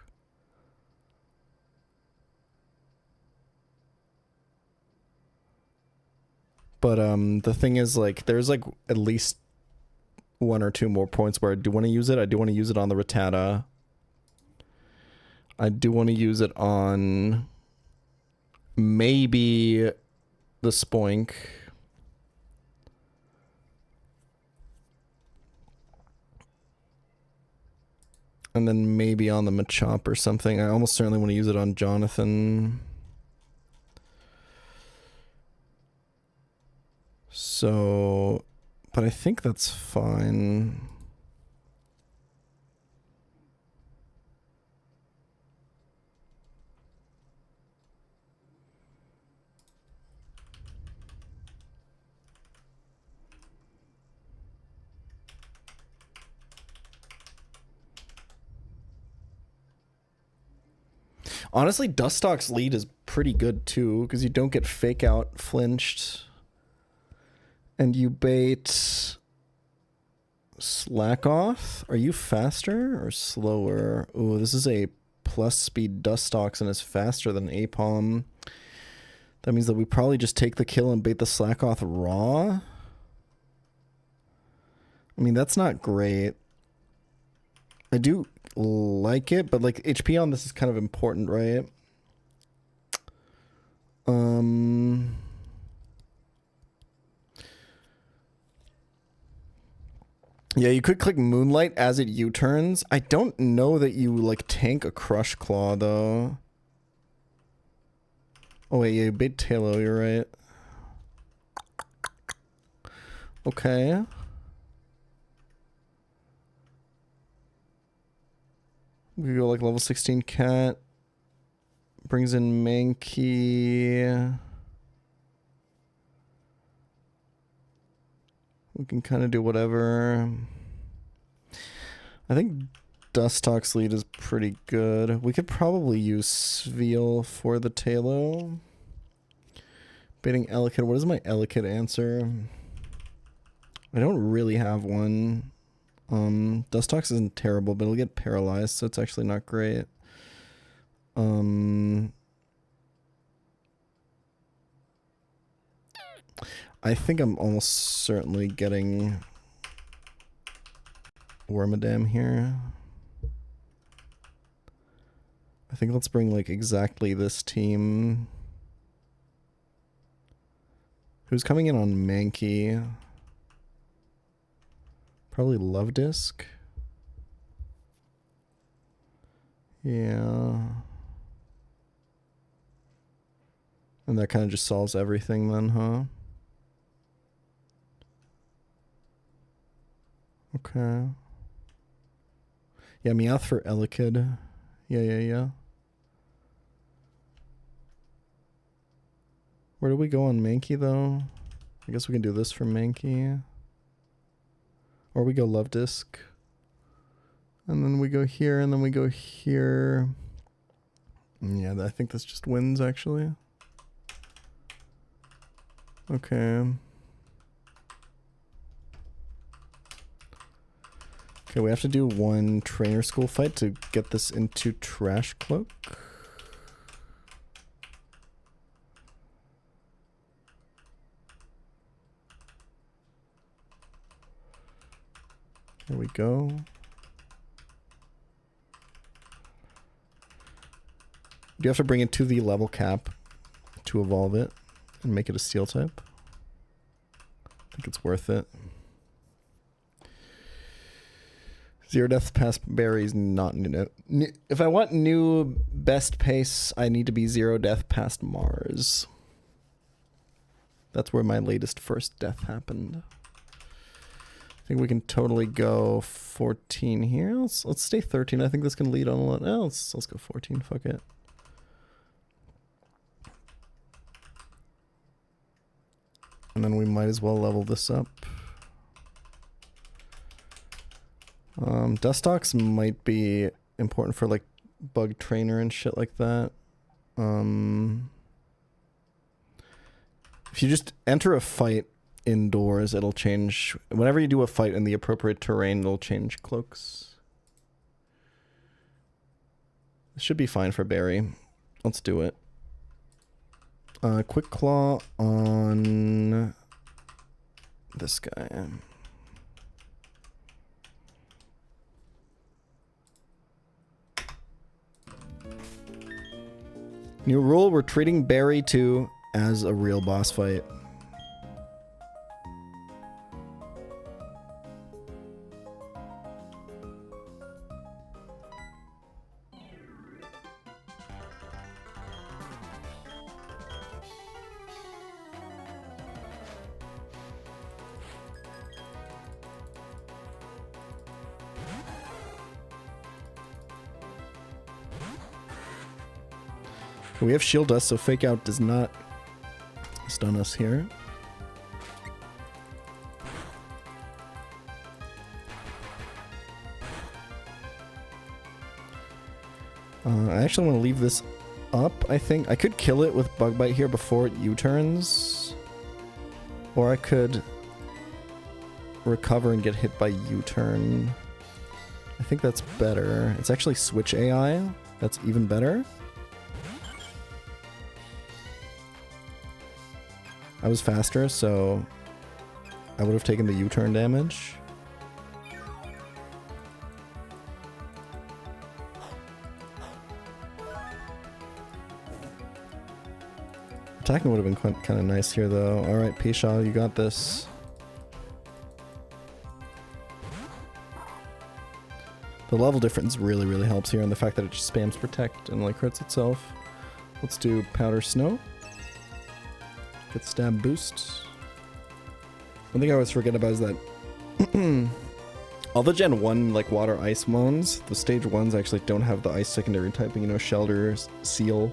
But the thing is, like, there's like at least 1 or 2 more points where I do want to use it. I do want to use it on the Rattata. I do want to use it on maybe the Spoink. And then maybe on the Machop or something. I almost certainly want to use it on Jonathan. So, but I think that's fine. Honestly, Dustock's lead is pretty good too, because you don't get fake out flinched. And you bait Slack Off. Are you faster or slower? Ooh, this is a plus speed Dustox and is faster than Apom. That means that we probably just take the kill and bait the Slack Off raw. I mean, that's not great. I do like it, but like HP on this is kind of important, right? Yeah, you could click Moonlight as it U-turns. I don't know that you like tank a Crush Claw though. Oh wait, yeah, you bait Talo, you're right. Okay. We go like level 16 cat. Brings in Mankey. We can kind of do whatever. I think Dustock's lead is pretty good. We could probably use Sveal for the Talo. Baiting Elekid. What is my Elekid answer? I don't really have one. Dustox isn't terrible, but it'll get paralyzed, so it's actually not great. I think I'm almost certainly getting Wormadam here. I think let's bring like exactly this team. Who's coming in on Mankey? Probably Love Disc. Yeah. And that kind of just solves everything then, huh? Okay. Yeah, Meowth for Elekid. Yeah. Where do we go on Mankey, though? I guess we can do this for Mankey. Or we go Love Disc. And then we go here, and then we go here. Yeah, I think this just wins, actually. Okay. Okay, we have to do one trainer school fight to get this into Trash Cloak. There we go. You have to bring it to the level cap to evolve it and make it a steel type. I think it's worth it. 0 death past berries, not new. If I want new best pace, I need to be 0 death past Mars. That's where my latest first death happened. think we can totally go 14 here. Let's stay 13. I think this can lead on a lot. Oh, let's go 14. Fuck it. And then we might as well level this up. Dustox might be important for like bug trainer and shit like that. If you just enter a fight indoors, it'll change. Whenever you do a fight in the appropriate terrain, it'll change cloaks. This should be fine for Barry. Let's do it. Quick Claw on this guy. New rule, we're treating Barry 2 as a real boss fight. We have shield dust, so fake out does not stun us here. I actually want to leave this up, I think. I could kill it with Bug Bite here before it U-turns. Or I could recover and get hit by U-turn. I think that's better. It's actually switch AI. That's even better. I was faster, so I would have taken the U-turn damage. Attacking would have been kind of nice here, though. Alright, pChal, you got this. The level difference really, really helps here, and the fact that it just spams Protect and like hurts itself. Let's do Powder Snow. Get stab boost. One thing I always forget about is that all the Gen 1 like water ice ones, the stage 1s actually don't have the ice secondary typing, you know, Shelter, Seal.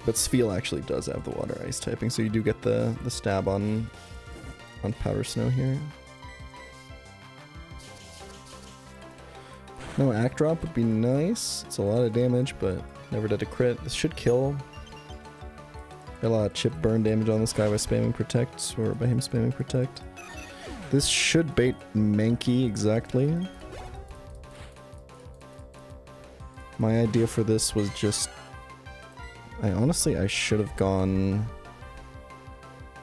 But Spheal actually does have the water ice typing, so you do get the stab on Powder Snow here. No Act Drop would be nice. It's a lot of damage, but never did a crit. This should kill. Got a lot of chip burn damage on this guy by spamming Protect, or by him spamming Protect. This should bait Mankey exactly. My idea for this was just... I should have gone...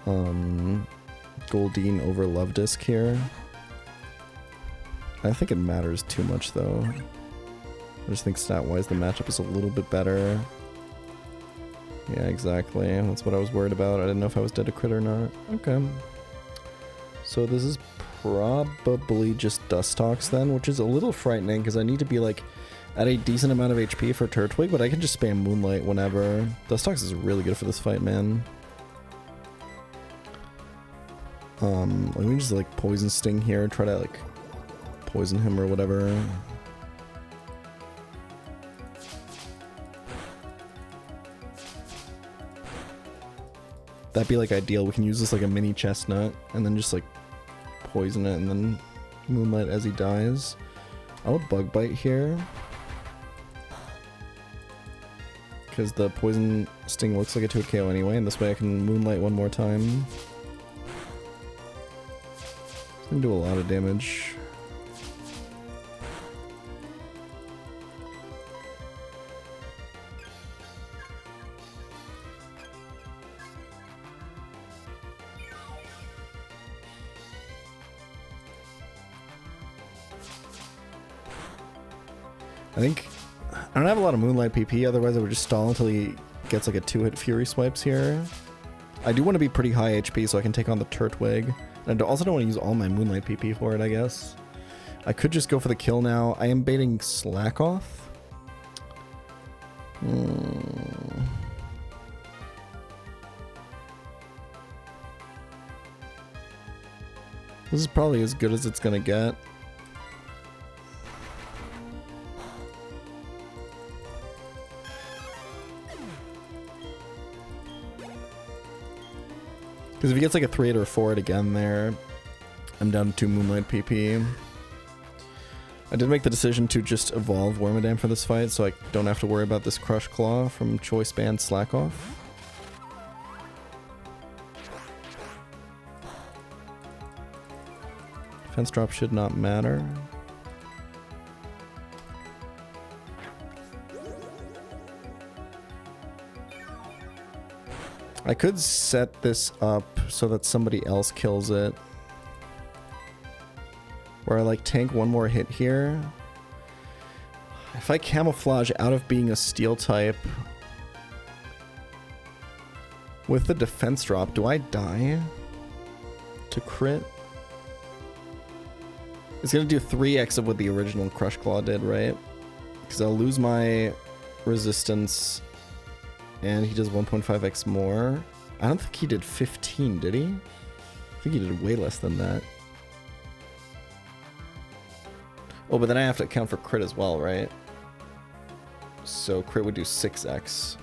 Goldeen over Love Disc here. I think it matters too much though. I just think stat-wise the matchup is a little bit better. Yeah, exactly. That's what I was worried about. I didn't know if I was dead to crit or not. Okay. So this is probably just Dustox then, which is a little frightening because I need to be like at a decent amount of HP for Turtwig, but I can just spam Moonlight whenever. Dustox is really good for this fight, man. Let me just like Poison Sting here, try to like poison him or whatever. That'd be like ideal. We can use this like a mini chestnut and then just like poison it and then Moonlight as he dies. I would Bug Bite here because the Poison Sting looks like a 2 KO anyway, and this way I can Moonlight one more time. It's gonna do a lot of damage. I think I don't have a lot of Moonlight PP, otherwise I would just stall until he gets like a 2-hit Fury Swipes here. I do want to be pretty high HP so I can take on the Turtwig. And I also don't want to use all my Moonlight PP for it, I guess. I could just go for the kill now. I am baiting Slack Off. This is probably as good as it's gonna get. Because if he gets like a 3-8 or a 4-8 again there, I'm down to 2 Moonlight PP. I did make the decision to just evolve Wormadam for this fight, so I don't have to worry about this Crush Claw from Choice Band Slack Off. Defense drop should not matter. I could set this up so that somebody else kills it. Where I like tank one more hit here. If I camouflage out of being a steel type with the defense drop, do I die to crit? It's gonna do 3x of what the original Crush Claw did, right? Because I'll lose my resistance and he does 1.5x more. I don't think he did 15, did he? I think he did way less than that. Oh, but then I have to account for crit as well, right? So crit would do 6x.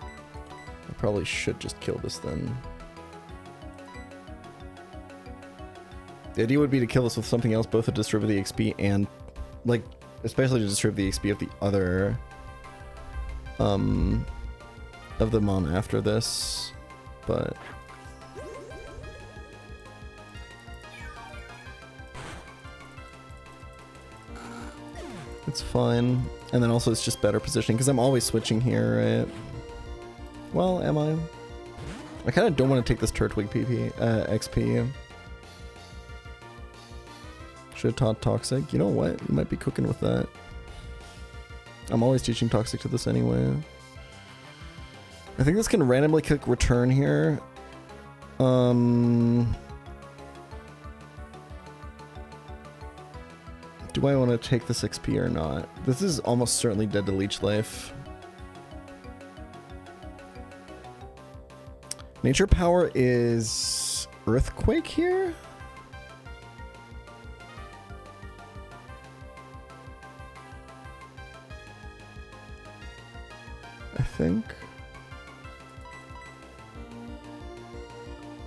I probably should just kill this then. The idea would be to kill this with something else, both to distribute the XP and, like, especially to distribute the XP of the other, of the mon after this, but... it's fine. And then also it's just better positioning, because I'm always switching here, right? Well, am I? I kind of don't want to take this Turtwig XP. Should have taught Toxic. You know what? You might be cooking with that. I'm always teaching Toxic to this anyway. I think this can randomly click return here. Do I want to take this XP or not? This is almost certainly dead to leech life. Nature power is Earthquake here? I think.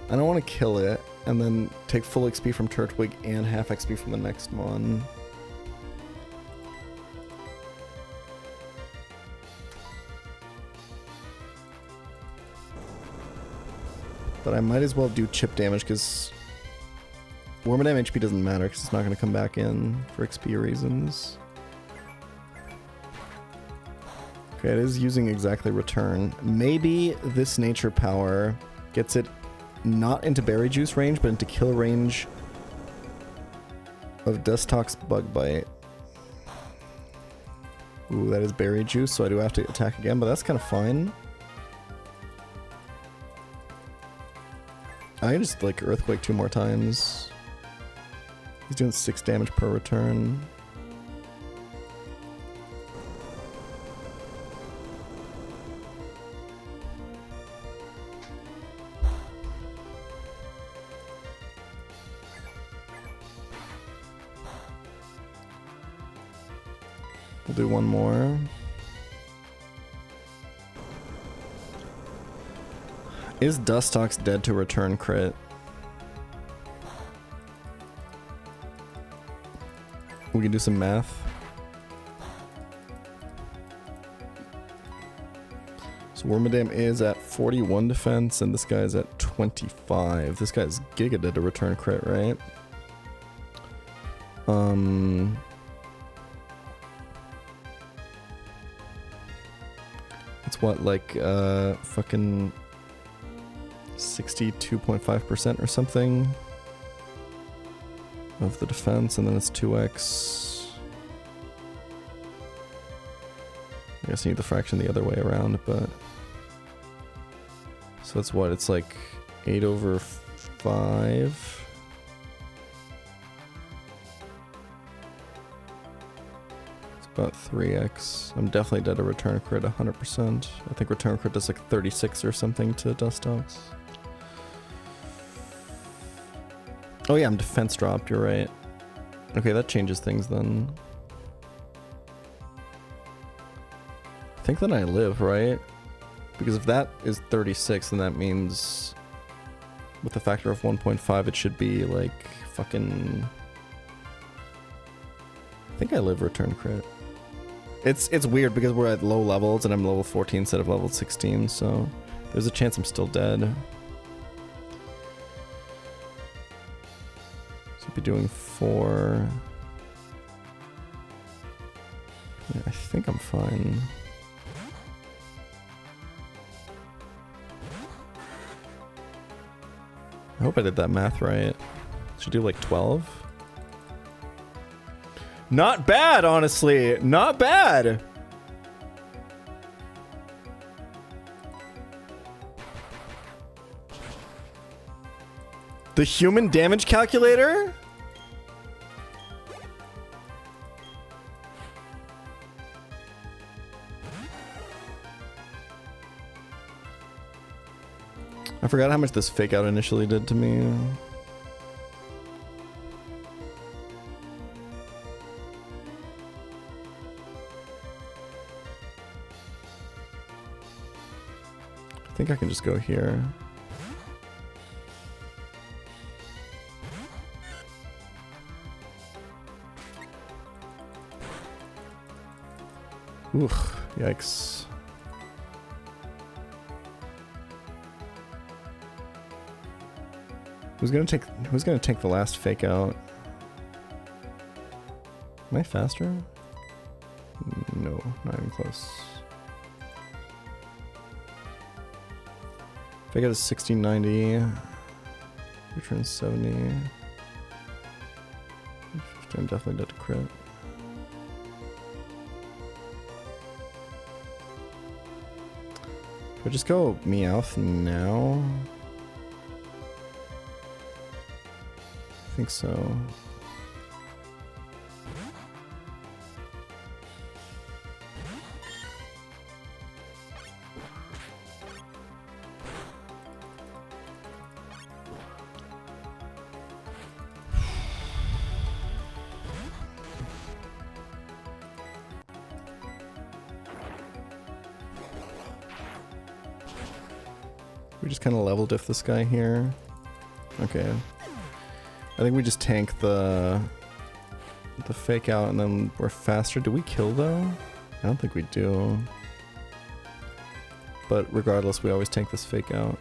I don't want to kill it and then take full XP from Turtwig and half XP from the next one. But I might as well do chip damage because Wormadam HP doesn't matter because it's not going to come back in for XP reasons. Okay, it is using exactly return. Maybe this nature power gets it not into berry juice range, but into kill range of Dustox Bug Bite. Ooh, that is berry juice, so I do have to attack again, but that's kind of fine. I can just like Earthquake 2 more times. He's doing 6 damage per return. We'll do one more. Is Dustox dead to return crit? We can do some math. So Wormadam is at 41 defense and this guy's at 25. This guy's giga dead to return crit, right? It's what, like fucking 62.5% or something of the defense, and then it's 2x. I guess I need the fraction the other way around, but so it's what, it's like 8 over 5. It's about 3x. I'm definitely dead to return crit 100%. I think return crit does like 36 or something to Dustox. Oh yeah, I'm defense dropped, you're right. Okay, that changes things then. I think then I live, right? Because if that is 36, then that means with a factor of 1.5, it should be like fucking... I think I live return crit. It's weird because we're at low levels and I'm level 14 instead of level 16, so there's a chance I'm still dead. So I'll be doing 4. Yeah, I think I'm fine. I hope I did that math right. Should do like 12? Not bad, honestly. Not bad. The human damage calculator? I forgot how much this fake out initially did to me. I think I can just go here. Ooh, yikes. Who's gonna take the last fake out? Am I faster? No, not even close. Fake out is 1690. Return 70. 15 definitely dead to crit. Should I just go Meowth now? I think so. We just kind of level diff this guy here. Okay. I think we just tank the fake out and then we're faster. Do we kill though? I don't think we do. But regardless, we always tank this fake out.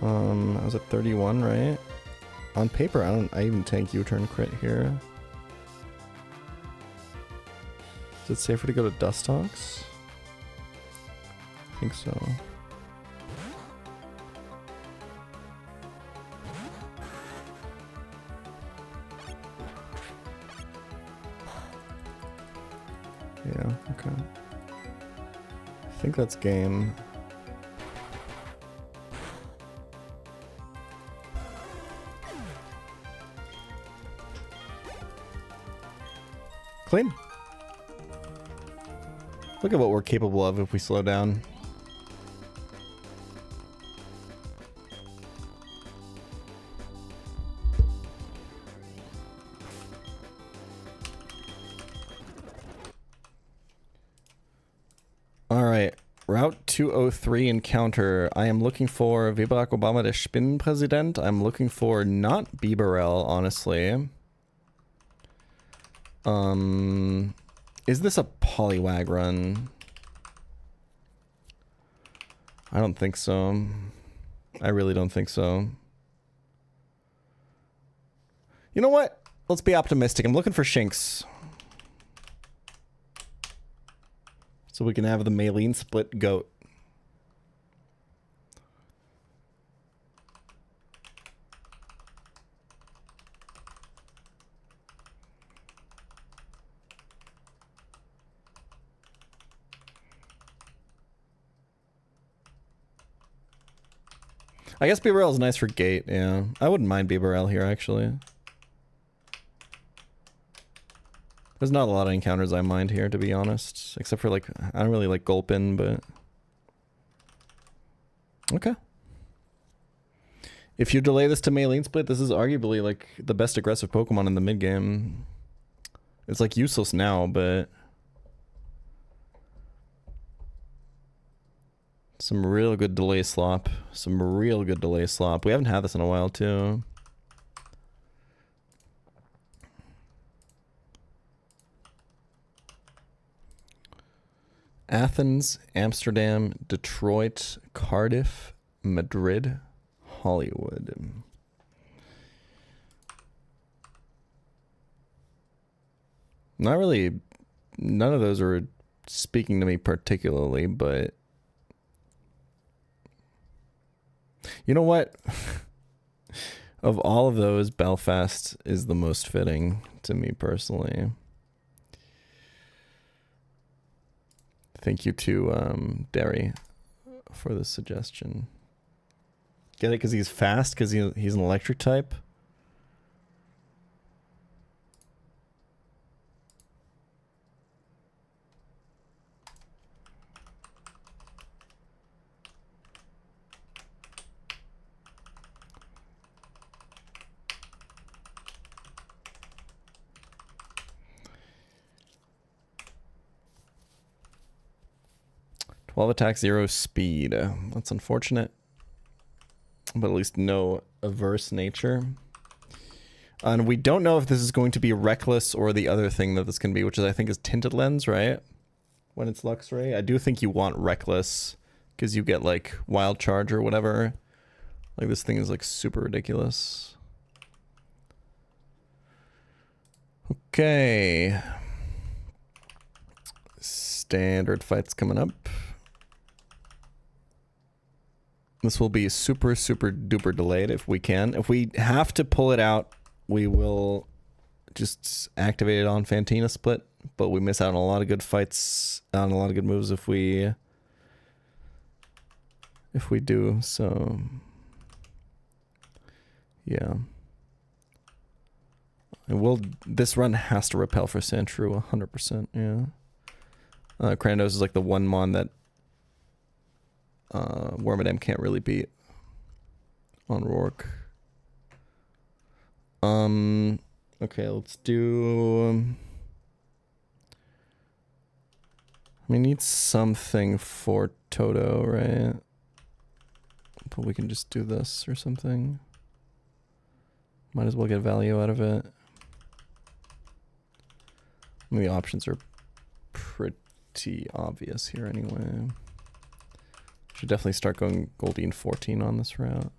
I was at 31, right? On paper, I even tank U-turn crit here. Is it safer to go to Dustox? I think so. Yeah, okay. I think that's game. Clean. Look at what we're capable of if we slow down. Alright, Route 203 encounter. I am looking for wie Barack Obama der Spinnenpräsident. I'm looking for not Biberel, honestly. Is this a Poliwag run? I don't think so. I really don't think so. You know what? Let's be optimistic. I'm looking for Shinx. So we can have the Maylene split goat. I guess Bibarel is nice for gate, yeah. I wouldn't mind Bibarel here, actually. There's not a lot of encounters I mind here, to be honest. Except for, like, I don't really like Gulpin, but... Okay. If you delay this to Maylene Split, this is arguably, like, the best aggressive Pokemon in the mid-game. It's, like, useless now, but... Some real good delay slop. Some real good delay slop. We haven't had this in a while, too. Athens, Amsterdam, Detroit, Cardiff, Madrid, Hollywood. Not really, none of those are speaking to me particularly, but you know what? Of all of those, Belfast is the most fitting to me personally. Thank you to Derry for the suggestion. Get it because he's fast, because he's an electric type? Attack, 0 speed. That's unfortunate. But at least no averse nature. And we don't know if this is going to be reckless or the other thing that this can be, which is I think is tinted lens, right? When it's Luxray. I do think you want reckless because you get like wild charge or whatever. Like this thing is like super ridiculous. Okay. Standard fights coming up. This will be super, super duper delayed if we can. If we have to pull it out, we will just activate it on Fantina Split. But we miss out on a lot of good fights, on a lot of good moves if we do. So, yeah. And this run has to repel for Sandshrew 100%. Yeah. Cranidos is like the one mon that Wormadam can't really beat on Rourke. Okay, let's do... we need something for Toto, right? But we can just do this or something. Might as well get value out of it. The options are pretty obvious here anyway. Should definitely start going Goldeen 14 on this route.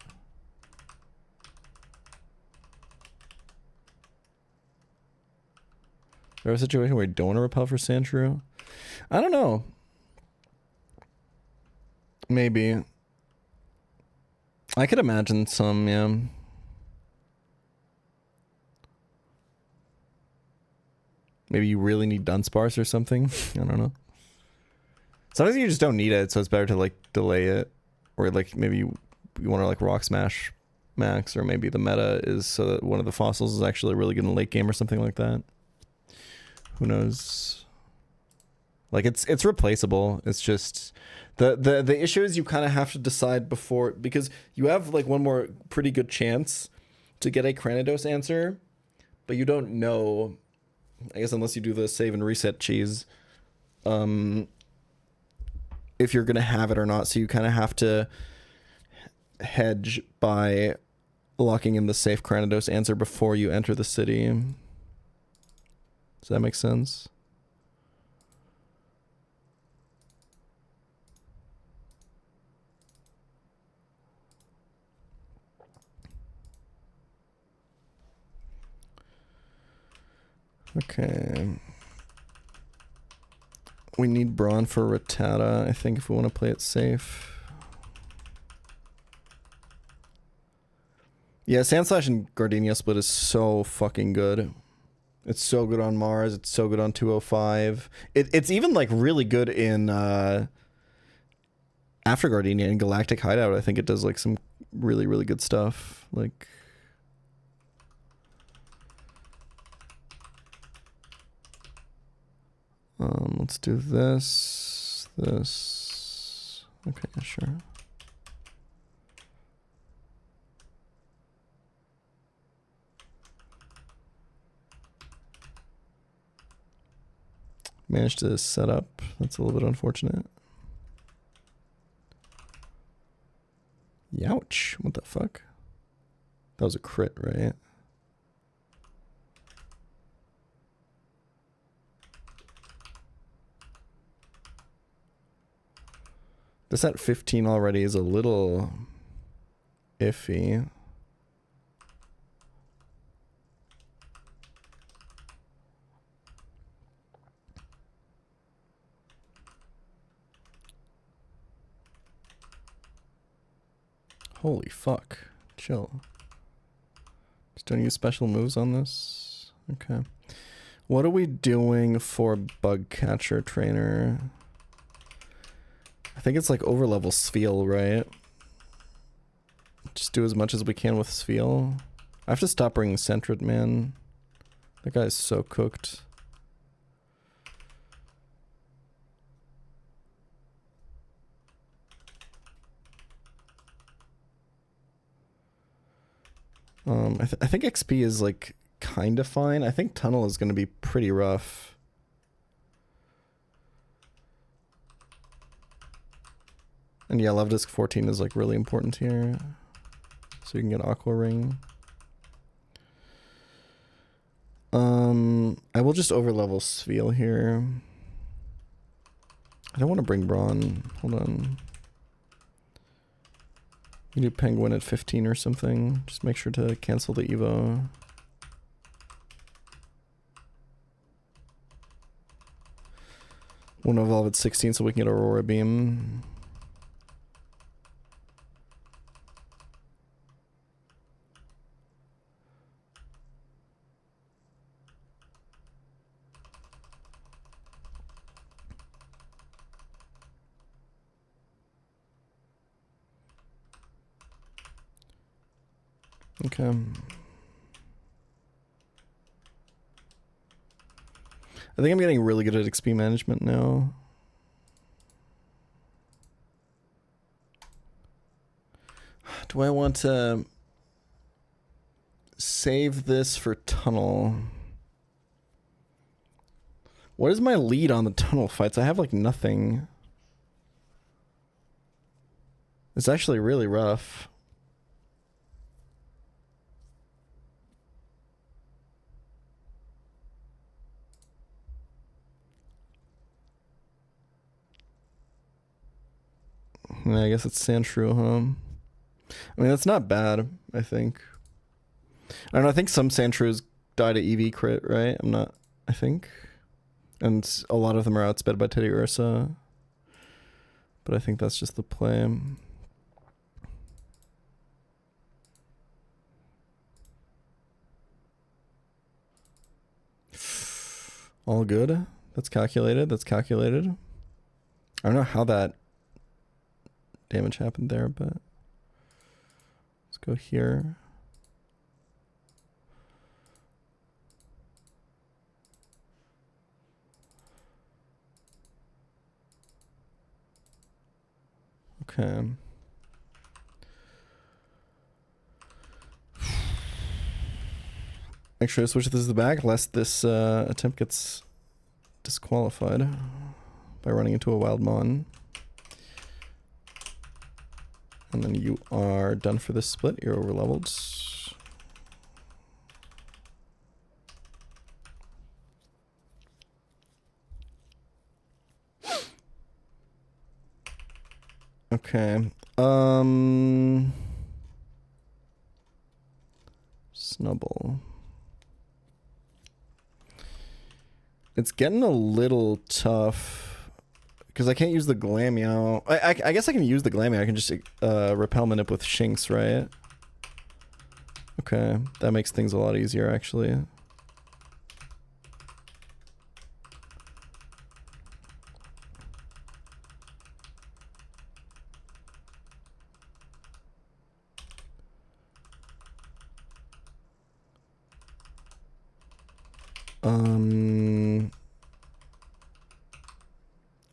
Is there a situation where you don't want to repel for Sandshrew? I don't know. Maybe. I could imagine some, yeah. Maybe you really need Dunsparce or something. I don't know. Sometimes you just don't need it, so it's better to like delay it, or like maybe you want to like Rock Smash Max, or maybe the meta is so that one of the fossils is actually really good in the late game or something like that. Who knows? Like it's replaceable. It's just the issue is you kind of have to decide before, because you have like one more pretty good chance to get a Cranidos answer, but you don't know. I guess unless you do the save and reset cheese. If you're gonna have it or not, so you kind of have to hedge by locking in the safe Cranidos answer before you enter the city. Does that make sense? Okay. We need Brawn for Rattata, I think, if we want to play it safe. Yeah, Sandslash and Gardenia Split is so fucking good. It's so good on Mars. It's so good on 205. It's even, like, really good in... after Gardenia and Galactic Hideout, I think it does, like, some really, really good stuff. Like... Let's do this. This. Okay, sure. Managed to set up. That's a little bit unfortunate. Youch. What the fuck? That was a crit, right? This at 15 already is a little iffy. Holy fuck. Chill. Just don't use special moves on this. Okay. What are we doing for bug catcher trainer? I think it's like overlevel Sfeel, right? Just do as much as we can with Sfeel. I have to stop bringing Centrid, man. That guy's so cooked. I think XP is like kind of fine. I think Tunnel is going to be pretty rough. And yeah, Love Disc 14 is like really important here. So you can get Aqua Ring. I will just overlevel Sfeel here. I don't want to bring Brawn. Hold on. You do Penguin at 15 or something. Just make sure to cancel the Evo. We'll evolve at 16 so we can get Aurora Beam. Okay. I think I'm getting really good at XP management now. Do I want to save this for Tunnel? What is my lead on the Tunnel fights? I have like nothing. It's actually really rough. Yeah, I guess it's Sandshrew, huh? I mean, that's not bad, I think. I don't know, I think some Sandshrews die to EV crit, right? I think. And a lot of them are outsped by Teddy Ursa. But I think that's just the play. All good. That's calculated. That's calculated. I don't know how that damage happened there, but let's go here. Okay. Make sure to switch this to the back, lest this attempt gets disqualified by running into a wild mon. And then you are done for this split. You're over leveled. Okay. Snubble. It's getting a little tough because I can't use the Glameow. I guess I can use the Glameow. I can just repel Manip with Shinx, right? Okay, that makes things a lot easier, actually.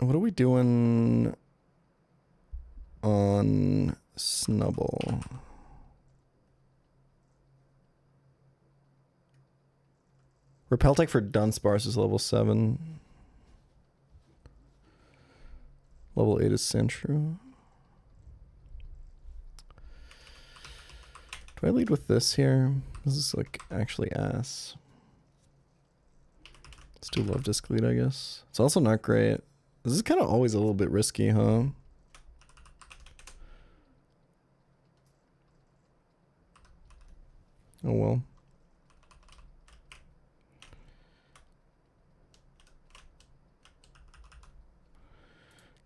What are we doing on Snubble? Repel tech for Dunsparce is level 7. Level 8 is Sandshrew. Do I lead with this here? This is like actually ass. Let's do Love Disc lead, I guess. It's also not great. This is kind of always a little bit risky, huh? Oh well.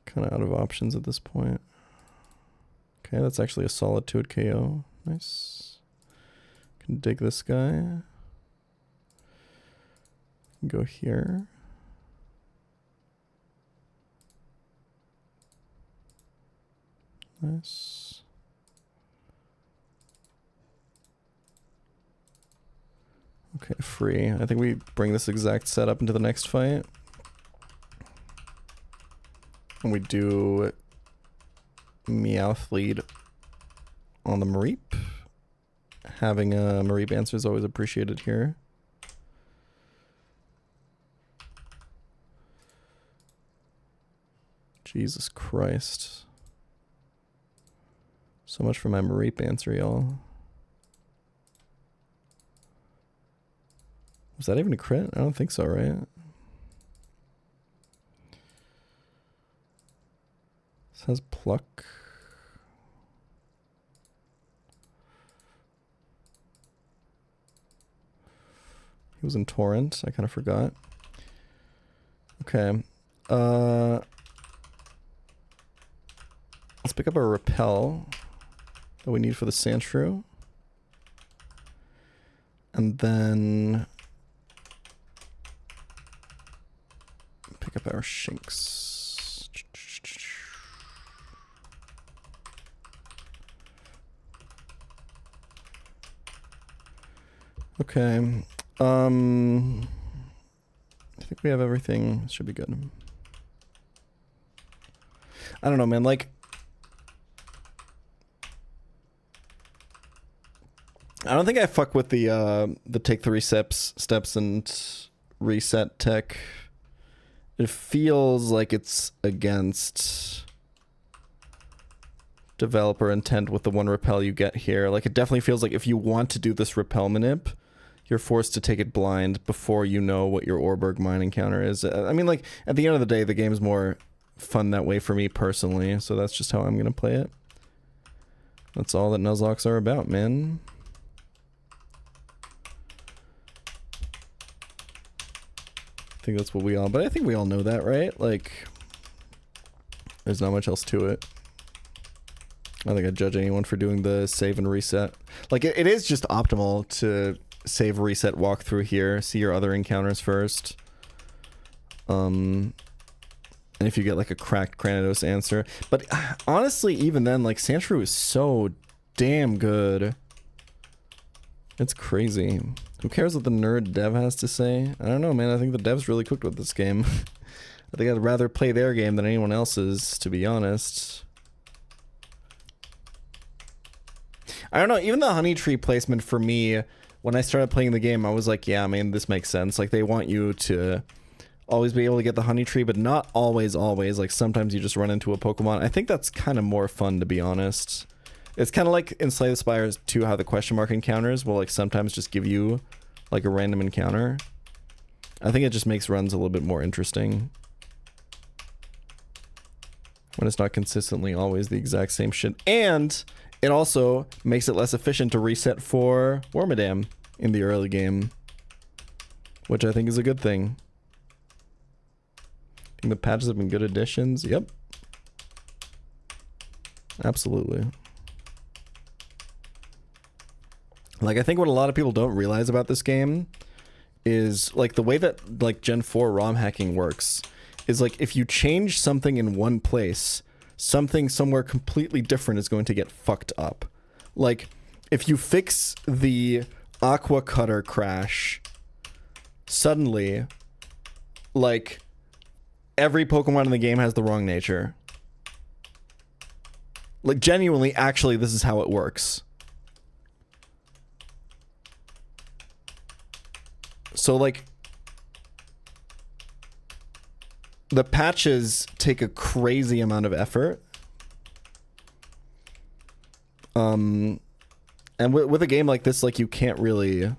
Kind of out of options at this point. Okay, that's actually a Solitude KO. Nice. Can dig this guy. Go here. Nice. Okay, free. I think we bring this exact setup into the next fight. And we do Meowth lead on the Mareep. Having a Mareep answer is always appreciated here. Jesus Christ. So much for my Mareep answer, y'all. Was that even a crit? I don't think so, right? This has Pluck. He was in Torrent. I kind of forgot. Okay. Let's pick up our Repel that we need for the Sandshrew. And then pick up our Shinx. Okay. I think we have everything. Should be good. I don't know, man. Like, I don't think I fuck with the take 3 steps and reset tech. It feels like it's against developer intent with the one repel you get here. Like, it definitely feels like if you want to do this repel manip, you're forced to take it blind before you know what your Orberg mining counter is. I mean, like, at the end of the day, the game's more fun that way for me personally, so that's just how I'm gonna play it. That's all that Nuzlocks are about, man. I think that's what we all, but I think we all know that, right? Like, there's not much else to it. I don't think I'd judge anyone for doing the save and reset. Like, it is just optimal to save, reset, walk through here, see your other encounters first. And if you get like a cracked Cranidos answer. But honestly, even then, like, Sandshrew is so damn good. It's crazy. Who cares what the nerd dev has to say? I don't know, man. I think the devs really cooked with this game. I think I'd rather play their game than anyone else's, to be honest. I don't know, even the honey tree placement for me, when I started playing the game, I was like, yeah, I mean, this makes sense. Like, they want you to always be able to get the honey tree, but not always. Like, sometimes you just run into a Pokemon. I think that's kind of more fun, to be honest. It's kind of like in Slay the Spires 2, how the question mark encounters will, like, sometimes just give you, like, a random encounter. I think it just makes runs a little bit more interesting when it's not consistently always the exact same shit. And it also makes it less efficient to reset for Wormadam in the early game, which I think is a good thing. I think the patches have been good additions. Yep. Absolutely. Like, I think what a lot of people don't realize about this game is, like, the way that, like, Gen 4 ROM hacking works is, like, if you change something in one place, something somewhere completely different is going to get fucked up. Like, if you fix the Aqua Cutter crash, suddenly, like, every Pokemon in the game has the wrong nature. Like, genuinely, actually, this is how it works. So, like, the patches take a crazy amount of effort. And with a game like this, like, you can't really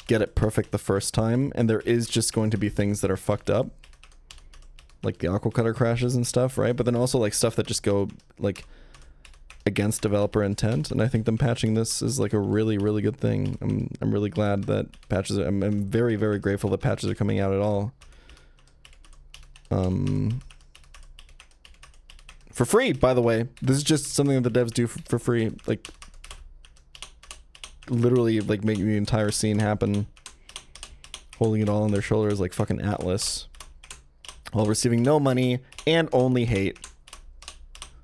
get it perfect the first time, and there is just going to be things that are fucked up. Like the Aqua Cutter crashes and stuff, right? But then also, like, stuff that just go, like, against developer intent, and I think them patching this is like a really, really good thing. I'm really glad that patches are, I'm very, very grateful that patches are coming out at all. For free, by the way. This is just something that the devs do for free. Like, literally, like, making the entire scene happen. Holding it all on their shoulders like fucking Atlas. While receiving no money and only hate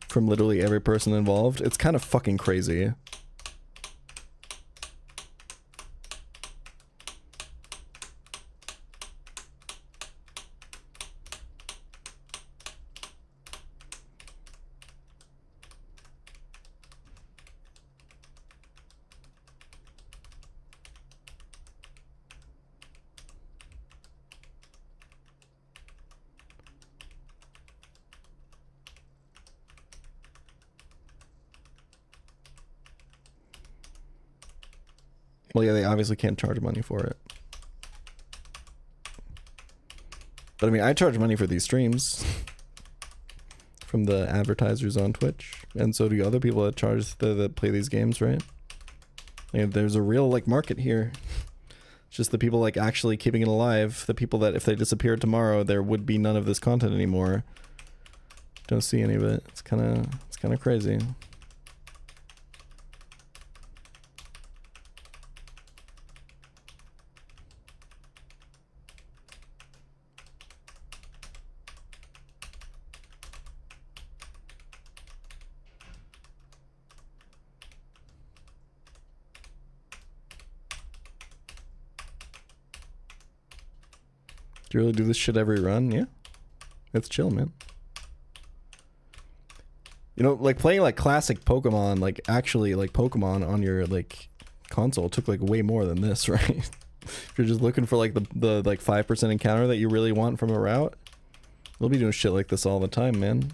from literally every person involved. It's kind of fucking crazy. Well, yeah, they obviously can't charge money for it. But I mean, I charge money for these streams from the advertisers on Twitch, and so do other people that charge that play these games, right? Like, there's a real, like, market here. It's just the people, like, actually keeping it alive. The people that if they disappeared tomorrow, there would be none of this content anymore. Don't see any of it. It's kind of crazy. Do you really do this shit every run? Yeah. It's chill, man. You know, like, playing, like, classic Pokemon, like, actually, like, Pokemon on your, like, console took, like, way more than this, right? If you're just looking for, like, the like, 5% encounter that you really want from a route, we'll be doing shit like this all the time, man.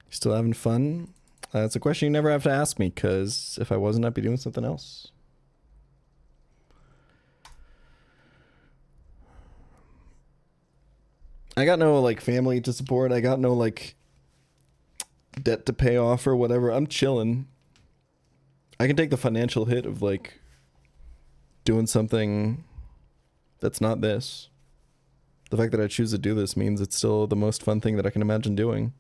Still having fun? It's a question you never have to ask me, because if I wasn't, I'd be doing something else. I got no, like, family to support. I got no, like, debt to pay off or whatever. I'm chilling. I can take the financial hit of, like, doing something that's not this. The fact that I choose to do this means it's still the most fun thing that I can imagine doing.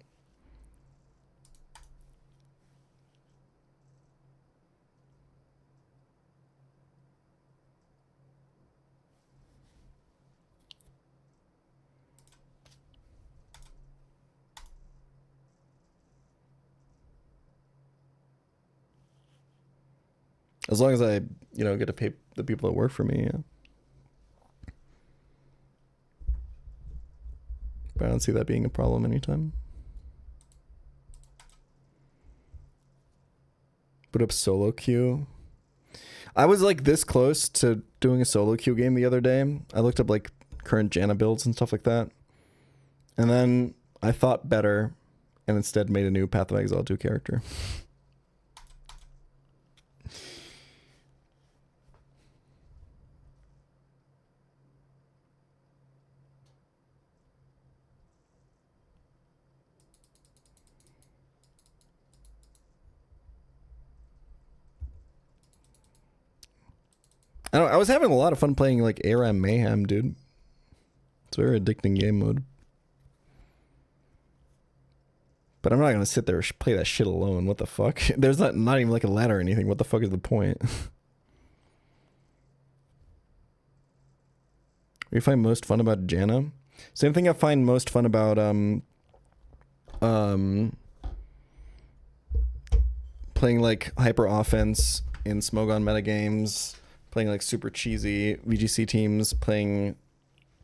As long as I, you know, get to pay the people that work for me, yeah. But I don't see that being a problem anytime. Put up solo queue. I was, like, this close to doing a solo queue game the other day. I looked up, like, current Janna builds and stuff like that. And then I thought better and instead made a new Path of Exile 2 character. I was having a lot of fun playing, like, ARAM Mayhem, dude. It's a very addicting game mode. But I'm not gonna sit there and play that shit alone. What the fuck? There's not even, like, a ladder or anything. What the fuck is the point? What do you find most fun about Janna? Same thing I find most fun about Playing like hyper offense in Smogon metagames, playing like super cheesy VGC teams, playing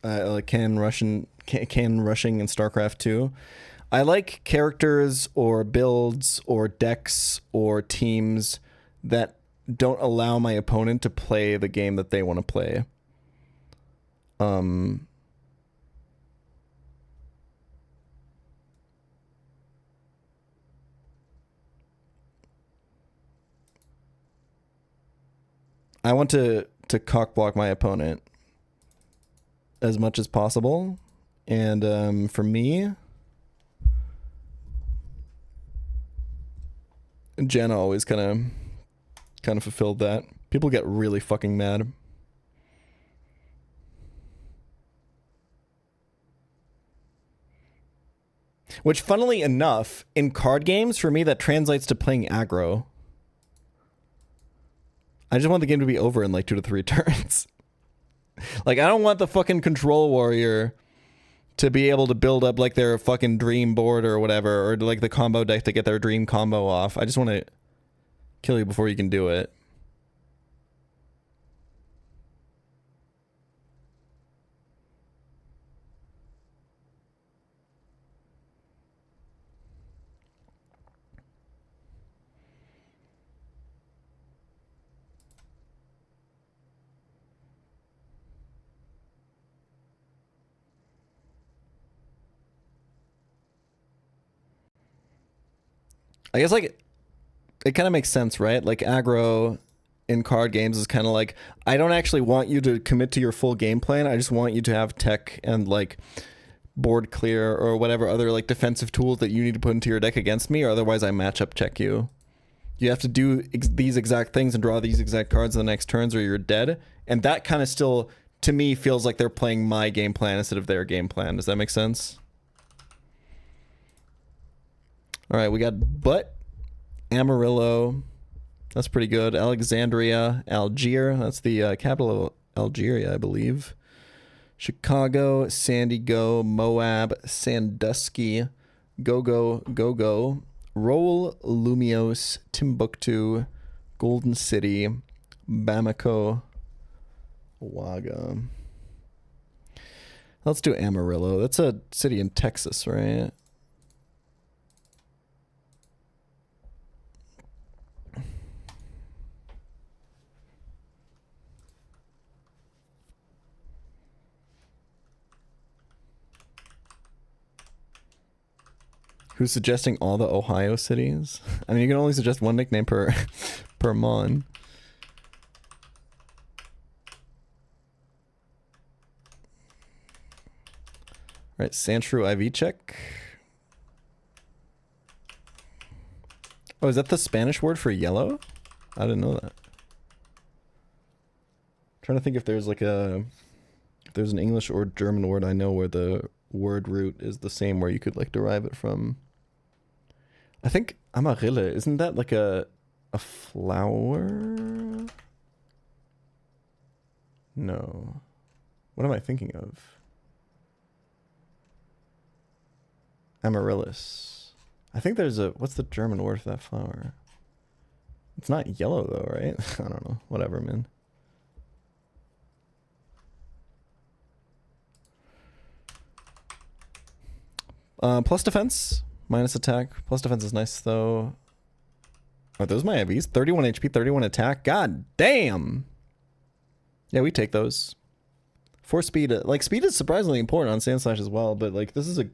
like can rushing in StarCraft 2. I like characters or builds or decks or teams that don't allow my opponent to play the game that they want to play. I want to cock block my opponent as much as possible, and for me, Janna always kind of fulfilled that. People get really fucking mad. Which, funnily enough, in card games, for me, that translates to playing aggro. I just want the game to be over in like 2 to 3 turns. Like, I don't want the fucking control warrior to be able to build up like their fucking dream board or whatever, or like the combo deck to get their dream combo off. I just want to kill you before you can do it. I guess like it kind of makes sense, right? Like aggro in card games is kind of like, I don't actually want you to commit to your full game plan. I just want you to have tech and like board clear or whatever other like defensive tools that you need to put into your deck against me, or otherwise I matchup check you. You have to do these exact things and draw these exact cards in the next turns or you're dead. And that kind of still, to me, feels like they're playing my game plan instead of their game plan. Does that make sense? All right, we got Butt, Amarillo. That's pretty good. Alexandria, Algier. That's the capital of Algeria, I believe. Chicago, Sandy Go, Moab, Sandusky, Go, Roll, Lumios, Timbuktu, Golden City, Bamako, Waga. Let's do Amarillo. That's a city in Texas, right? Who's suggesting all the Ohio cities? I mean, you can only suggest one nickname per mon. Right, Santru IV check. Oh, is that the Spanish word for yellow? I didn't know that. Trying to think if there's like if there's an English or German word I know where the word root is the same, where you could like derive it from. I think amarilla, isn't that like a flower? No. What am I thinking of? Amaryllis. I think there's what's the German word for that flower? It's not yellow though, right? I don't know. Whatever, man. Plus defense, minus attack. Plus defense is nice though. Are those my IVs? 31 HP, 31 attack. God damn. Yeah, we take those. 4 speed. Like, speed is surprisingly important on Sandslash as well, but like, this is a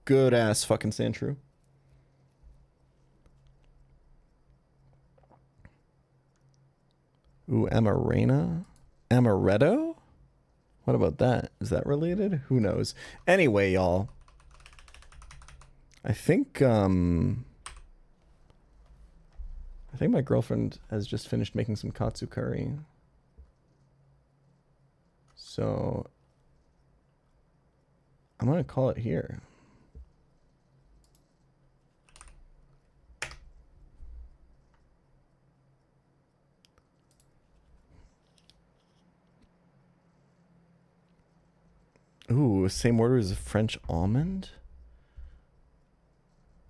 good ass fucking Sandshrew. Ooh, Amarena? Amaretto? What about that? Is that related? Who knows? Anyway, y'all. I think my girlfriend has just finished making some katsu curry. So I'm gonna call it here. Ooh, same order as a French almond?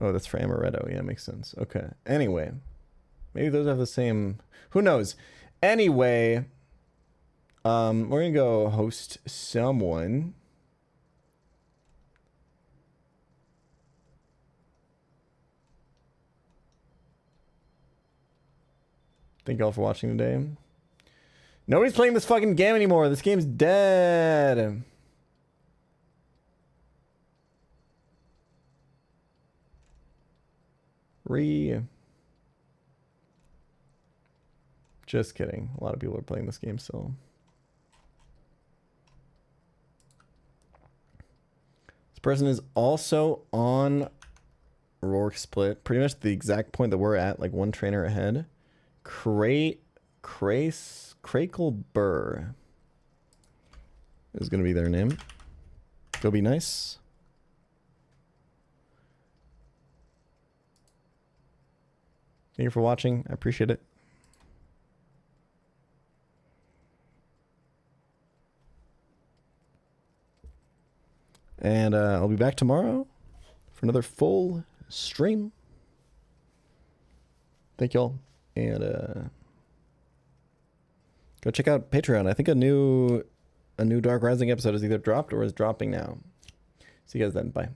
Oh, that's for Amaretto. Yeah, makes sense. Okay. Anyway, maybe those have the same. Who knows? Anyway, we're gonna go host someone. Thank y'all for watching today. Nobody's playing this fucking game anymore. This game's dead. Just kidding. A lot of people are playing this game still. This person is also on Rourke Split. Pretty much the exact point that we're at, like one trainer ahead. Crakel Burr is going to be their name. Go be nice. Thank you for watching. I appreciate it. And I'll be back tomorrow for another full stream. Thank y'all. And go check out Patreon. I think a new Dark Rising episode is either dropped or is dropping now. See you guys then. Bye.